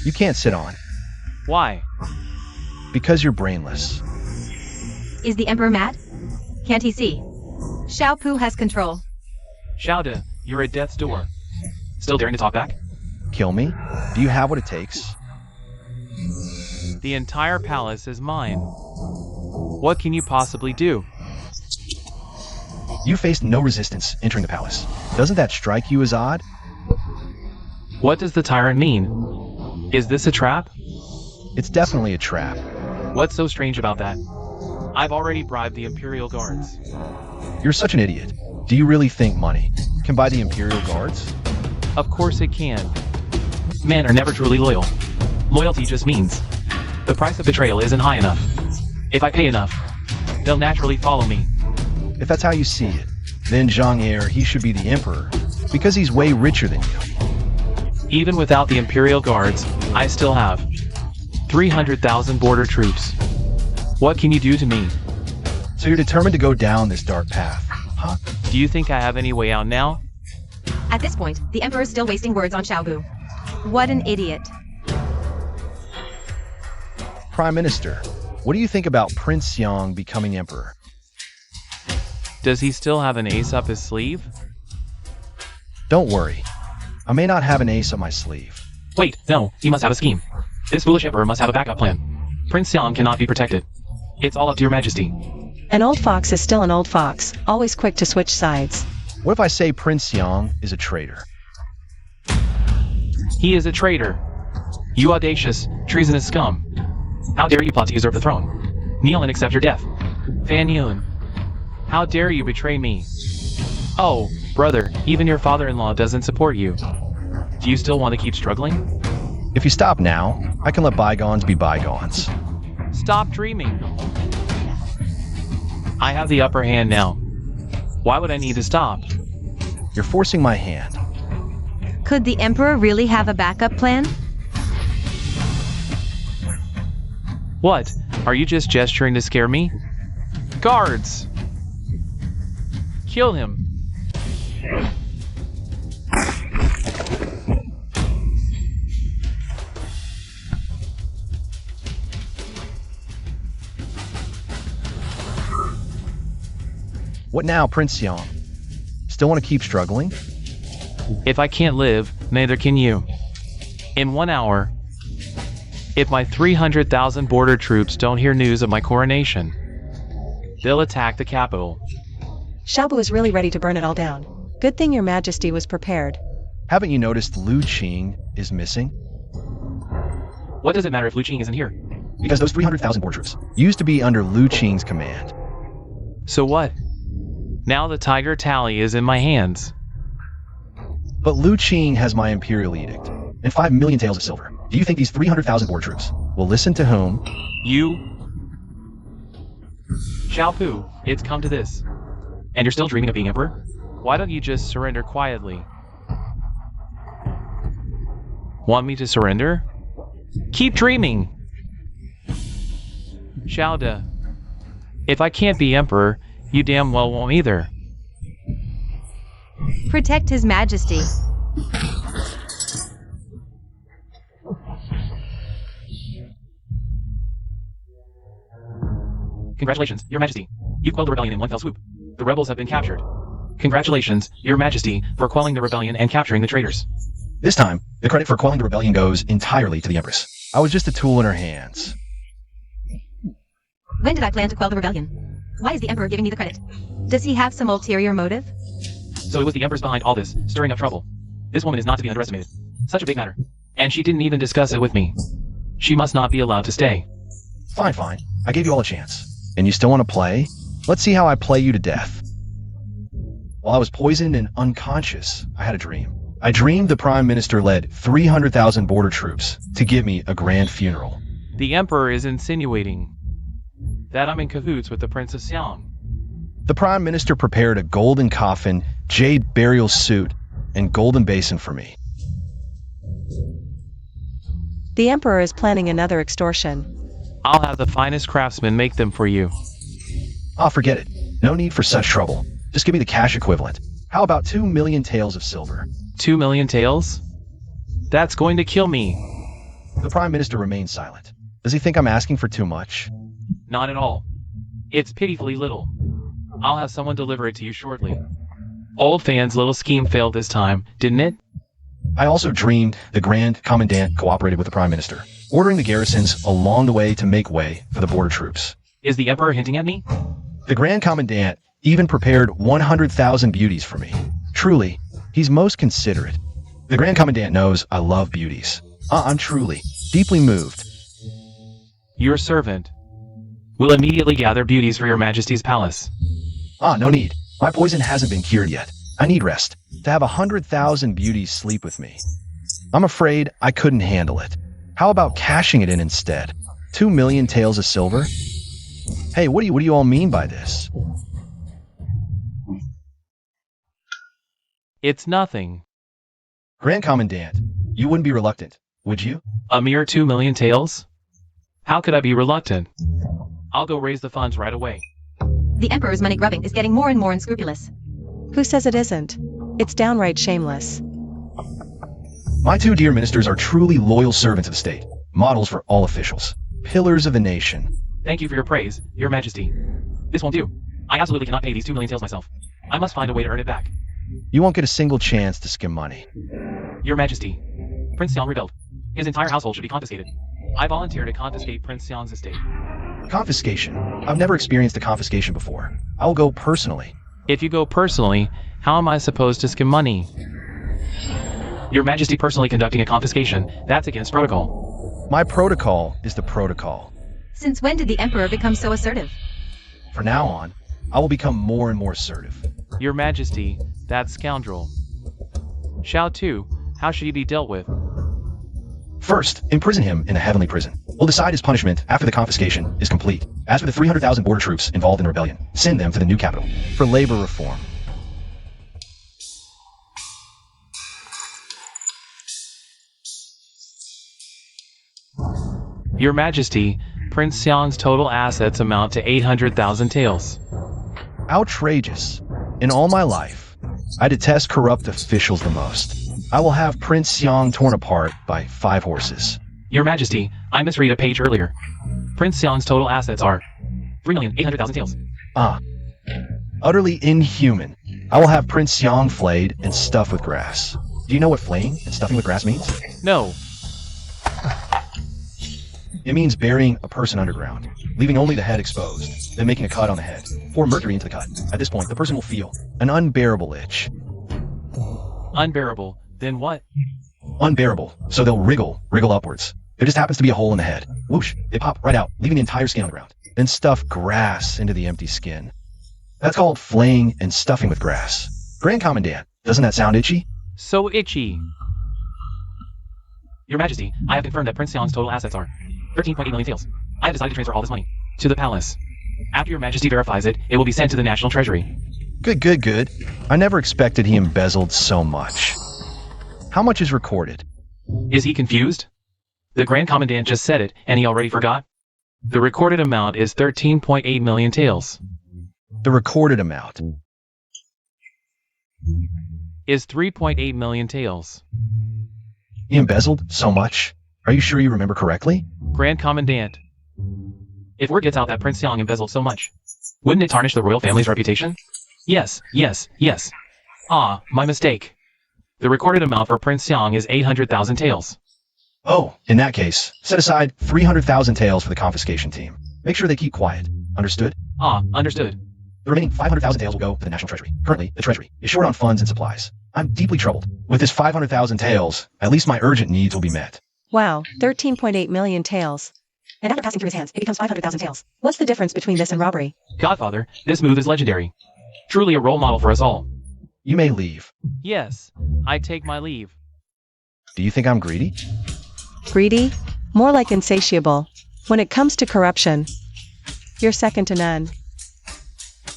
You can't sit on. Why? Because you're brainless. Is the Emperor mad? Can't he see? Xiaopu has control. Xiaoda, you're at death's door. Still daring to talk back? Kill me? Do you have what it takes? The entire palace is mine. What can you possibly do? You faced no resistance entering the palace. Doesn't that strike you as odd? What does the Tyrant mean? Is this a trap? It's definitely a trap. What's so strange about that? I've already bribed the Imperial Guards. You're such an idiot. Do you really think money can buy the Imperial Guards? Of course it can. Men are never truly loyal. Loyalty just means the price of betrayal isn't high enough. If I pay enough, they'll naturally follow me. If that's how you see it, then Zhang Heir, he should be the Emperor, because he's way richer than you. Even without the Imperial Guards, I still have 300,000 border troops. What can you do to me? So you're determined to go down this dark path, huh? Do you think I have any way out now? At this point, the Emperor is still wasting words on Xiaobu. What an idiot. Prime Minister, what do you think about Prince Xiang becoming Emperor? Does he still have an ace up his sleeve? Don't worry. I may not have an ace up my sleeve. Wait, no, he must have a scheme. This foolish Emperor must have a backup plan. Prince Xiang cannot be protected. It's all up to your majesty. An old fox is still an old fox, always quick to switch sides. What if I say Prince Xiang is a traitor? He is a traitor. You audacious, treasonous scum. How dare you plot to usurp the throne? Kneel and accept your death. Fan Yun. How dare you betray me? Oh, brother, even your father-in-law doesn't support you. Do you still want to keep struggling? If you stop now, I can let bygones be bygones. Stop dreaming. I have the upper hand now. Why would I need to stop? You're forcing my hand. Could the Emperor really have a backup plan? What? Are you just gesturing to scare me? Guards! Kill him. What now, Prince Yang? Still want to keep struggling? If I can't live, neither can you. In 1 hour, if my 300,000 border troops don't hear news of my coronation, they'll attack the capital. Xiaobu is really ready to burn it all down. Good thing your majesty was prepared. Haven't you noticed Lu Qing is missing? What does it matter if Lu Qing isn't here? Because those 300,000 border troops used to be under Lu Qing's command. So what? Now the tiger tally is in my hands. But Lu Qing has my imperial edict and 5 million taels of silver. Do you think these 300,000 border troops will listen to whom? You? Xiaopu, it's come to this. And you're still dreaming of being emperor? Why don't you just surrender quietly? Want me to surrender? Keep dreaming! Xiaoda, if I can't be emperor, you damn well won't either. Protect His Majesty. Congratulations, Your Majesty. You quelled the rebellion in one fell swoop. The rebels have been captured. Congratulations, Your Majesty, for quelling the rebellion and capturing the traitors. This time, the credit for quelling the rebellion goes entirely to the Empress. I was just a tool in her hands. When did I plan to quell the rebellion? Why is the Emperor giving me the credit? Does he have some ulterior motive? So it was the Empress behind all this, stirring up trouble. This woman is not to be underestimated. Such a big matter. And she didn't even discuss it with me. She must not be allowed to stay. Fine, fine. I gave you all a chance. And you still want to play? Let's see how I play you to death. While I was poisoned and unconscious, I had a dream. I dreamed the Prime Minister led 300,000 border troops to give me a grand funeral. The Emperor is insinuating that I'm in cahoots with the Princess Xiang. The Prime Minister prepared a golden coffin, jade burial suit, and golden basin for me. The Emperor is planning another extortion. I'll have the finest craftsmen make them for you. Forget it. No need for such trouble. Just give me the cash equivalent. How about 2 million taels of silver? 2 million taels? That's going to kill me. The Prime Minister remains silent. Does he think I'm asking for too much? Not at all. It's pitifully little. I'll have someone deliver it to you shortly. Old Fan's little scheme failed this time, didn't it? I also dreamed the Grand Commandant cooperated with the Prime Minister, ordering the garrisons along the way to make way for the border troops. Is the Emperor hinting at me? The Grand Commandant even prepared 100,000 beauties for me. Truly, he's most considerate. The Grand Commandant knows I love beauties. I'm truly, deeply moved. Your servant will immediately gather beauties for your Majesty's palace. No need. My poison hasn't been cured yet. I need rest. To have 100,000 beauties sleep with me. I'm afraid I couldn't handle it. How about cashing it in instead? 2 million taels of silver? Hey, what do you all mean by this? It's nothing. Grand Commandant, you wouldn't be reluctant, would you? A mere 2 million taels? How could I be reluctant? I'll go raise the funds right away. The Emperor's money grubbing is getting more and more unscrupulous. Who says it isn't? It's downright shameless. My 2 dear ministers are truly loyal servants of the state, models for all officials, pillars of the nation. Thank you for your praise, Your Majesty. This won't do. I absolutely cannot pay these 2 million taels myself. I must find a way to earn it back. You won't get a single chance to skim money. Your Majesty, Prince Xiang rebelled. His entire household should be confiscated. I volunteer to confiscate Prince Xiang's estate. Confiscation? I've never experienced a confiscation before. I will go personally. If you go personally, how am I supposed to skim money? Your Majesty personally conducting a confiscation, that's against protocol. My protocol is the protocol. Since when did the Emperor become so assertive? From now on, I will become more and more assertive. Your Majesty, that scoundrel. Shao Tu, how should he be dealt with? First, imprison him in a heavenly prison. We'll decide his punishment after the confiscation is complete. As for the 300,000 border troops involved in the rebellion, send them to the new capital for labor reform. Your Majesty, Prince Xiang's total assets amount to 800,000 taels. Outrageous. In all my life, I detest corrupt officials the most. I will have Prince Xiang torn apart by 5 horses. Your Majesty, I misread a page earlier. Prince Xiang's total assets are 3,800,000 taels. Utterly inhuman. I will have Prince Xiang flayed and stuffed with grass. Do you know what flaying and stuffing with grass means? No. It means burying a person underground, leaving only the head exposed, then making a cut on the head. Pour mercury into the cut. At this point, the person will feel an unbearable itch. Unbearable. Then what? Unbearable. So they'll wriggle upwards. There just happens to be a hole in the head. Whoosh, they pop right out, leaving the entire skin on the ground. Then stuff grass into the empty skin. That's called flaying and stuffing with grass. Grand Commandant, doesn't that sound itchy? So itchy. Your Majesty, I have confirmed that Prince Xiang's total assets are 13.8 million taels. I have decided to transfer all this money to the palace. After Your Majesty verifies it, it will be sent to the National Treasury. Good. I never expected he embezzled so much. How much is recorded? Is he confused? The Grand Commandant just said it, and he already forgot? The recorded amount is 13.8 million taels. The recorded amount Is 3.8 million taels. He embezzled so much? Are you sure you remember correctly? Grand Commandant, if word gets out that Prince Xiang embezzled so much, wouldn't it tarnish the royal family's reputation? Yes. Ah, my mistake. The recorded amount for Prince Xiang is 800,000 taels. Oh, in that case, set aside 300,000 taels for the confiscation team. Make sure they keep quiet. Understood? Ah, understood. The remaining 500,000 taels will go to the National Treasury. Currently, the Treasury is short on funds and supplies. I'm deeply troubled. With this 500,000 taels, at least my urgent needs will be met. Wow, 13.8 million taels. And after passing through his hands, it becomes 500,000 taels. What's the difference between this and robbery? Godfather, this move is legendary. Truly a role model for us all. You may leave. Yes, I take my leave. Do you think I'm greedy? Greedy? More like insatiable. When it comes to corruption, you're second to none.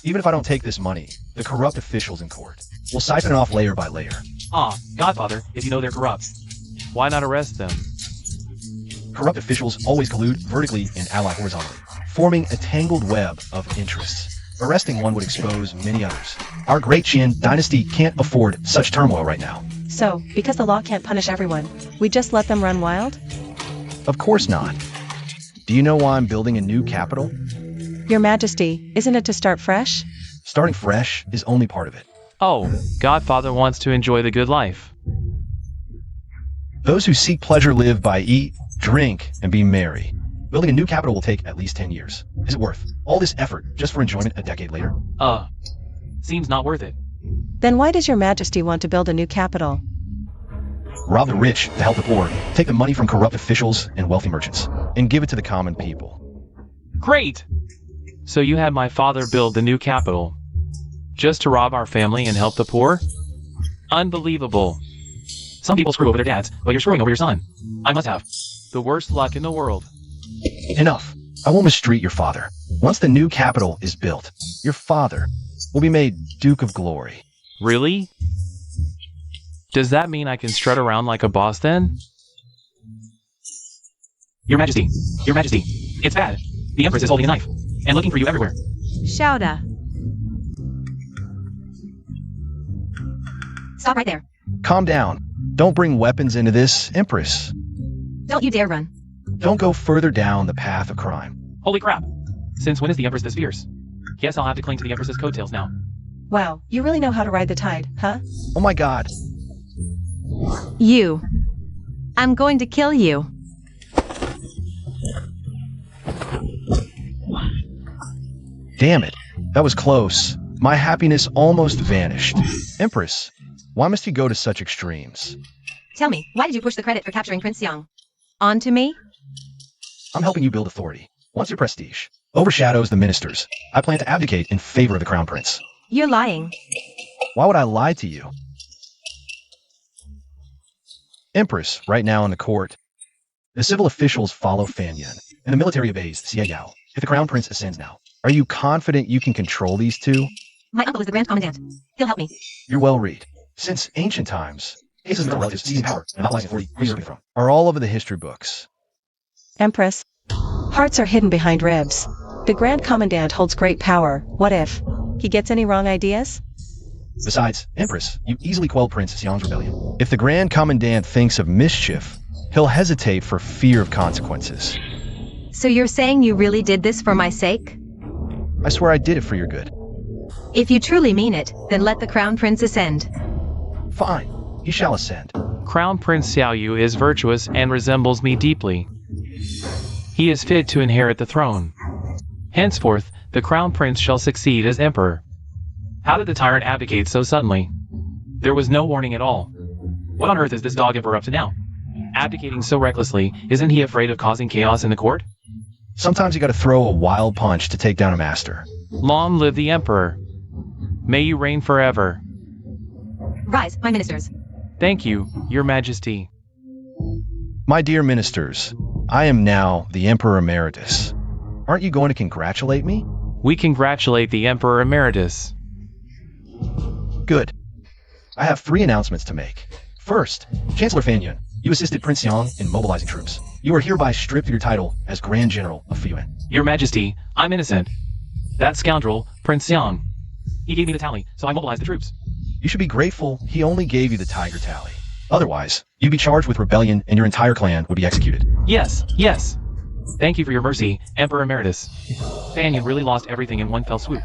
Even if I don't take this money, the corrupt officials in court will siphon it off layer by layer. Ah, Godfather, if you know they're corrupt, why not arrest them? Corrupt officials always collude vertically and ally horizontally, forming a tangled web of interests. Arresting one would expose many others. Our great Qian dynasty can't afford such turmoil right now. So, because the law can't punish everyone, we just let them run wild? Of course not. Do you know why I'm building a new capital? Your Majesty, isn't it to start fresh? Starting fresh is only part of it. Oh, Godfather wants to enjoy the good life. Those who seek pleasure live by eat, drink, and be merry. Building a new capital will take at least 10 years. Is it worth all this effort just for enjoyment a decade later? Seems not worth it. Then why does Your Majesty want to build a new capital? Rob the rich to help the poor, take the money from corrupt officials and wealthy merchants, and give it to the common people. Great! So you had my father build the new capital, just to rob our family and help the poor? Unbelievable. Some people screw over their dads, but you're screwing over your son. I must have the worst luck in the world. Enough. I won't mistreat your father. Once the new capital is built, your father will be made Duke of Glory. Really? Does that mean I can strut around like a boss then? Your Majesty, it's bad. The Empress is holding a knife, and looking for you everywhere. Shouda. Stop right there. Calm down. Don't bring weapons into this, Empress. Don't you dare run. Don't go further down the path of crime. Holy crap! Since when is the Empress this fierce? Guess I'll have to cling to the Empress's coattails now. Wow, you really know how to ride the tide, huh? Oh my god. You. I'm going to kill you. Damn it. That was close. My happiness almost vanished. Empress, why must you go to such extremes? Tell me, why did you push the credit for capturing Prince Xiang? On to me? I'm helping you build authority. Once your prestige overshadows the ministers, I plan to abdicate in favor of the crown prince. You're lying. Why would I lie to you? Empress, right now in the court. The civil officials follow Fan Yun, and the military obeys Xie Yao. If the crown prince ascends now, are you confident you can control these two? My uncle is the Grand Commandant. He'll help me. You're well read. Since ancient times, cases of middle relatives seizing power and monopolizing authority usurping throne are all over the history books. Empress. Hearts are hidden behind ribs. The Grand Commandant holds great power. What if he gets any wrong ideas? Besides, Empress, you easily quelled Prince Xiang's rebellion. If the Grand Commandant thinks of mischief, he'll hesitate for fear of consequences. So you're saying you really did this for my sake? I swear I did it for your good. If you truly mean it, then let the Crown Prince ascend. Fine, he shall ascend. Crown Prince Xiaoyu is virtuous and resembles me deeply. He is fit to inherit the throne. Henceforth, the Crown Prince shall succeed as Emperor. How did the tyrant abdicate so suddenly? There was no warning at all. What on earth is this dog Emperor up to now? Abdicating so recklessly, isn't he afraid of causing chaos in the court? Sometimes you gotta throw a wild punch to take down a master. Long live the Emperor. May you reign forever. Rise, my ministers. Thank you, Your Majesty. My dear ministers, I am now the Emperor Emeritus. Aren't you going to congratulate me? We congratulate the Emperor Emeritus. Good. I have 3 announcements to make. First, Chancellor Fan Yun, you assisted Prince Xiang in mobilizing troops. You are hereby stripped of your title as Grand General of Fuyuan. Your Majesty, I'm innocent. That scoundrel, Prince Xiang. He gave me the tally, so I mobilized the troops. You should be grateful he only gave you the tiger tally. Otherwise, you'd be charged with rebellion and your entire clan would be executed. Yes, yes. Thank you for your mercy, Emperor Emeritus. Fan Yun really lost everything in one fell swoop.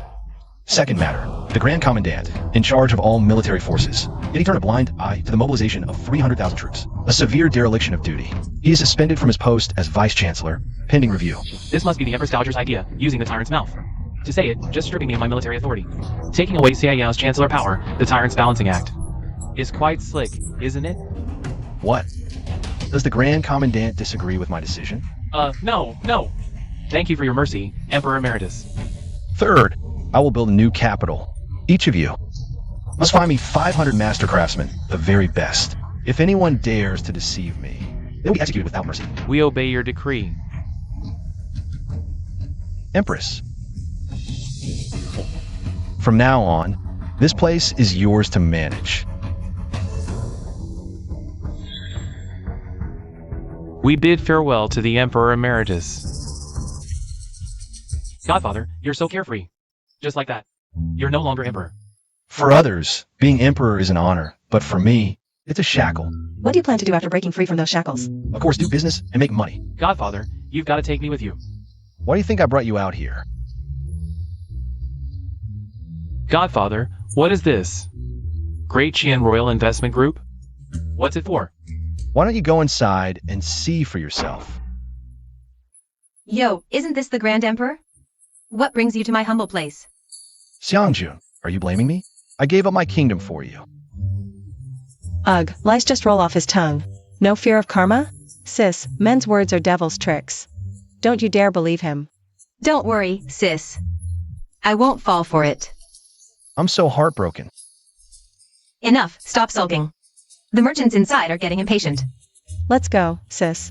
Second matter, the Grand Commandant, in charge of all military forces, yet he turned a blind eye to the mobilization of 300,000 troops, a severe dereliction of duty. He is suspended from his post as Vice-Chancellor, pending review. This must be the Empress Dowager's idea, using the tyrant's mouth. To say it, just stripping me of my military authority. Taking away Xie Yao's chancellor power, the tyrant's balancing act. Is quite slick, isn't it? What? Does the Grand Commandant disagree with my decision? No. Thank you for your mercy, Emperor Emeritus. Third, I will build a new capital. Each of you must find me 500 master craftsmen, the very best. If anyone dares to deceive me, they will be executed without mercy. We obey your decree. Empress. From now on, this place is yours to manage. We bid farewell to the Emperor Emeritus. Godfather, you're so carefree. Just like that. You're no longer Emperor. For others, being Emperor is an honor, but for me, it's a shackle. What do you plan to do after breaking free from those shackles? Of course, do business and make money. Godfather, you've got to take me with you. Why do you think I brought you out here? Godfather, what is this? Great Qian Royal Investment Group? What's it for? Why don't you go inside and see for yourself? Yo, isn't this the Grand Emperor? What brings you to my humble place? Xiangjun, are you blaming me? I gave up my kingdom for you. Ugh, lies just roll off his tongue. No fear of karma? Sis, men's words are devil's tricks. Don't you dare believe him. Don't worry, sis. I won't fall for it. I'm so heartbroken. Enough, stop sulking. The merchants inside are getting impatient. Let's go, sis.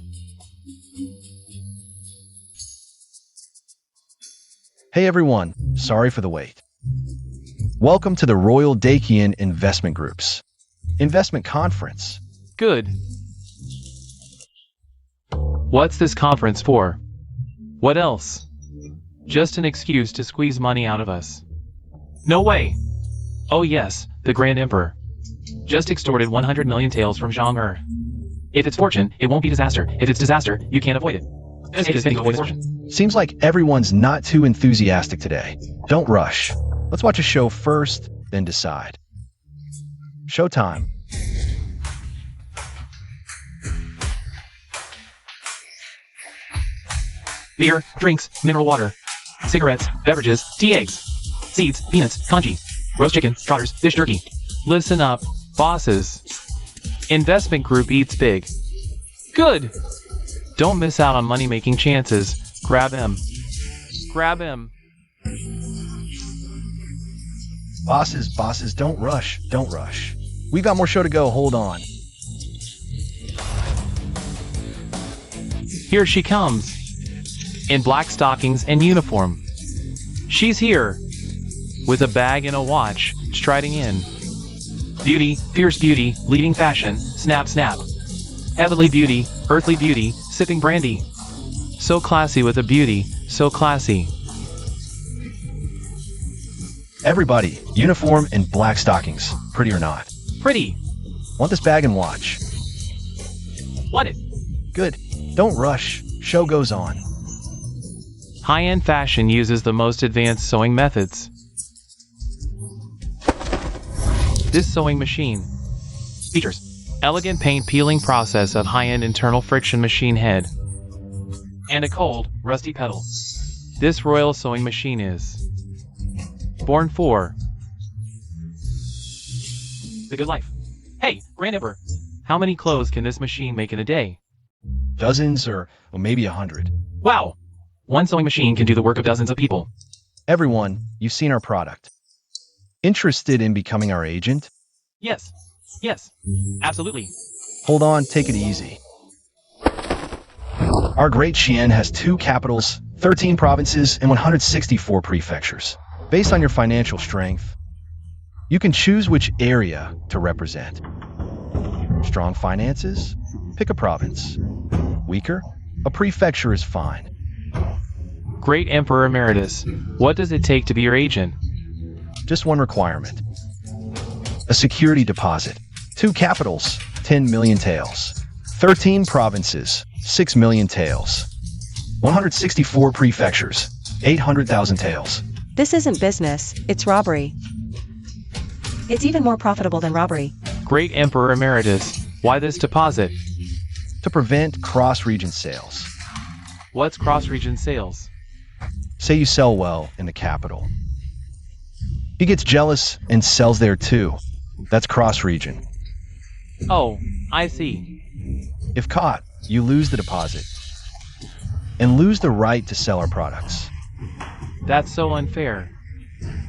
Hey everyone, sorry for the wait. Welcome to the Royal Dakian Investment Group's investment conference. Good. What's this conference for? What else? Just an excuse to squeeze money out of us. No way! Oh yes, the Grand Emperor. Just extorted 100 million taels from Zhang Er. If it's fortune, it won't be disaster. If it's disaster, you can't avoid it. This is avoid fortune. Seems like everyone's not too enthusiastic today. Don't rush. Let's watch a show first, then decide. Showtime. Beer, drinks, mineral water, cigarettes, beverages, tea, eggs, seeds, peanuts, congee, roast chicken, trotters, fish jerky. Listen up, bosses. Investment Group eats big. Good. Don't miss out on money-making chances. Grab him. Grab him. Bosses, don't rush. We've got more show to go, hold on. Here she comes. In black stockings and uniform. She's here. With a bag and a watch, striding in. Beauty, fierce beauty, leading fashion, snap snap. Heavenly beauty, earthly beauty, sipping brandy. So classy with a beauty, so classy. Everybody, uniform and black stockings, pretty or not. Pretty. Want this bag and watch. Want it. Good. Don't rush, show goes on. High-end fashion uses the most advanced sewing methods. This sewing machine features elegant paint peeling process of high-end internal friction machine head and a cold, rusty pedal. This royal sewing machine is born for the good life. Hey, Grand Emperor, how many clothes can this machine make in a day? Dozens or maybe 100. Wow! One sewing machine can do the work of dozens of people. Everyone, you've seen our product. Interested in becoming our agent? Yes, absolutely. Hold on, take it easy. Our great Xian has 2 capitals, 13 provinces, and 164 prefectures. Based on your financial strength, you can choose which area to represent. Strong finances? Pick a province. Weaker? A prefecture is fine. Great Emperor Emeritus, what does it take to be your agent? Just one requirement. A security deposit. 2 capitals, 10 million taels. 13 provinces, 6 million taels. 164 prefectures, 800,000 taels. This isn't business, it's robbery. It's even more profitable than robbery. Great Emperor Emeritus, why this deposit? To prevent cross-region sales. What's cross-region sales? Say you sell well in the capital. He gets jealous and sells there too. That's cross-region. Oh, I see. If caught, you lose the deposit and lose the right to sell our products. That's so unfair.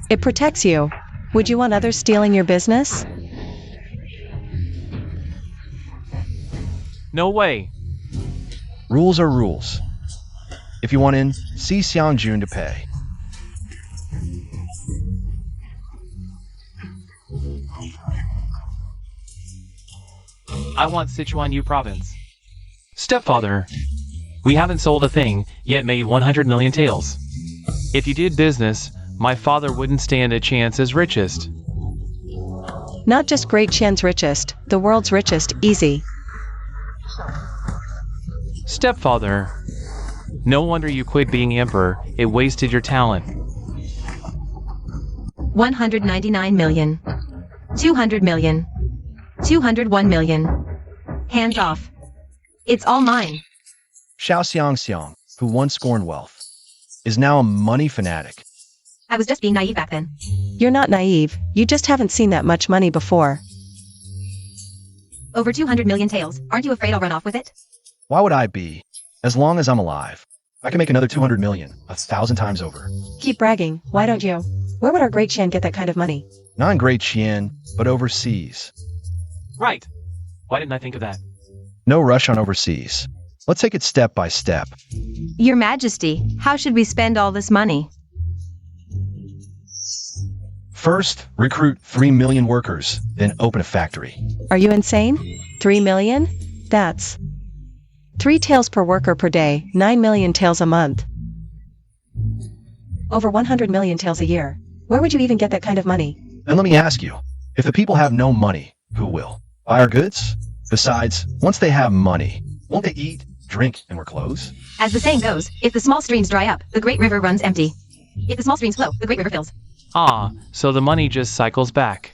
It protects you. Would you want others stealing your business? No way. Rules are rules. If you want in, see Xiang Jun to pay. I want Sichuan Yu province. Stepfather, we haven't sold a thing, yet made 100 million taels. If you did business, my father wouldn't stand a chance as richest. Not just Great Qian's richest, the world's richest, easy. Stepfather, no wonder you quit being emperor, it wasted your talent. 199 million. 200 million. 201 million. Hands off. It's all mine. Xiao Xiang, who once scorned wealth, is now a money fanatic. I was just being naive back then. You're not naive, you just haven't seen that much money before. Over 200 million taels. Aren't you afraid I'll run off with it? Why would I be? As long as I'm alive, I can make another 200 million, 1,000 times over. Keep bragging, why don't you? Where would our Great Qian get that kind of money? Not in Great Qian, but overseas. Right. Why didn't I think of that? No rush on overseas. Let's take it step by step. Your Majesty, how should we spend all this money? First, recruit 3 million workers, then open a factory. Are you insane? 3 million? That's 3 taels per worker per day, 9 million taels a month. Over 100 million taels a year. Where would you even get that kind of money? And let me ask you, if the people have no money, who will? Buy our goods? Besides, once they have money, won't they eat, drink, and wear clothes? As the saying goes, if the small streams dry up, the great river runs empty. If the small streams flow, the great river fills. Ah, so the money just cycles back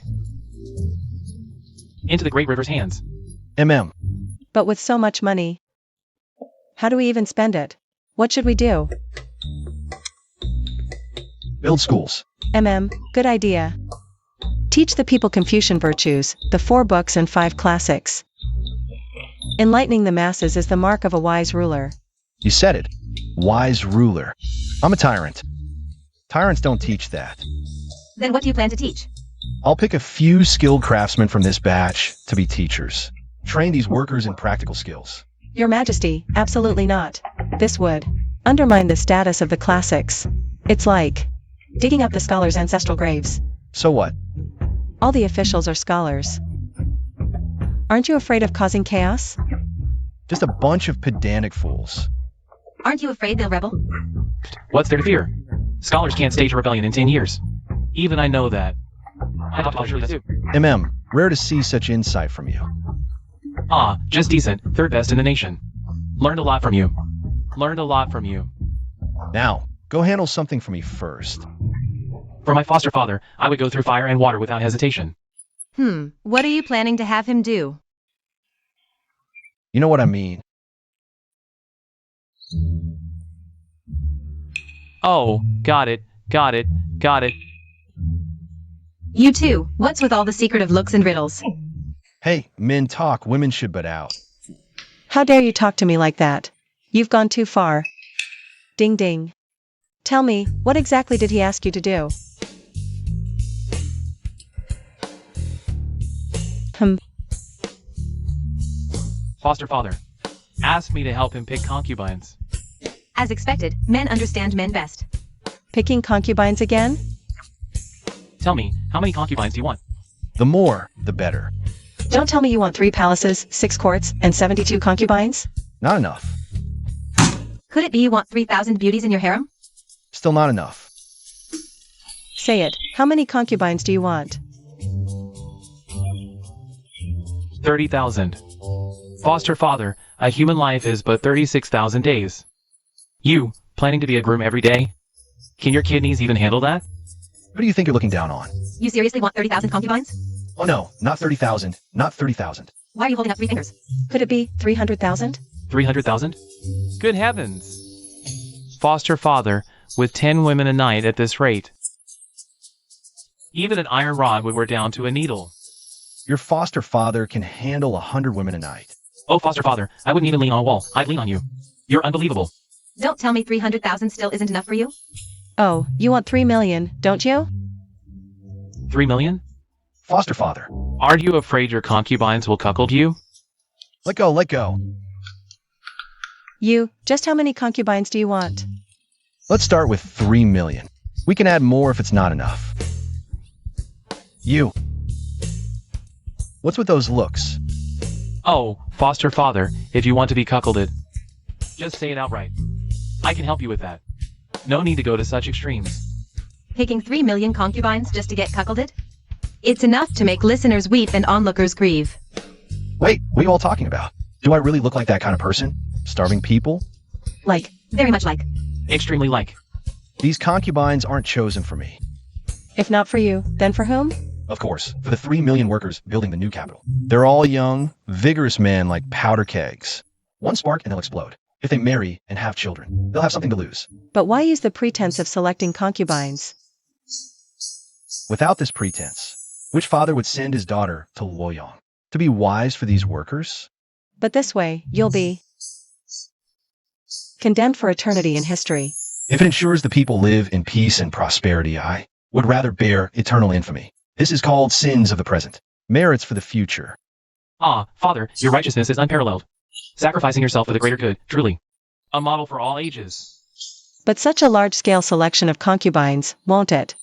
into the great river's hands. But with so much money, how do we even spend it? What should we do? Build schools. Good idea. Teach the people Confucian virtues, the 4 books and 5 classics. Enlightening the masses is the mark of a wise ruler. You said it. Wise ruler. I'm a tyrant. Tyrants don't teach that. Then what do you plan to teach? I'll pick a few skilled craftsmen from this batch to be teachers. Train these workers in practical skills. Your Majesty, absolutely not. This would undermine the status of the classics. It's like digging up the scholars' ancestral graves. So what? All the officials are scholars. Aren't you afraid of causing chaos? Just a bunch of pedantic fools. Aren't you afraid they'll rebel? What's there to fear? Scholars can't stage a rebellion in 10 years. Even I know that. I thought I'll surely too. Rare to see such insight from you. Ah, just decent. Third best in the nation. Learned a lot from you. Learned a lot from you. Now, go handle something for me first. For my foster father, I would go through fire and water without hesitation. What are you planning to have him do? You know what I mean. Oh, got it. You too. What's with all the secretive looks and riddles? Hey, men talk, women should butt out. How dare you talk to me like that? You've gone too far. Ding ding. Tell me, what exactly did he ask you to do? Foster father asked me to help him pick concubines. As expected, men understand men best. Picking concubines again? Tell me, how many concubines do you want? The more, the better. Don't tell me you want 3 palaces, 6 courts, and 72 concubines? Not enough. Could it be you want 3,000 beauties in your harem? Still not enough. Say it. How many concubines do you want? 30,000. Foster father, a human life is but 36,000 days. You, planning to be a groom every day? Can your kidneys even handle that? What do you think you're looking down on? You seriously want 30,000 concubines? Oh no, not 30,000. Not 30,000. Why are you holding up 3 fingers? Could it be 300,000? 300,000? Good heavens! Foster father, with 10 women a night at this rate. Even an iron rod would wear down to a needle. Your foster father can handle 100 women a night. Oh, foster father, I wouldn't even lean on a wall. I'd lean on you. You're unbelievable. Don't tell me 300,000 still isn't enough for you? Oh, you want 3 million, don't you? 3 million? Foster father. Aren't you afraid your concubines will cuckold you? Let go, let go. You, just how many concubines do you want? Let's start with 3 million. We can add more if it's not enough. You. What's with those looks? Oh, foster father, if you want to be cuckolded, just say it outright. I can help you with that. No need to go to such extremes. Picking 3 million concubines just to get cuckolded? It's enough to make listeners weep and onlookers grieve. Wait, what are you all talking about? Do I really look like that kind of person? Starving people? Like, Very much like. Extremely like. These concubines aren't chosen for me. if not for you, then for whom? Of course, for the 3 million workers building the new capital. They're all young, vigorous men like powder kegs. One spark and they'll explode. If they marry and have children, they'll have something to lose. But why use the pretense of selecting concubines? Without this pretense, which father would send his daughter to Luoyang to be wise for these workers? But this way, you'll be condemned for eternity in history. If it ensures the people live in peace and prosperity, I would rather bear eternal infamy. This is called sins of the present, merits for the future. Ah, Father, your righteousness is unparalleled. Sacrificing yourself for the greater good, truly. A model for all ages. But such a large-scale selection of concubines, won't it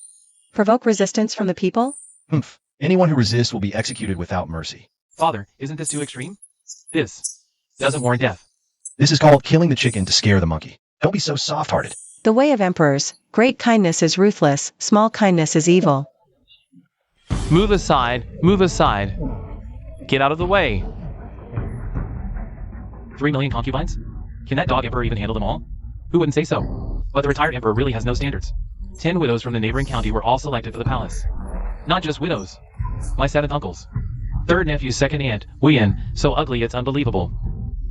provoke resistance from the people? Humph. Anyone who resists will be executed without mercy. Father, isn't this too extreme? This doesn't warrant death. This is called killing the chicken to scare the monkey. Don't be so soft-hearted. The way of emperors, great kindness is ruthless, small kindness is evil. Move aside, move aside. Get out of the way. 3 million concubines? Can that dog emperor even handle them all? Who wouldn't say so? But the retired emperor really has no standards. 10 widows from the neighboring county were all selected for the palace. Not just widows. My 7th uncles. 3rd nephew's 2nd aunt, Wuyan, so ugly it's unbelievable.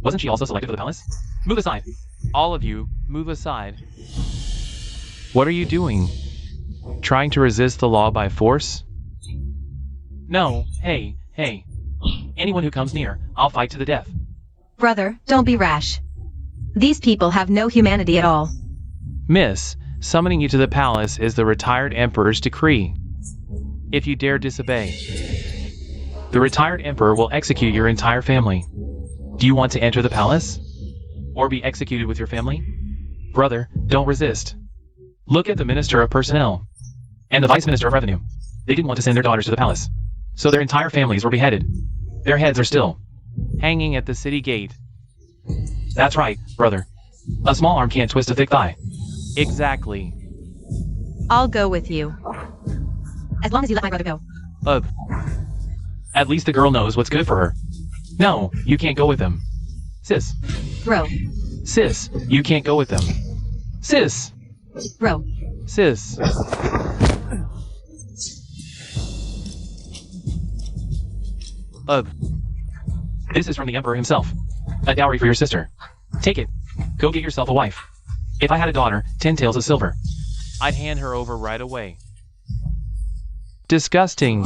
Wasn't she also selected for the palace? Move aside. All of you, move aside. What are you doing? Trying to resist the law by force? No, hey. Anyone who comes near, I'll fight to the death. Brother, don't be rash. These people have no humanity at all. Miss, summoning you to the palace is the retired emperor's decree. If you dare disobey, the retired emperor will execute your entire family. Do you want to enter the palace? Or be executed with your family? Brother, don't resist. Look at the Minister of Personnel and the Vice Minister of Revenue. They didn't want to send their daughters to the palace, so their entire families were beheaded. Their heads are still hanging at the city gate. That's right, brother. A small arm can't twist a thick thigh. Exactly. I'll go with you. As long as you let my brother go. At least the girl knows what's good for her. No, you can't go with them. Sis. Bro. Sis, you can't go with them. Sis. Bro. Sis. This is from the Emperor himself. A dowry for your sister. Take it. Go get yourself a wife. If I had a daughter, 10 taels of silver, I'd hand her over right away. Disgusting.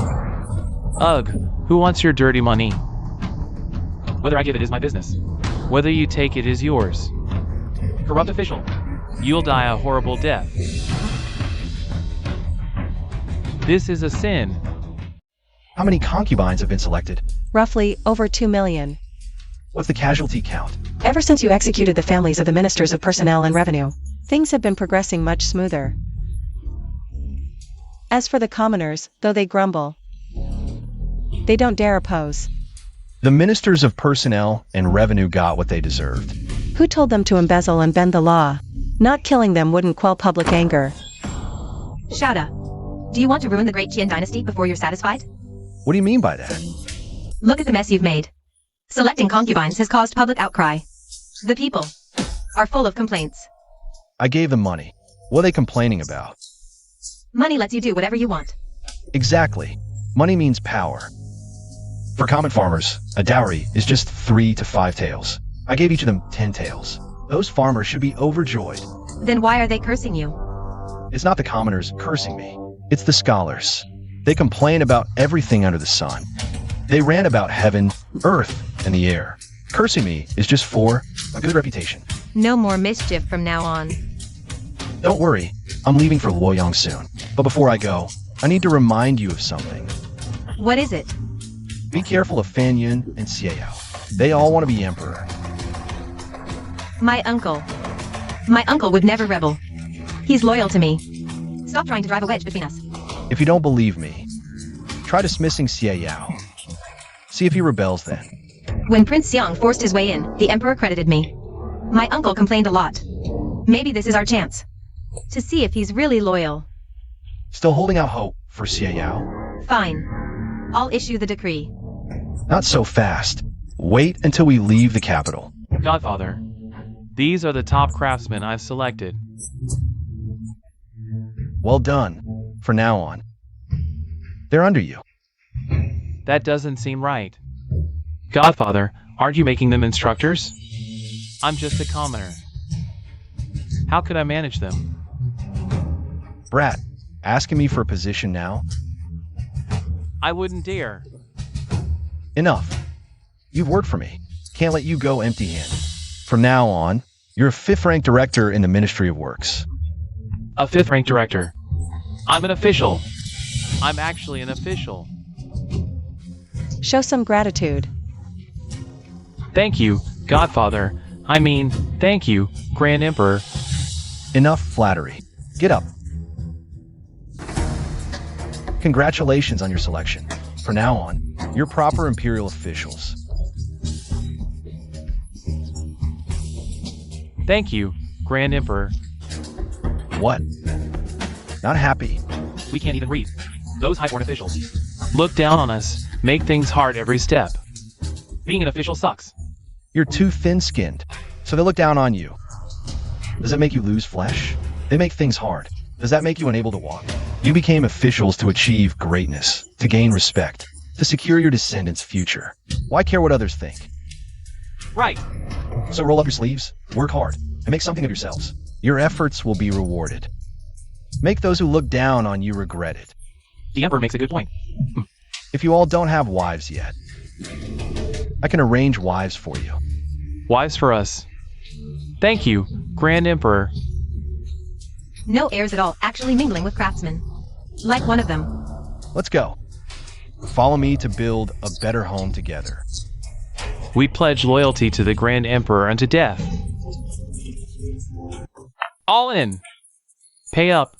Ugh, who wants your dirty money? Whether I give it is my business. Whether you take it is yours. Corrupt official. You'll die a horrible death. This is a sin. How many concubines have been selected? Roughly over 2 million. What's the casualty count? Ever since you executed the families of the Ministers of Personnel and Revenue, things have been progressing much smoother. As for the commoners, though they grumble, they don't dare oppose. The Ministers of Personnel and Revenue got what they deserved. Who told them to embezzle and bend the law? Not killing them wouldn't quell public anger. Shouta. Do you want to ruin the great Qian dynasty before you're satisfied? What do you mean by that? Look at the mess you've made. Selecting concubines has caused public outcry. The people are full of complaints. I gave them money. What are they complaining about? Money lets you do whatever you want. Exactly. Money means power. For common farmers, a dowry is just 3 to 5 taels. I gave each of them 10 taels. Those farmers should be overjoyed. Then why are they cursing you? It's not the commoners cursing me. It's the scholars. They complain about everything under the sun. They rant about heaven, earth, and the air. Cursing me is just for a good reputation. No more mischief from now on. Don't worry, I'm leaving for Luoyang soon. But before I go, I need to remind you of something. What is it? Be careful of Fan Yun and Xiao. They all want to be emperor. My uncle. My uncle would never rebel. He's loyal to me. Stop trying to drive a wedge between us. If you don't believe me, try dismissing Xiao. See if he rebels then. When Prince Xiang forced his way in, the emperor credited me. My uncle complained a lot. Maybe this is our chance to see if he's really loyal. Still holding out hope for Xiao? Fine. I'll issue the decree. Not so fast. Wait until we leave the capital. Godfather, these are the top craftsmen I've selected. Well done. From now on. They're under you. That doesn't seem right. Godfather, aren't you making them instructors? I'm just a commoner. How could I manage them? Brat, asking me for a position now? I wouldn't dare. Enough. You've worked for me. Can't let you go empty-handed. From now on, you're a 5th-rank director in the Ministry of Works. A 5th-rank director. I'm an official. I'm actually an official. Show some gratitude. Thank you, Godfather. I mean, thank you, Grand Emperor. Enough flattery. Get up. Congratulations on your selection. From now on, you're proper imperial officials. Thank you, Grand Emperor. What? Not happy? We can't even read. Those highborn officials look down on us, make things hard every step. Being an official sucks. You're too thin-skinned, so they look down on you. Does that make you lose flesh? They make things hard. Does that make you unable to walk? You became officials to achieve greatness, to gain respect, to secure your descendants' future. Why care what others think? Right. So roll up your sleeves, work hard, and make something of yourselves. Your efforts will be rewarded. Make those who look down on you regret it. The Emperor makes a good point. If you all don't have wives yet, I can arrange wives for you. Wives for us. Thank you, Grand Emperor. No airs at all, actually mingling with craftsmen. Like one of them. Let's go. Follow me to build a better home together. We pledge loyalty to the Grand Emperor unto death. All in! Pay up,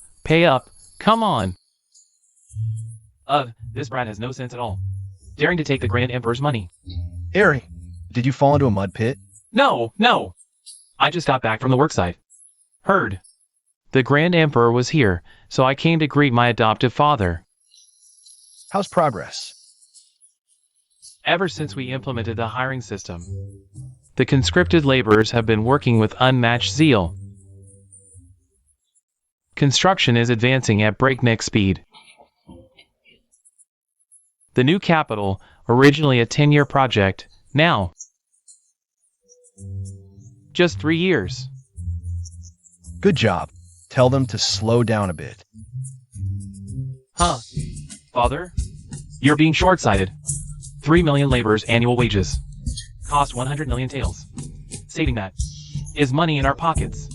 come on! This brat has no sense at all. Daring to take the Grand Emperor's money. Airy, did you fall into a mud pit? No! I just got back from the worksite. Heard. The Grand Emperor was here, so I came to greet my adoptive father. How's progress? Ever since we implemented the hiring system, the conscripted laborers have been working with unmatched zeal. Construction is advancing at breakneck speed. The new capital, originally a 10-year project, now just 3 years. Good job. Tell them to slow down a bit. Huh, Father? You're being short-sighted. 3 million laborers' annual wages. Cost 100 million taels. Saving that is money in our pockets.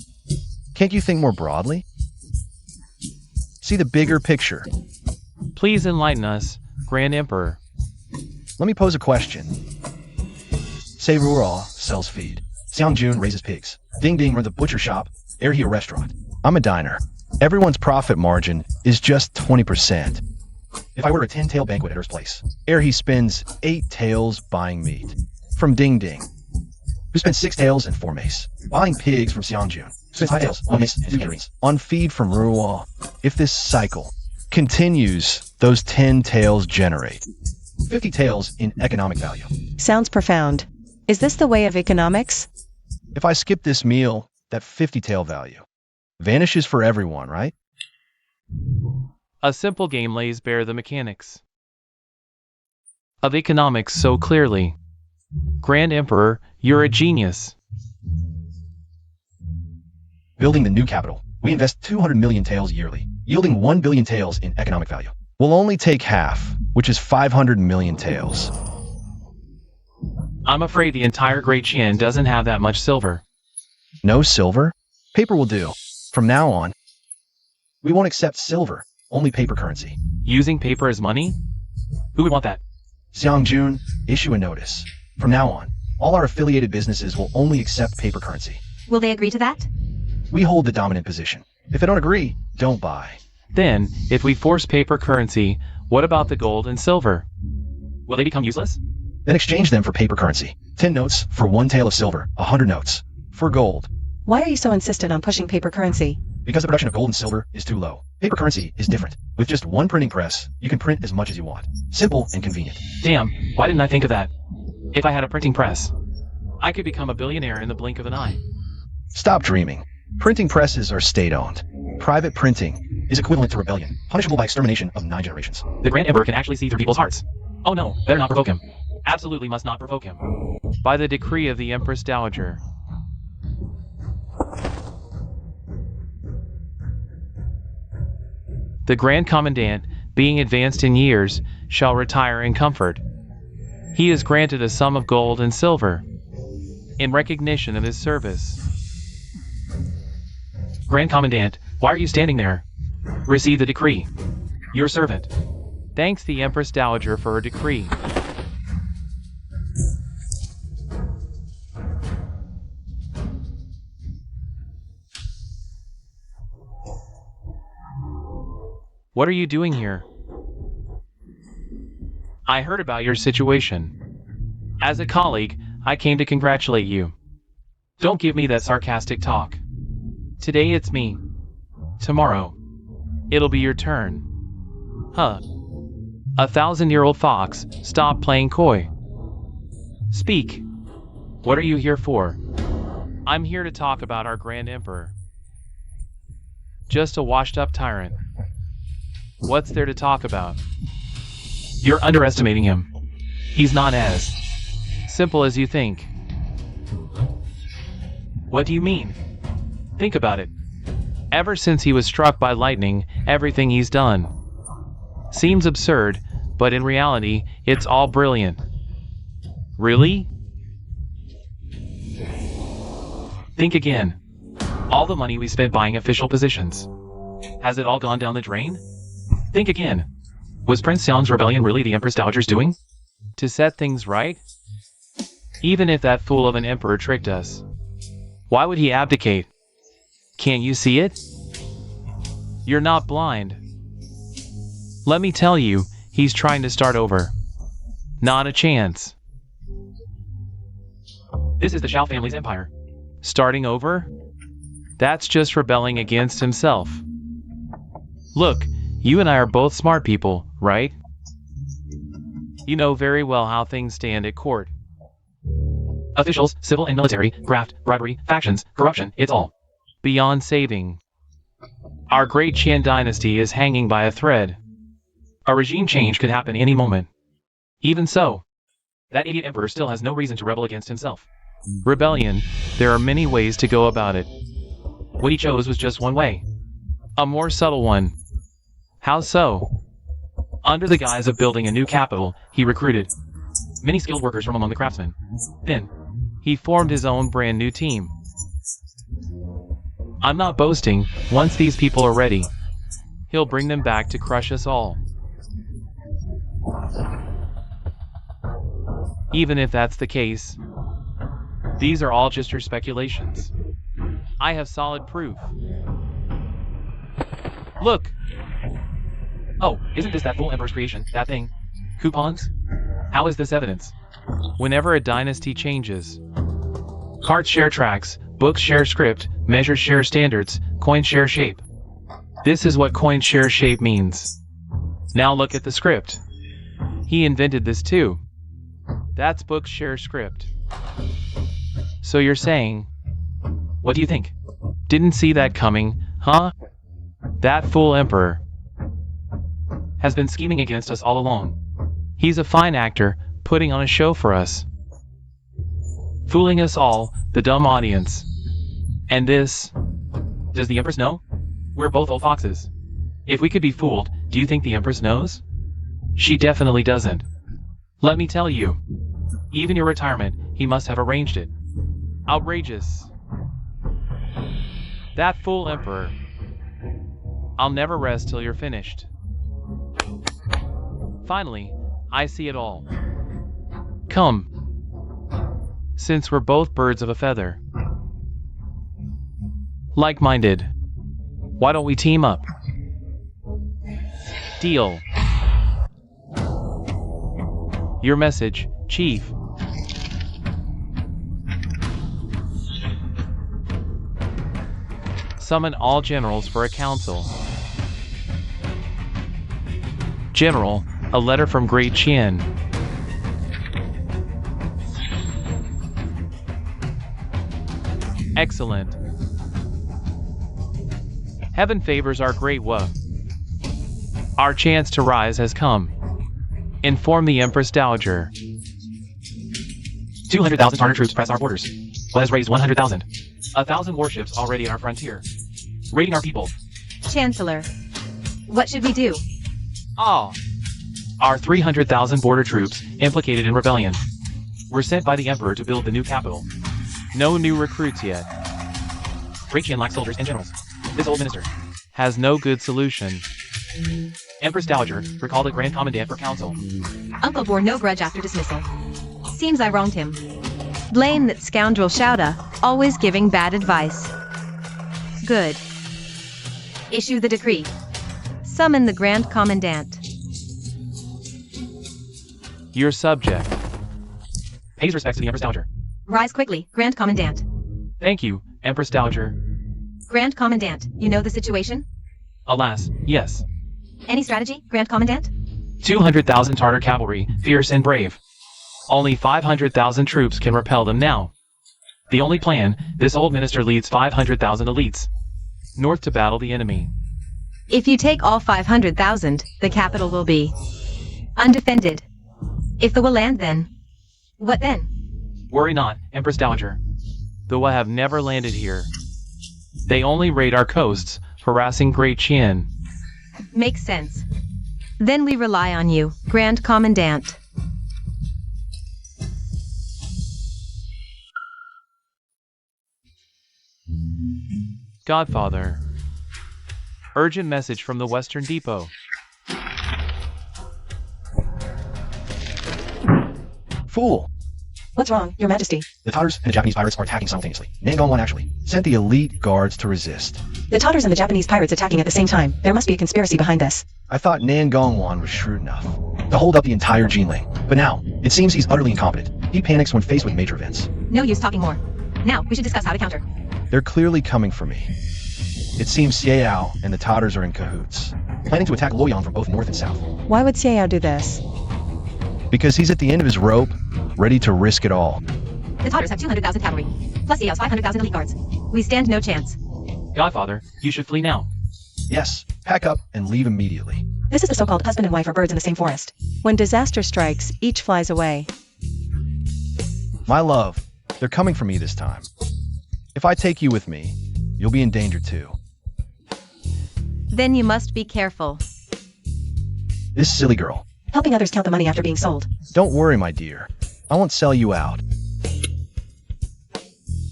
Can't you think more broadly? See the bigger picture. Please enlighten us, Grand Emperor. Let me pose a question. Say Rural sells feed. Xiangjun raises pigs. Ding Ding runs a butcher shop. Erhe a restaurant. I'm a diner. Everyone's profit margin is just 20%. If I order a 10-tail banquet at Er's place, Erhe spends 8 taels buying meat. From Ding Ding, who spends 6 taels and 4 mace. Buying pigs from Xiangjun, who spends 5 taels, 1 mace, and 2 catering. On feed from Rural. If this cycle continues, those 10 taels generate 50 taels in economic value. Sounds profound. Is this the way of economics? If I skip this meal, that 50 tael value vanishes for everyone, right? A simple game lays bare the mechanics of economics so clearly. Grand Emperor, you're a genius. Building the new capital, we invest 200 million taels yearly, yielding 1 billion taels in economic value. We'll only take half, which is 500 million taels. I'm afraid the entire Great Qian doesn't have that much silver. No silver? Paper will do. From now on, we won't accept silver, only paper currency. Using paper as money? Who would want that? Xiangjun, issue a notice. From now on, all our affiliated businesses will only accept paper currency. Will they agree to that? We hold the dominant position. If they don't agree, don't buy. Then, if we force paper currency, what about the gold and silver? Will they become useless? Then exchange them for paper currency. 10 notes for 1 tael of silver, 100 notes for gold. Why are you so insistent on pushing paper currency? Because the production of gold and silver is too low. Paper currency is different. With just 1 printing press, you can print as much as you want. Simple and convenient. Damn, why didn't I think of that? If I had a printing press, I could become a billionaire in the blink of an eye. Stop dreaming. Printing presses are state-owned. Private printing is equivalent to rebellion, punishable by extermination of 9 generations. The Grand Emperor can actually see through people's hearts. Oh no, better not provoke him. Absolutely must not provoke him. By the decree of the Empress Dowager. The Grand Commandant, being advanced in years, shall retire in comfort. He is granted a sum of gold and silver in recognition of his service. Grand Commandant, why are you standing there? Receive the decree. Your servant. Thanks the Empress Dowager for her decree. What are you doing here? I heard about your situation. As a colleague, I came to congratulate you. Don't give me that sarcastic talk. Today it's me. Tomorrow, it'll be your turn. Huh. A 1,000-year-old fox, stop playing coy. Speak. What are you here for? I'm here to talk about our Grand Emperor. Just a washed-up tyrant. What's there to talk about? You're underestimating him. He's not as simple as you think. What do you mean? Think about it. Ever since he was struck by lightning, everything he's done seems absurd, but in reality, it's all brilliant. Really? Think again. All the money we spent buying official positions. Has it all gone down the drain? Think again. Was Prince Xiang's rebellion really the Empress Dowager's doing? To set things right? Even if that fool of an emperor tricked us, why would he abdicate? Can't you see it? You're not blind. Let me tell you, he's trying to start over. Not a chance. This is the Shao family's empire. Starting over? That's just rebelling against himself. Look, you and I are both smart people, right? You know very well how things stand at court. Officials, civil and military, graft, bribery, factions, corruption, it's all beyond saving. Our great Qian dynasty is hanging by a thread. A regime change could happen any moment. Even so, that idiot emperor still has no reason to rebel against himself. Rebellion, there are many ways to go about it. What he chose was just one way. A more subtle one. How so? Under the guise of building a new capital, he recruited many skilled workers from among the craftsmen. Then, he formed his own brand new team. I'm not boasting. Once these people are ready, he'll bring them back to crush us all. Even if that's the case, these are all just your speculations. I have solid proof. Look! Oh, isn't this that fool emperor's creation, that thing? Coupons? How is this evidence? Whenever a dynasty changes, cards share tracks, books share script, measures share standards, coins share shape. This is what coin share shape means. Now look at the script. He invented this too. That's books share script. So you're saying, what do you think? Didn't see that coming, huh? That fool emperor has been scheming against us all along. He's a fine actor, putting on a show for us. Fooling us all, the dumb audience. And this... Does the Empress know? We're both old foxes. If we could be fooled, do you think the Empress knows? She definitely doesn't. Let me tell you. Even your retirement, he must have arranged it. Outrageous. That fool emperor. I'll never rest till you're finished. Finally, I see it all. Come. Since we're both birds of a feather. Like-minded. Why don't we team up? Deal. Your message, Chief. Summon all generals for a council. General, a letter from Great Qian. Excellent. Heaven favors our great Wu. Our chance to rise has come. Inform the Empress Dowager. 200,000 Tartar troops press our borders. Weds raised 100,000. 1,000 warships already at our frontier. Raiding our people. Chancellor, what should we do? Ah. Our 300,000 border troops, implicated in rebellion, were sent by the Emperor to build the new capital. No new recruits yet. Great Qian lacks soldiers and generals. This old minister has no good solution. Empress Dowager, recall the Grand Commandant for council. Uncle bore no grudge after dismissal. Seems I wronged him. Blame that scoundrel Shouda, always giving bad advice. Good. Issue the decree. Summon the Grand Commandant. Your subject. Pays respects to the Empress Dowager. Rise quickly, Grand Commandant. Thank you, Empress Dowager. Grand Commandant, you know the situation? Alas, yes. Any strategy, Grand Commandant? 200,000 Tartar cavalry, fierce and brave. Only 500,000 troops can repel them now. The only plan, this old minister leads 500,000 elites north to battle the enemy. If you take all 500,000, the capital will be undefended. If the Wu land then, what then? Worry not, Empress Dowager. The Wu have never landed here. They only raid our coasts, harassing Great Qian. Makes sense. Then we rely on you, Grand Commandant. Godfather. Urgent message from the Western Depot. Fool! What's wrong, Your Majesty? The Tatars and the Japanese pirates are attacking simultaneously. Nangong actually sent the elite guards to resist. The Tatars and the Japanese pirates attacking at the same time. There must be a conspiracy behind this. I thought Nangong was shrewd enough to hold up the entire Jinling, but now it seems he's utterly incompetent. He panics when faced with major events. No use talking more. Now, we should discuss how to counter. They're clearly coming for me. It seems Xiao and the Tatars are in cahoots, planning to attack Luoyang from both north and south. Why would Xiao do this? Because he's at the end of his rope, ready to risk it all. The Tatars have 200,000 cavalry, plus Xiao's 500,000 elite guards. We stand no chance. Godfather, you should flee now. Yes, pack up and leave immediately. This is the so-called husband and wife are birds in the same forest. When disaster strikes, each flies away. My love, they're coming for me this time. If I take you with me, you'll be in danger too. Then you must be careful. This silly girl. Helping others count the money after being sold. Don't worry, my dear. I won't sell you out.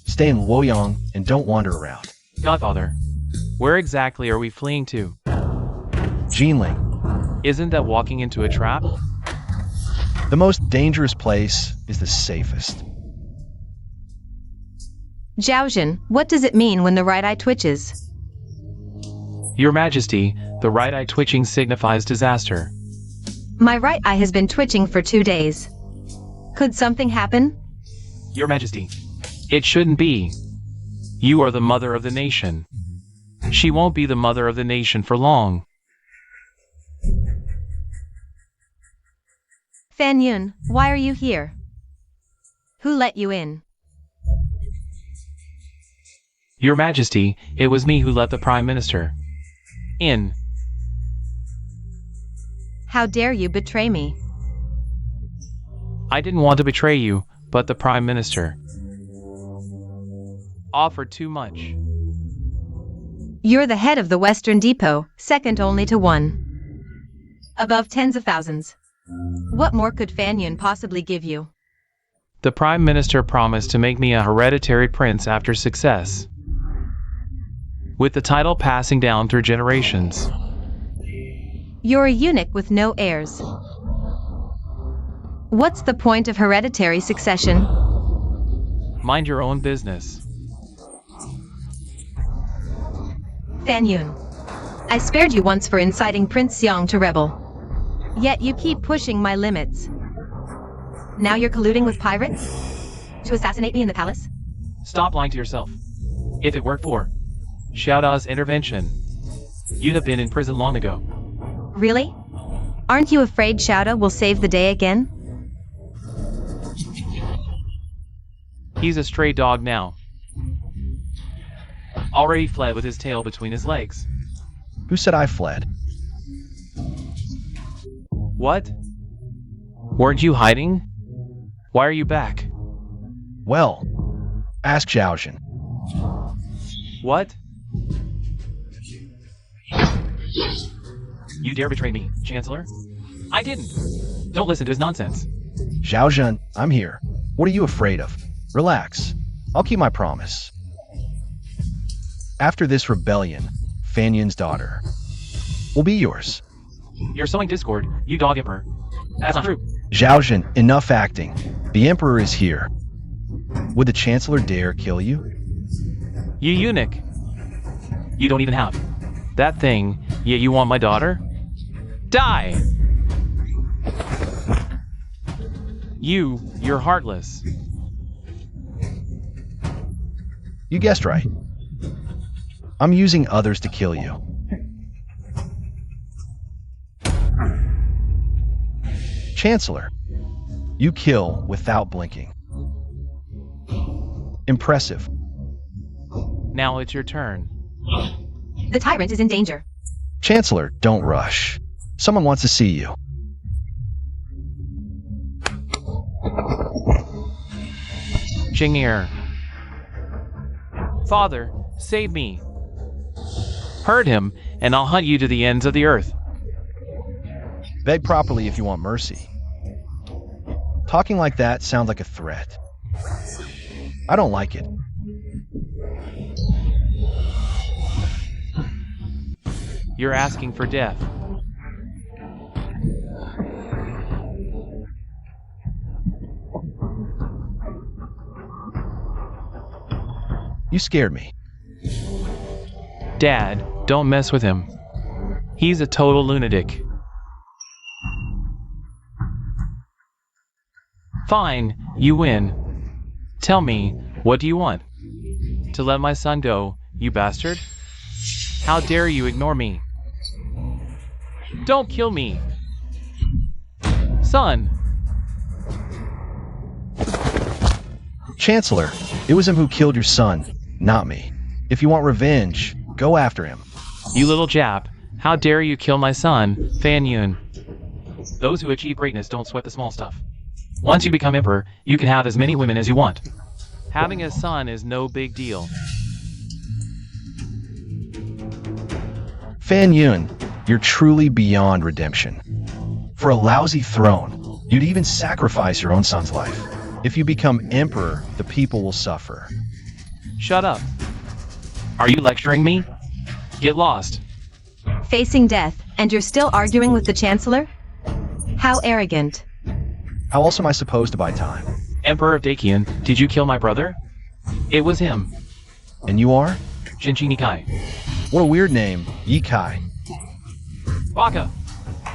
Stay in Luoyang and don't wander around. Godfather, where exactly are we fleeing to? Jinling. Isn't that walking into a trap? The most dangerous place is the safest. Zhaojin, what does it mean when the right eye twitches? Your Majesty, the right eye twitching signifies disaster. My right eye has been twitching for 2 days. Could something happen? Your Majesty, it shouldn't be. You are the mother of the nation. She won't be the mother of the nation for long. Fan Yun, why are you here? Who let you in? Your Majesty, it was me who let the Prime Minister in. How dare you betray me? I didn't want to betray you, but the Prime Minister offered too much. You're the head of the Western Depot, second only to one. Above tens of thousands. What more could Fan Yun possibly give you? The Prime Minister promised to make me a hereditary prince after success, with the title passing down through generations. You're a eunuch with no heirs. What's the point of hereditary succession? Mind your own business. Fan Yun, I spared you once for inciting Prince Xiang to rebel. Yet you keep pushing my limits. Now you're colluding with pirates? To assassinate me in the palace? Stop lying to yourself. If it weren't for Xiaoda's intervention, you'd have been in prison long ago. Really? Aren't you afraid Xiaoda will save the day again? He's a stray dog now. Already fled with his tail between his legs. Who said I fled? What? Weren't you hiding? Why are you back? Well, ask Zhaojin. What? You dare betray me, Chancellor? I didn't. Don't listen to his nonsense. Zhaojin, I'm here. What are you afraid of? Relax. I'll keep my promise. After this rebellion, Fan Yun's daughter will be yours. You're sowing discord, you dog emperor. That's not true. Zhaojin, enough acting. The Emperor is here. Would the Chancellor dare kill you? You eunuch. You don't even have that thing, yet you want my daughter? Die! You're heartless. You guessed right. I'm using others to kill you. Chancellor, you kill without blinking. Impressive. Now it's your turn. The Tyrant is in danger. Chancellor, don't rush. Someone wants to see you. Jingir. Father, save me. Hurt him, and I'll hunt you to the ends of the earth. Beg properly if you want mercy. Talking like that sounds like a threat. I don't like it. You're asking for death. You scared me. Dad, don't mess with him. He's a total lunatic. Fine, you win. Tell me, what do you want? To let my son go, you bastard? How dare you ignore me? Don't kill me! Son! Chancellor, it was him who killed your son, not me. If you want revenge, go after him. You little Jap, how dare you kill my son, Fan Yun? Those who achieve greatness don't sweat the small stuff. Once you become emperor, you can have as many women as you want. Having a son is no big deal. Fan Yun, you're truly beyond redemption. For a lousy throne, you'd even sacrifice your own son's life. If you become emperor, the people will suffer. Shut up. Are you lecturing me? Get lost. Facing death, and you're still arguing with the Chancellor? How arrogant. How else am I supposed to buy time? Emperor Abdication, did you kill my brother? It was him. And you are? Shinchi Nikai. What a weird name, Yikai. Baka!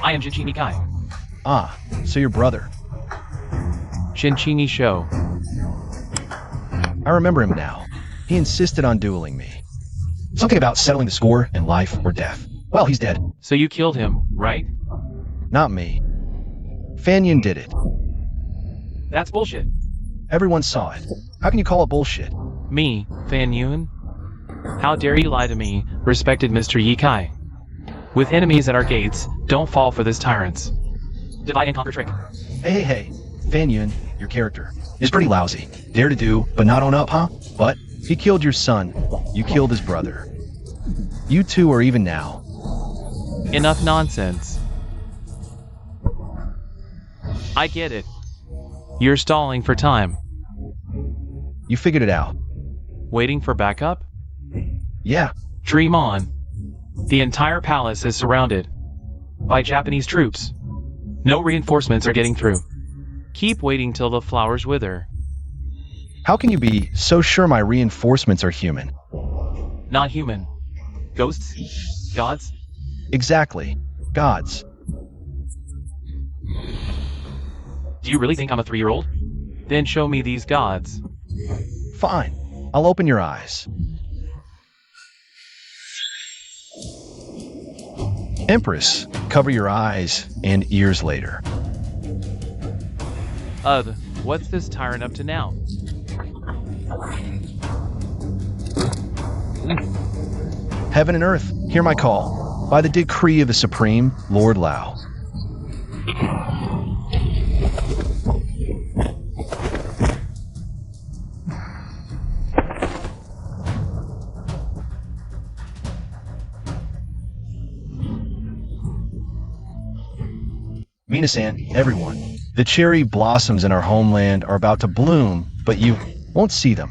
I am Shinchi Nikai. Ah, so your brother. Shinchi Nisho. I remember him now. He insisted on dueling me. Something about settling the score in life or death. Well, he's dead. So you killed him, right? Not me. Fan Yun did it. That's bullshit. Everyone saw it. How can you call it bullshit? Me, Fan Yun? How dare you lie to me, respected Mr. Yikai? With enemies at our gates, don't fall for this tyrant's divide and conquer trick. Hey, Fan Yun, your character, is pretty lousy. Dare to do, but not own up, huh? But he killed your son. You killed his brother. You two are even now. Enough nonsense. I get it. You're stalling for time. You figured it out. Waiting for backup? Yeah. Dream on. The entire palace is surrounded by Japanese troops. No reinforcements are getting through. Keep waiting till the flowers wither. How can you be so sure my reinforcements are human? Not human. Ghosts? Gods? Exactly. Gods. Do you really think I'm a 3-year-old? Then show me these gods. Fine. I'll open your eyes. Empress, cover your eyes and ears later. What's this tyrant up to now? Heaven and earth, hear my call. By the decree of the Supreme Lord Lao. Minasan, everyone. The cherry blossoms in our homeland are about to bloom, but you won't see them.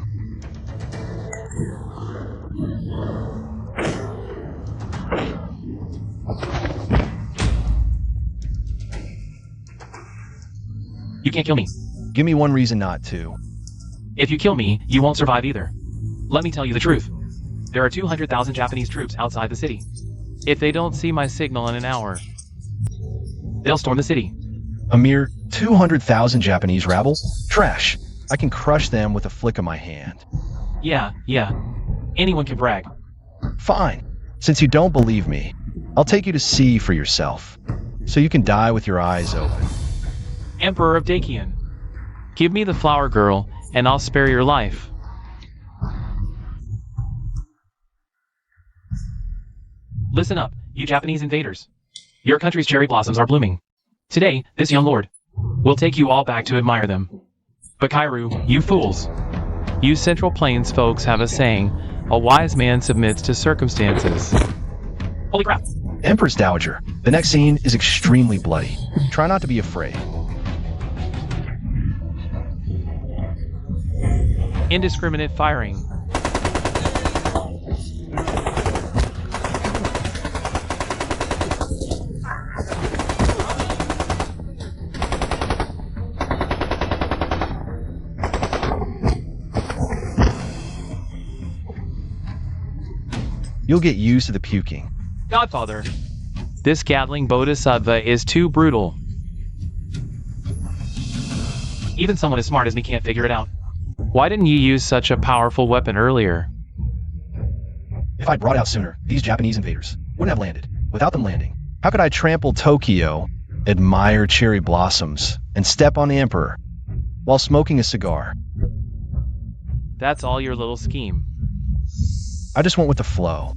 You can't kill me. Give me one reason not to. If you kill me, you won't survive either. Let me tell you the truth. There are 200,000 Japanese troops outside the city. If they don't see my signal in an hour, they'll storm the city. A mere 200,000 Japanese rabble? Trash. I can crush them with a flick of my hand. Yeah. Anyone can brag. Fine. Since you don't believe me, I'll take you to see for yourself, so you can die with your eyes open. Emperor Abdication, give me the flower girl, and I'll spare your life. Listen up, you Japanese invaders. Your country's cherry blossoms are blooming. Today, this young lord will take you all back to admire them. But Kairu, you fools. You Central Plains folks have a saying, a wise man submits to circumstances. Holy crap. Empress Dowager, the next scene is extremely bloody. Try not to be afraid. Indiscriminate firing. You'll get used to the puking. Godfather, this Gatling Bodhisattva is too brutal. Even someone as smart as me can't figure it out. Why didn't you use such a powerful weapon earlier? If I'd brought it out sooner, these Japanese invaders wouldn't have landed. Without them landing, how could I trample Tokyo, admire cherry blossoms, and step on the Emperor while smoking a cigar? That's all your little scheme. I just went with the flow.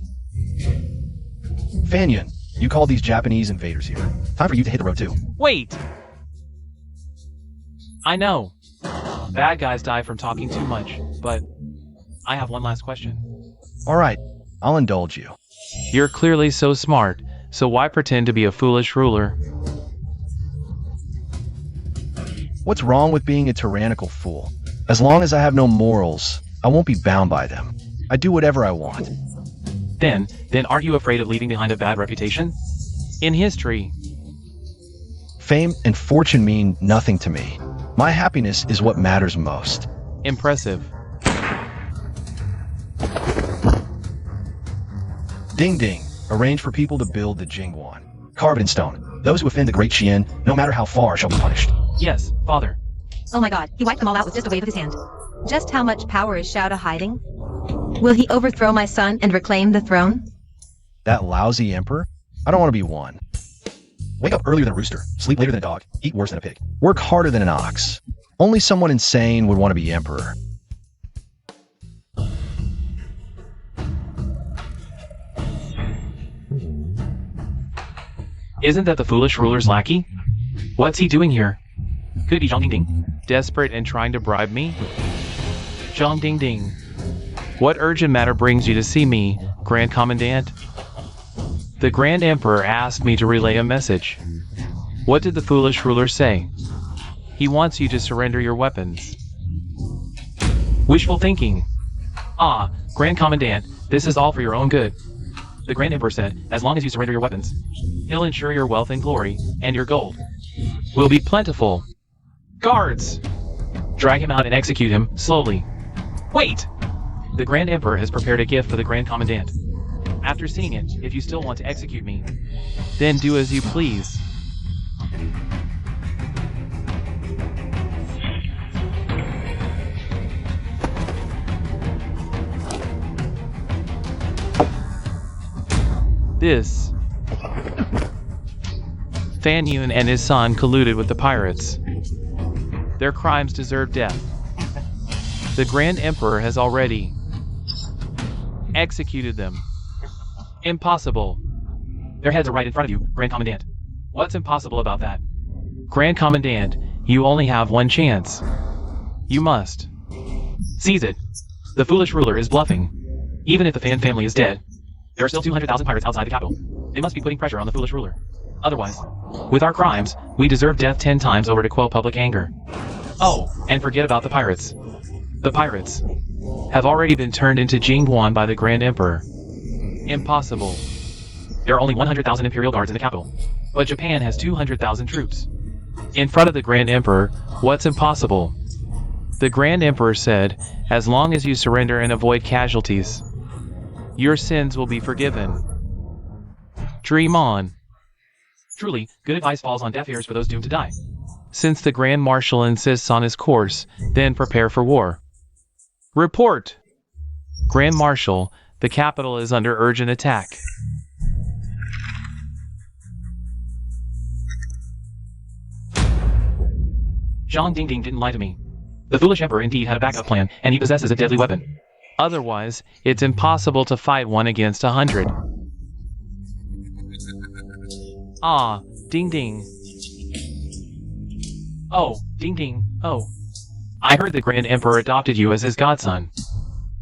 Fanyan, you called these Japanese invaders here. Time for you to hit the road too. Wait! I know. Bad guys die from talking too much, but I have one last question. Alright, I'll indulge you. You're clearly so smart, so why pretend to be a foolish ruler? What's wrong with being a tyrannical fool? As long as I have no morals, I won't be bound by them. I do whatever I want. Then aren't you afraid of leaving behind a bad reputation? In history. Fame and fortune mean nothing to me. My happiness is what matters most. Impressive. Ding ding. Arrange for people to build the Jingguan. Carve it in stone. Those who offend the great Qian, no matter how far, shall be punished. Yes, father. Oh my god, he wiped them all out with just a wave of his hand. Just how much power is Shouda hiding? Will he overthrow my son and reclaim the throne? That lousy emperor? I don't want to be one. Wake up earlier than a rooster, sleep later than a dog, eat worse than a pig, work harder than an ox. Only someone insane would want to be emperor. Isn't that the foolish ruler's lackey? What's he doing here? Could it be Zhang Ding Ding? Desperate and trying to bribe me? Zhang Ding Ding. What urgent matter brings you to see me, Grand Commandant? The Grand Emperor asked me to relay a message. What did the foolish ruler say? He wants you to surrender your weapons. Wishful thinking. Ah, Grand Commandant, this is all for your own good. The Grand Emperor said, as long as you surrender your weapons, he'll ensure your wealth and glory, and your gold will be plentiful. Guards! Drag him out and execute him, slowly. Wait! The Grand Emperor has prepared a gift for the Grand Commandant. After seeing it, if you still want to execute me, then do as you please. This. Fan Yun and his son colluded with the pirates. Their crimes deserve death. The Grand Emperor has already executed them. Impossible. Their heads are right in front of you, Grand Commandant. What's impossible about that? Grand Commandant, you only have one chance. You must seize it. The foolish ruler is bluffing. Even if the Fan family is dead, there are still 200,000 pirates outside the capital. They must be putting pressure on the foolish ruler. Otherwise, with our crimes, we deserve death 10 times over to quell public anger. Oh, and forget about the pirates. The pirates have already been turned into Jingguan by the Grand Emperor. Impossible. There are only 100,000 imperial guards in the capital, but Japan has 200,000 troops. In front of the Grand Emperor, what's impossible? The Grand Emperor said, as long as you surrender and avoid casualties, your sins will be forgiven. Dream on. Truly, good advice falls on deaf ears for those doomed to die. Since the Grand Marshal insists on his course, then prepare for war. Report! Grand Marshal, the capital is under urgent attack. Zhang Ding Ding didn't lie to me. The foolish emperor indeed had a backup plan, and he possesses a deadly weapon. Otherwise, it's impossible to fight 1 against 100. Ah, Ding Ding. Oh, Ding Ding, oh. I heard the Grand Emperor adopted you as his godson.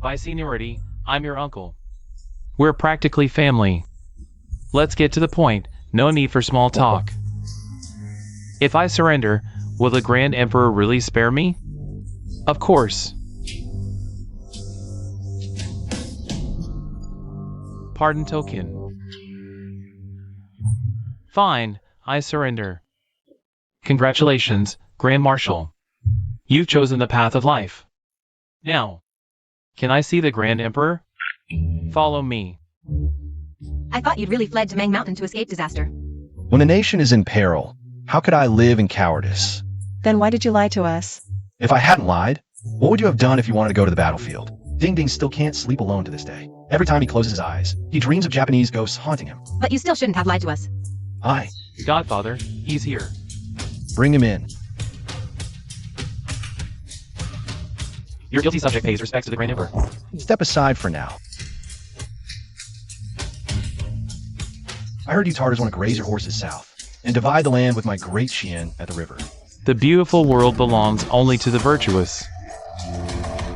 By seniority, I'm your uncle. We're practically family. Let's get to the point, no need for small talk. If I surrender, will the Grand Emperor really spare me? Of course. Pardon token. Fine, I surrender. Congratulations, Grand Marshal. You've chosen the path of life. Now, can I see the Grand Emperor? Follow me. I thought you'd really fled to Mang Mountain to escape disaster. When a nation is in peril, how could I live in cowardice? Then why did you lie to us? If I hadn't lied, what would you have done if you wanted to go to the battlefield? Ding Ding still can't sleep alone to this day. Every time he closes his eyes, he dreams of Japanese ghosts haunting him. But you still shouldn't have lied to us. Godfather, he's here. Bring him in. Your guilty subject pays respects to the Grand Emperor. Step aside for now. I heard you Tartars want to graze your horses south and divide the land with my great Chien at the river. The beautiful world belongs only to the virtuous.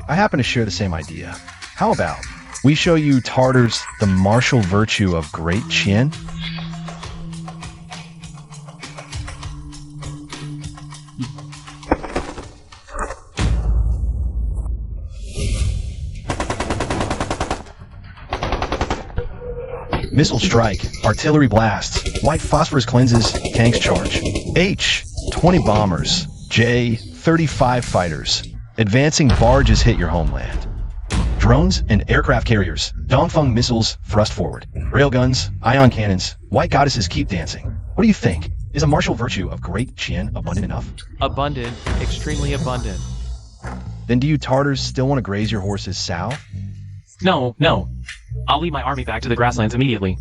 I happen to share the same idea. How about we show you Tartars the martial virtue of great Chien? Missile strike, artillery blasts, white phosphorus cleanses, tanks charge. H, 20 bombers. J, 35 fighters. Advancing barges hit your homeland. Drones and aircraft carriers, Dongfeng missiles thrust forward. Railguns, ion cannons, white goddesses keep dancing. What do you think? Is a martial virtue of great Chien abundant enough? Abundant, extremely abundant. Then do you Tartars still want to graze your horses south? No. I'll lead my army back to the grasslands immediately.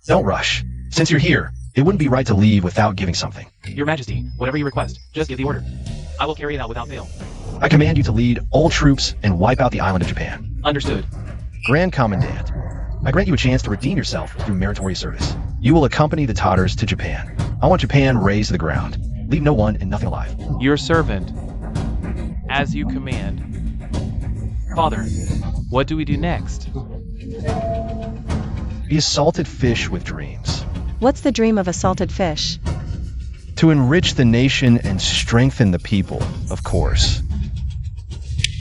Don't rush. Since you're here, it wouldn't be right to leave without giving something. Your Majesty, whatever you request, just give the order. I will carry it out without fail. I command you to lead all troops and wipe out the island of Japan. Understood. Grand Commandant, I grant you a chance to redeem yourself through meritorious service. You will accompany the Tartars to Japan. I want Japan razed to the ground. Leave no one and nothing alive. Your servant. As you command. Father, what do we do next? Be a salted fish with dreams. What's the dream of a salted fish? To enrich the nation and strengthen the people, of course.